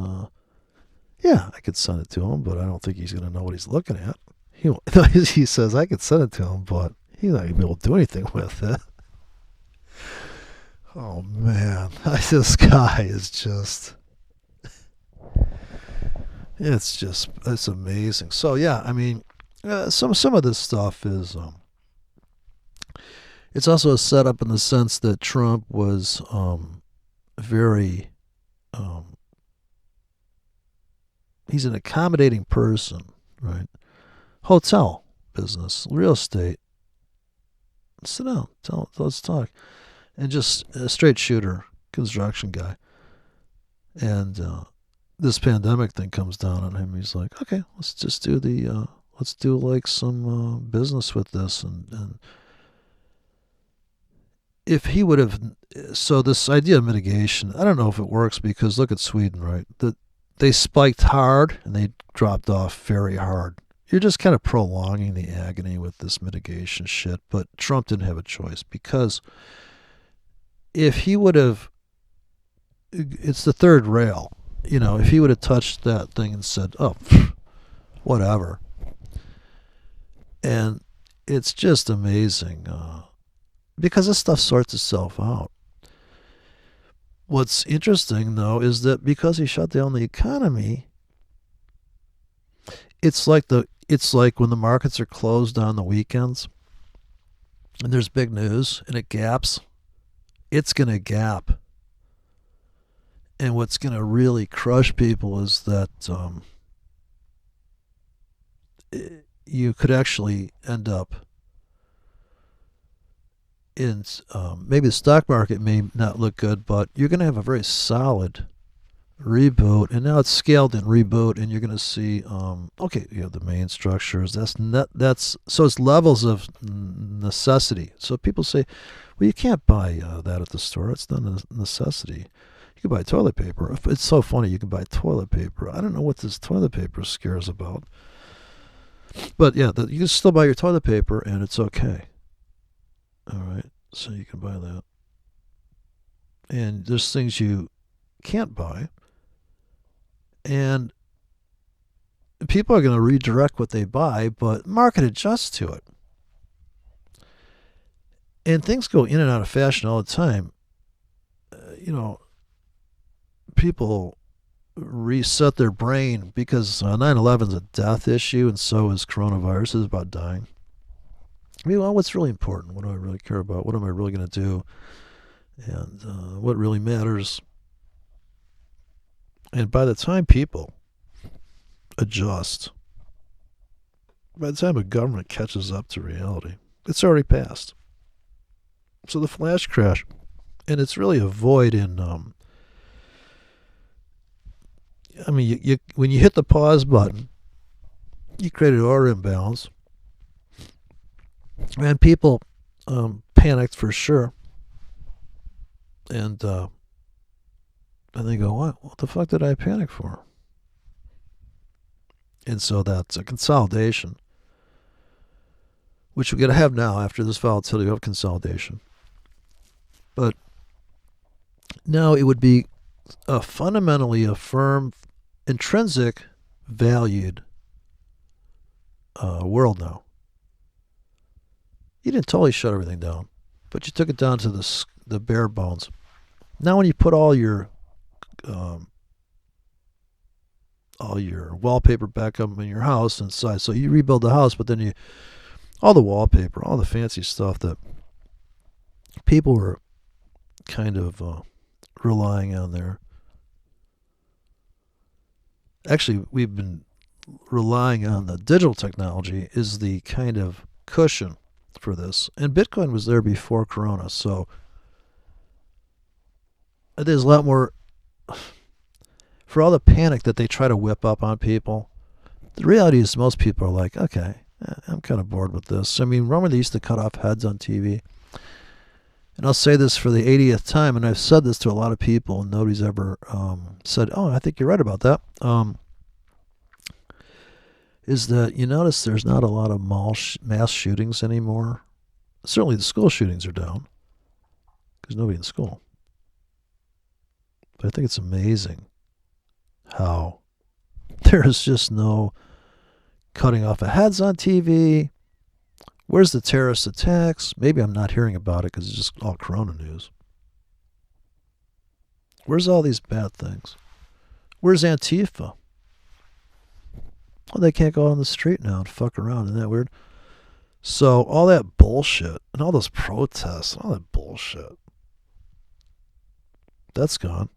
yeah, I could send it to him, but I don't think he's going to know what he's looking at. He says, I could send it to him, but he's not going to be able to do anything with it. Oh, man. This guy is just... it's amazing. So yeah, I mean, some of this stuff is it's also a setup in the sense that Trump was very he's an accommodating person, right? Hotel business, real estate. Sit down, let's talk, and just a straight shooter, construction guy, and. This pandemic thing comes down on him. He's like, okay, let's just do let's do like some business with this. And if he would have, so this idea of mitigation, I don't know if it works because look at Sweden, right? They spiked hard and they dropped off very hard. You're just kind of prolonging the agony with this mitigation shit. But Trump didn't have a choice because if he would have, it's the third rail. You know, if he would have touched that thing and said, oh, whatever. And it's just amazing because this stuff sorts itself out. What's interesting, though, is that because he shut down the economy, it's like when the markets are closed on the weekends and there's big news and it gaps, it's going to gap. And what's going to really crush people is that you could actually end up in maybe the stock market may not look good, but you're going to have a very solid reboot. And now it's scaled in reboot, and you're going to see okay, you have the main structures. So it's levels of necessity. So people say, well, you can't buy that at the store. It's not a necessity. You can buy toilet paper. It's so funny. You can buy toilet paper. I don't know what this toilet paper scare is about. But yeah, you can still buy your toilet paper and it's okay. All right. So you can buy that. And there's things you can't buy. And people are going to redirect what they buy, but market adjusts to it. And things go in and out of fashion all the time. People reset their brain because 9/11 is a death issue, and so is coronavirus. It's about dying. I mean, well, what's really important? What do I really care about? What am I really going to do? And what really matters? And by the time people adjust, by the time a government catches up to reality, it's already passed. So the flash crash, and it's really a void in I mean, you when you hit the pause button, you create an order imbalance, and people panicked for sure, and they go, what the fuck did I panic for? And so that's a consolidation, which we're going to have now after this volatility. We have consolidation, but now it would be fundamentally a firm, intrinsic, valued world now. You didn't totally shut everything down, but you took it down to the bare bones. Now when you put all your wallpaper back up in your house inside, so you rebuild the house, but then all the wallpaper, all the fancy stuff that people were kind of relying on there. Actually, we've been relying on the digital technology is the kind of cushion for this. And Bitcoin was there before Corona, so there's a lot more. For all the panic that they try to whip up on people, the reality is most people are like, okay, I'm kind of bored with this. I mean, remember they used to cut off heads on TV? And I'll say this for the 80th time, and I've said this to a lot of people, and nobody's ever said, oh, I think you're right about that. Is that you notice there's not a lot of mass shootings anymore. Certainly the school shootings are down because nobody in school. But I think it's amazing how there's just no cutting off of heads on TV. Where's the terrorist attacks? Maybe I'm not hearing about it because it's just all Corona news. Where's all these bad things? Where's Antifa? Well, they can't go out on the street now and fuck around. Isn't that weird? So all that bullshit and all those protests and all that bullshit, that's gone.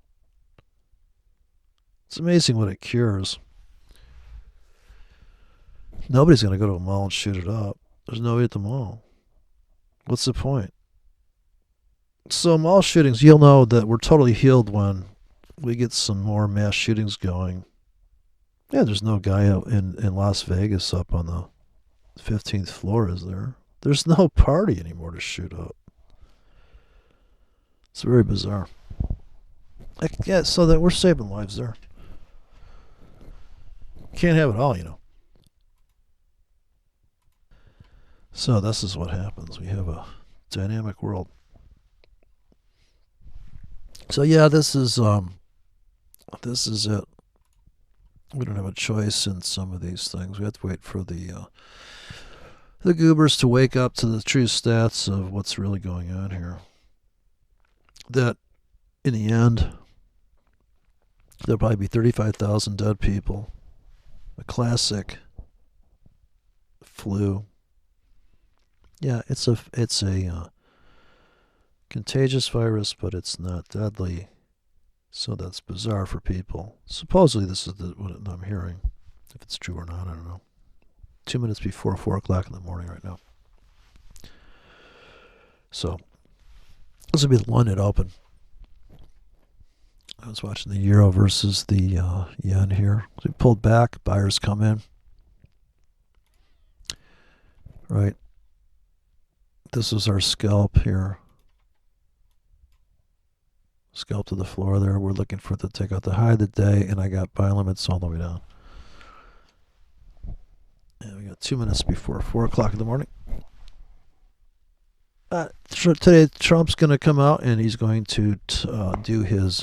It's amazing what it cures. Nobody's going to go to a mall and shoot it up. There's nobody at the mall. What's the point? So mall shootings, you'll know that we're totally healed when we get some more mass shootings going. Yeah, there's no guy out in Las Vegas up on the 15th floor, is there? There's no party anymore to shoot up. It's very bizarre. Yeah, so that we're saving lives there. Can't have it all, you know. So this is what happens. We have a dynamic world. So yeah, this is it. We don't have a choice in some of these things. We have to wait for the goobers to wake up to the true stats of what's really going on here. That in the end, there'll probably be 35,000 dead people. A classic flu. Yeah, it's a contagious virus, but it's not deadly. So that's bizarre for people. Supposedly this is what I'm hearing. If it's true or not, I don't know. 2 minutes before 4 o'clock in the morning right now. So this will be the London Open. I was watching the Euro versus the yen here. We pulled back. Buyers come in. Right. This is our scalp here. Scalp to the floor there. We're looking for it to take out the high of the day, and I got buy limits all the way down. And we got 2 minutes before 4 o'clock in the morning. Today, Trump's going to come out, and he's going to do his...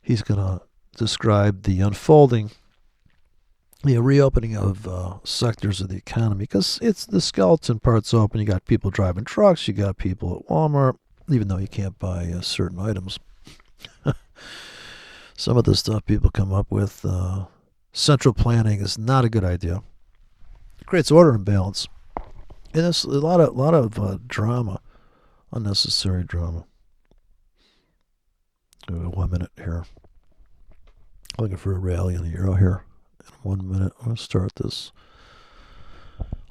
he's going to describe the unfolding, reopening of sectors of the economy, because it's the skeleton part's open. You got people driving trucks. You got people at Walmart, even though you can't buy certain items. Some of the stuff people come up with, central planning is not a good idea. It creates order and balance. And it's a lot of drama, unnecessary drama. 1 minute here. Looking for a rally in the euro here. In 1 minute, I'm going to start this.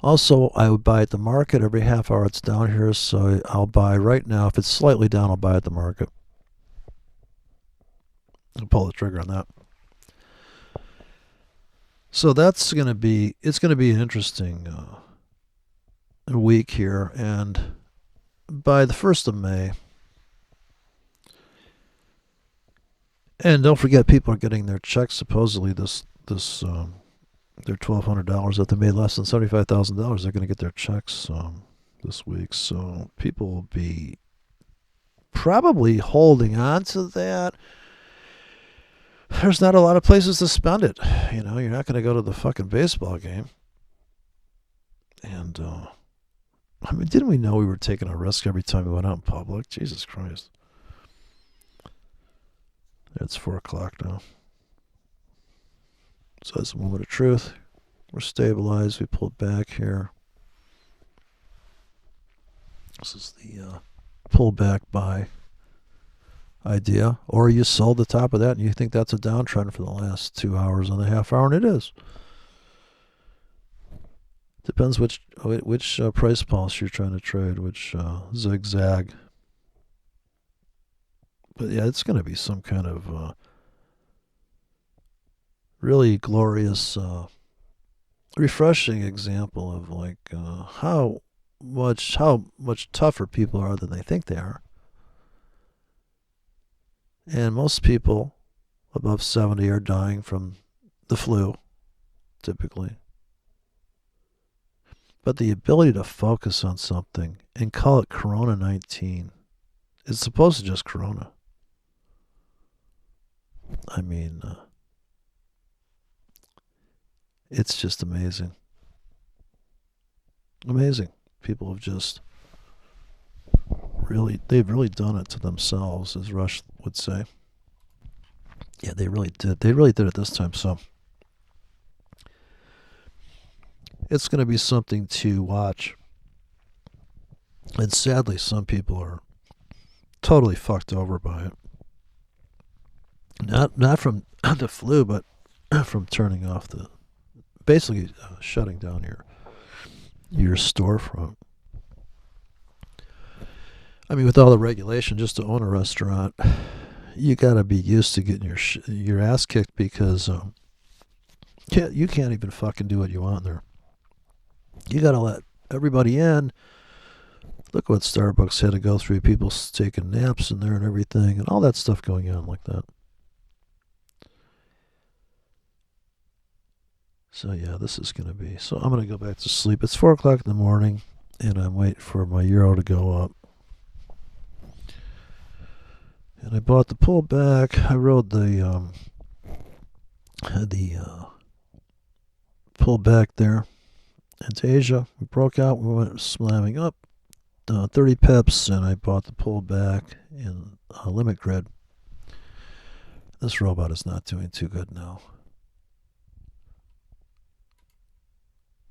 Also, I would buy at the market every half hour. It's down here, so I'll buy right now. If it's slightly down, I'll buy at the market. I'll pull the trigger on that. So that's going to be, it's going to be an interesting week here. And by the 1st of May, and don't forget, people are getting their checks. Supposedly, their $1,200 that they made less than $75,000, they're going to get their checks this week. So people will be probably holding on to that. There's not a lot of places to spend it. You're not going to go to the fucking baseball game. And didn't we know we were taking a risk every time we went out in public? Jesus Christ. It's 4 o'clock now. So that's a moment of truth. We're stabilized. We pulled back here. This is the pullback buy idea, or you sold the top of that and you think that's a downtrend for the last 2 hours and a half hour, and it is. Depends which price pulse you're trying to trade, which zigzag. But yeah, it's going to be some kind of really glorious, refreshing example of like how much tougher people are than they think they are. And most people above 70 are dying from the flu, typically. But the ability to focus on something and call it Corona 19 is supposed to just Corona. I mean, it's just amazing. Amazing. People have just they've really done it to themselves, as Rush would say. Yeah, they really did. They really did it this time, so it's going to be something to watch. And sadly, some people are totally fucked over by it. Not from the flu, but from turning off basically shutting down your storefront. I mean, with all the regulation, just to own a restaurant, you got to be used to getting your ass kicked because you can't even fucking do what you want there. You got to let everybody in. Look what Starbucks had to go through. People taking naps in there and everything, and all that stuff going on like that. So yeah, this is going to be... So I'm going to go back to sleep. It's 4 o'clock in the morning, and I'm waiting for my euro to go up. And I bought the pullback. I rode the pullback there into Asia. We broke out. We went slamming up 30 pips, and I bought the pullback in limit grid. This robot is not doing too good now.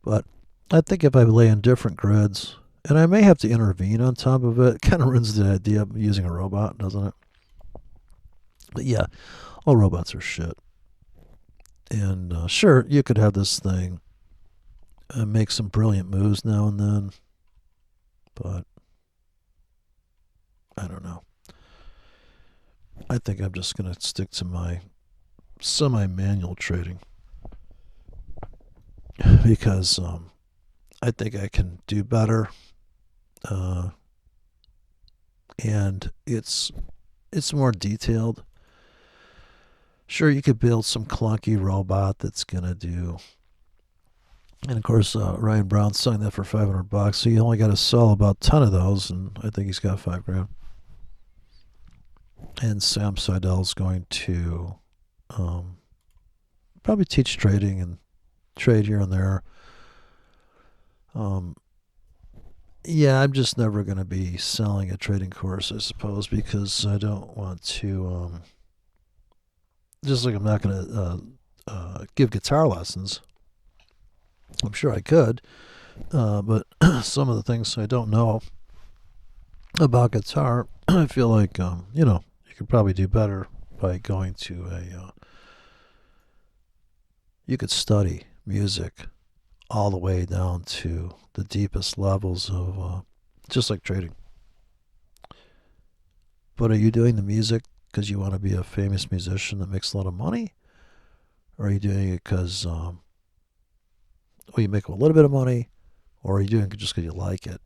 But I think if I lay in different grids, and I may have to intervene on top of it, it kind of ruins the idea of using a robot, doesn't it? But yeah, all robots are shit. And sure, you could have this thing make some brilliant moves now and then, but I don't know. I think I'm just going to stick to my semi-manual trading because I think I can do better, and it's more detailed. Sure, you could build some clunky robot that's going to do... And of course, Ryan Brown's selling that for $500, so you only got to sell about 10 of those, and I think he's got $5,000. And Sam Seidel's going to probably teach trading and trade here and there. Yeah, I'm just never going to be selling a trading course, I suppose, because I don't want to... just like I'm not going to give guitar lessons. I'm sure I could, but some of the things I don't know about guitar, I feel like, you could probably do better by going to you could study music all the way down to the deepest levels of, just like trading. But are you doing the music because you want to be a famous musician that makes a lot of money? Or are you doing it because... you make a little bit of money, or are you doing it just because you like it?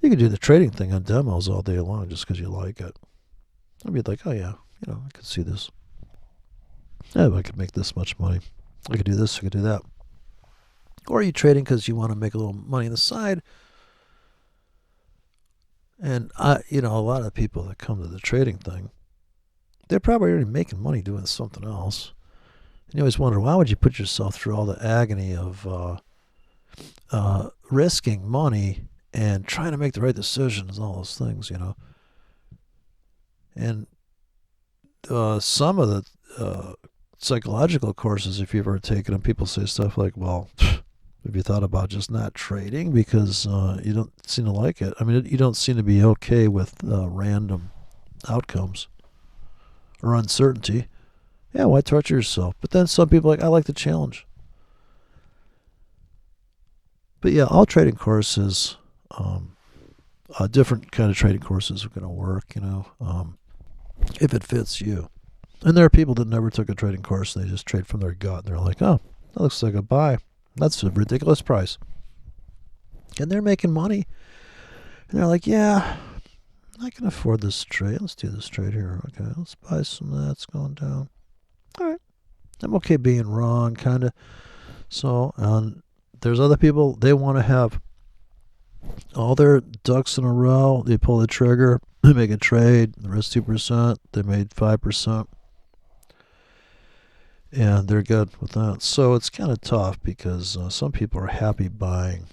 You could do the trading thing on demos all day long just because you like it. I'd be like, oh yeah, I could see this. Yeah, I could make this much money. I could do this, I could do that. Or are you trading because you want to make a little money on the side? And a lot of people that come to the trading thing, they're probably already making money doing something else. And you always wonder, why would you put yourself through all the agony of risking money and trying to make the right decisions and all those things, And some of the psychological courses, if you've ever taken them, people say stuff like, well, Have you thought about just not trading because you don't seem to like it? I mean, you don't seem to be okay with random outcomes or uncertainty. Yeah, why torture yourself? But then some people are like, I like the challenge. But yeah, all trading courses, different kind of trading courses are going to work, if it fits you. And there are people that never took a trading course and they just trade from their gut. And they're like, oh, that looks like a buy. That's a ridiculous price. And they're making money. And they're like, yeah, I can afford this trade. Let's do this trade here. Okay, let's buy some of that's going down. All right. I'm okay being wrong, kind of. So, there's other people, they want to have all their ducks in a row. They pull the trigger, they make a trade, the rest 2%, they made 5%. And they're good with that. So it's kind of tough because some people are happy buying.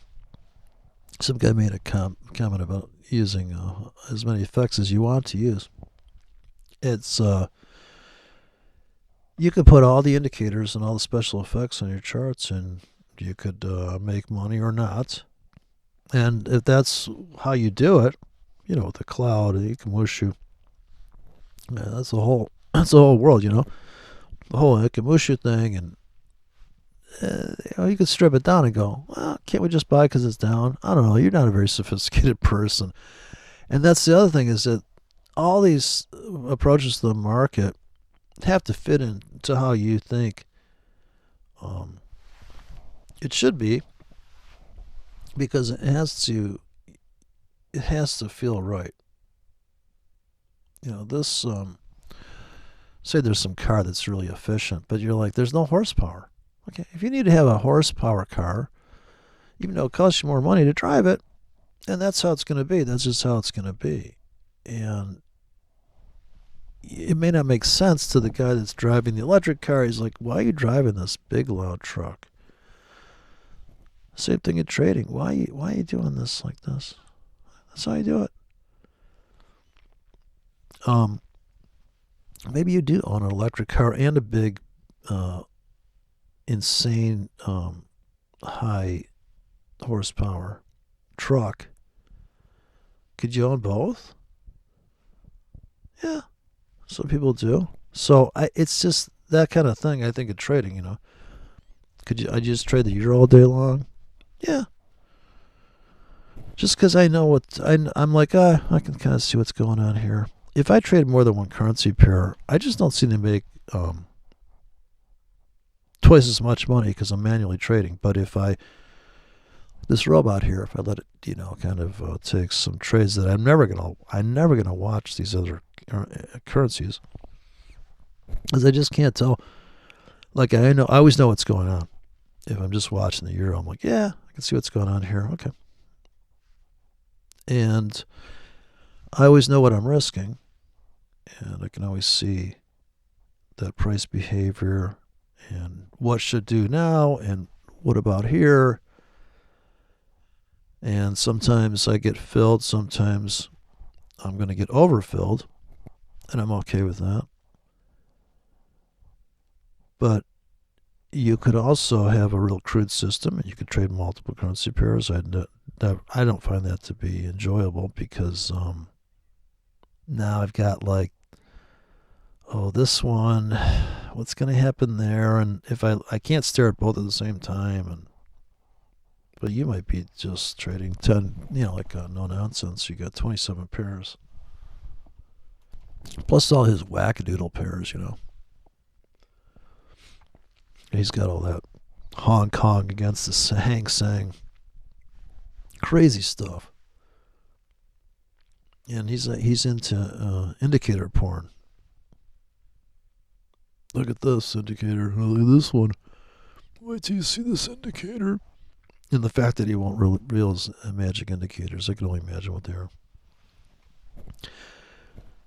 Some guy made a comment about using as many effects as you want to use. It's you could put all the indicators and all the special effects on your charts, and you could make money or not. And if that's how you do it, with the cloud, you can Ikamushu. Yeah, that's the whole world, the whole Ikamushu thing, and you could strip it down and go, well, can't we just buy because it's down? I don't know. You're not a very sophisticated person. And that's the other thing, is that all these approaches to the market have to fit into how you think it should be, because it has to feel right. This say there's some car that's really efficient, but you're like, there's no horsepower. Okay, if you need to have a horsepower car, even though it costs you more money to drive it, and that's how it's going to be. That's just how it's going to be. And it may not make sense to the guy that's driving the electric car. He's like, why are you driving this big, loud truck? Same thing in trading. Why are you doing this like this? That's how you do it. Maybe you do own an electric car and a big, insane, high horsepower truck. Could you own both? Yeah, some people do. So it's just that kind of thing. I think in trading, could I just trade the euro all day long? Yeah. Just because I know I'm like, I can kind of see what's going on here. If I trade more than one currency pair, I just don't seem to make twice as much money because I'm manually trading. But if this robot here, if I let it, kind of take some trades that I'm never gonna watch these other currencies, because I just can't tell. Like I always know what's going on. If I'm just watching the euro, I'm like, yeah, I can see what's going on here. Okay. And I always know what I'm risking, and I can always see that price behavior and what should do now and what about here. And sometimes I get filled, sometimes I'm going to get overfilled, and I'm okay with that. But you could also have a real crude system, and you could trade multiple currency pairs. I don't find that to be enjoyable, because now I've got like, this one, what's going to happen there? And if I can't stare at both at the same time, but you might be just trading 10, like no nonsense. You got 27 pairs. Plus all his wackadoodle pairs, He's got all that Hong Kong against the Hang Seng. Crazy stuff. And he's into indicator porn. Look at this indicator. Look at this one. Wait till you see this indicator. And the fact that he won't reveal his magic indicators, I can only imagine what they are.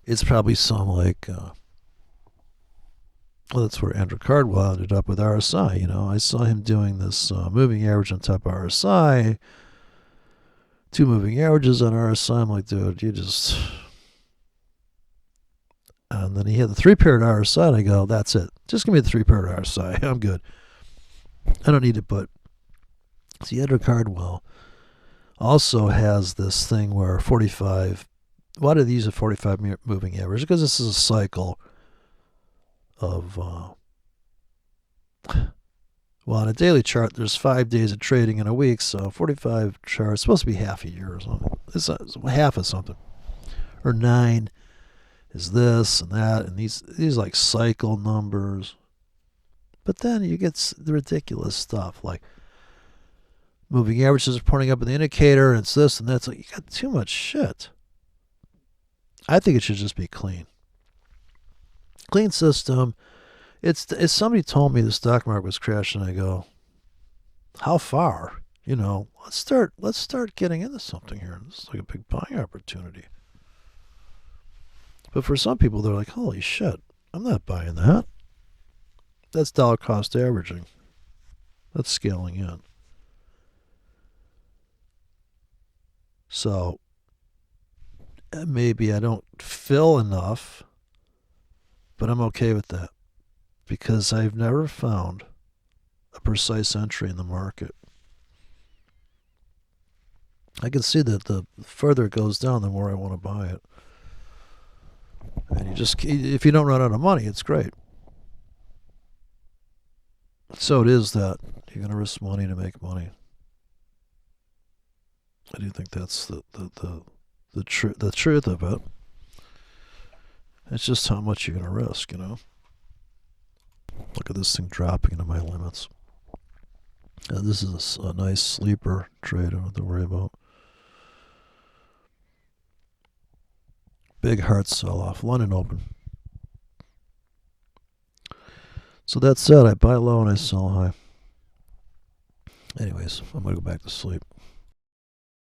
It's probably some like, that's where Andrew Cardwell ended up with RSI. I saw him doing this moving average on top of RSI, 2 moving averages on RSI. I'm like, dude, you just... And then he had the 3-paired RSI, and I go, that's it. Just give me the 3-paired RSI. I'm good. I don't need to put See, Edward Cardwell also has this thing where 45. Why do they use a 45 moving average? Because this is a cycle of. Well, on a daily chart, there's 5 days of trading in a week, so 45 charts supposed to be half a year or something. It's half of something, or 9 is this and that, and these like cycle numbers. But then you get the ridiculous stuff like moving averages are pointing up in the indicator, and it's this and that. It's like you got too much shit. I think it should just be clean. Clean system. It's somebody told me the stock market was crashing. I go, how far? Let's start getting into something here. This is like a big buying opportunity. But for some people, they're like, holy shit, I'm not buying that. That's dollar cost averaging. That's scaling in. So maybe I don't fill enough, but I'm okay with that because I've never found a precise entry in the market. I can see that the further it goes down, the more I want to buy it. And if you don't run out of money, it's great. So it is that you're going to risk money to make money. I do think that's the truth of it. It's just how much you're going to risk, Look at this thing dropping into my limits. This is a nice sleeper trade I don't have to worry about. Big hard sell-off. London open. So that's it. I buy low and I sell high. Anyways, I'm going to go back to sleep.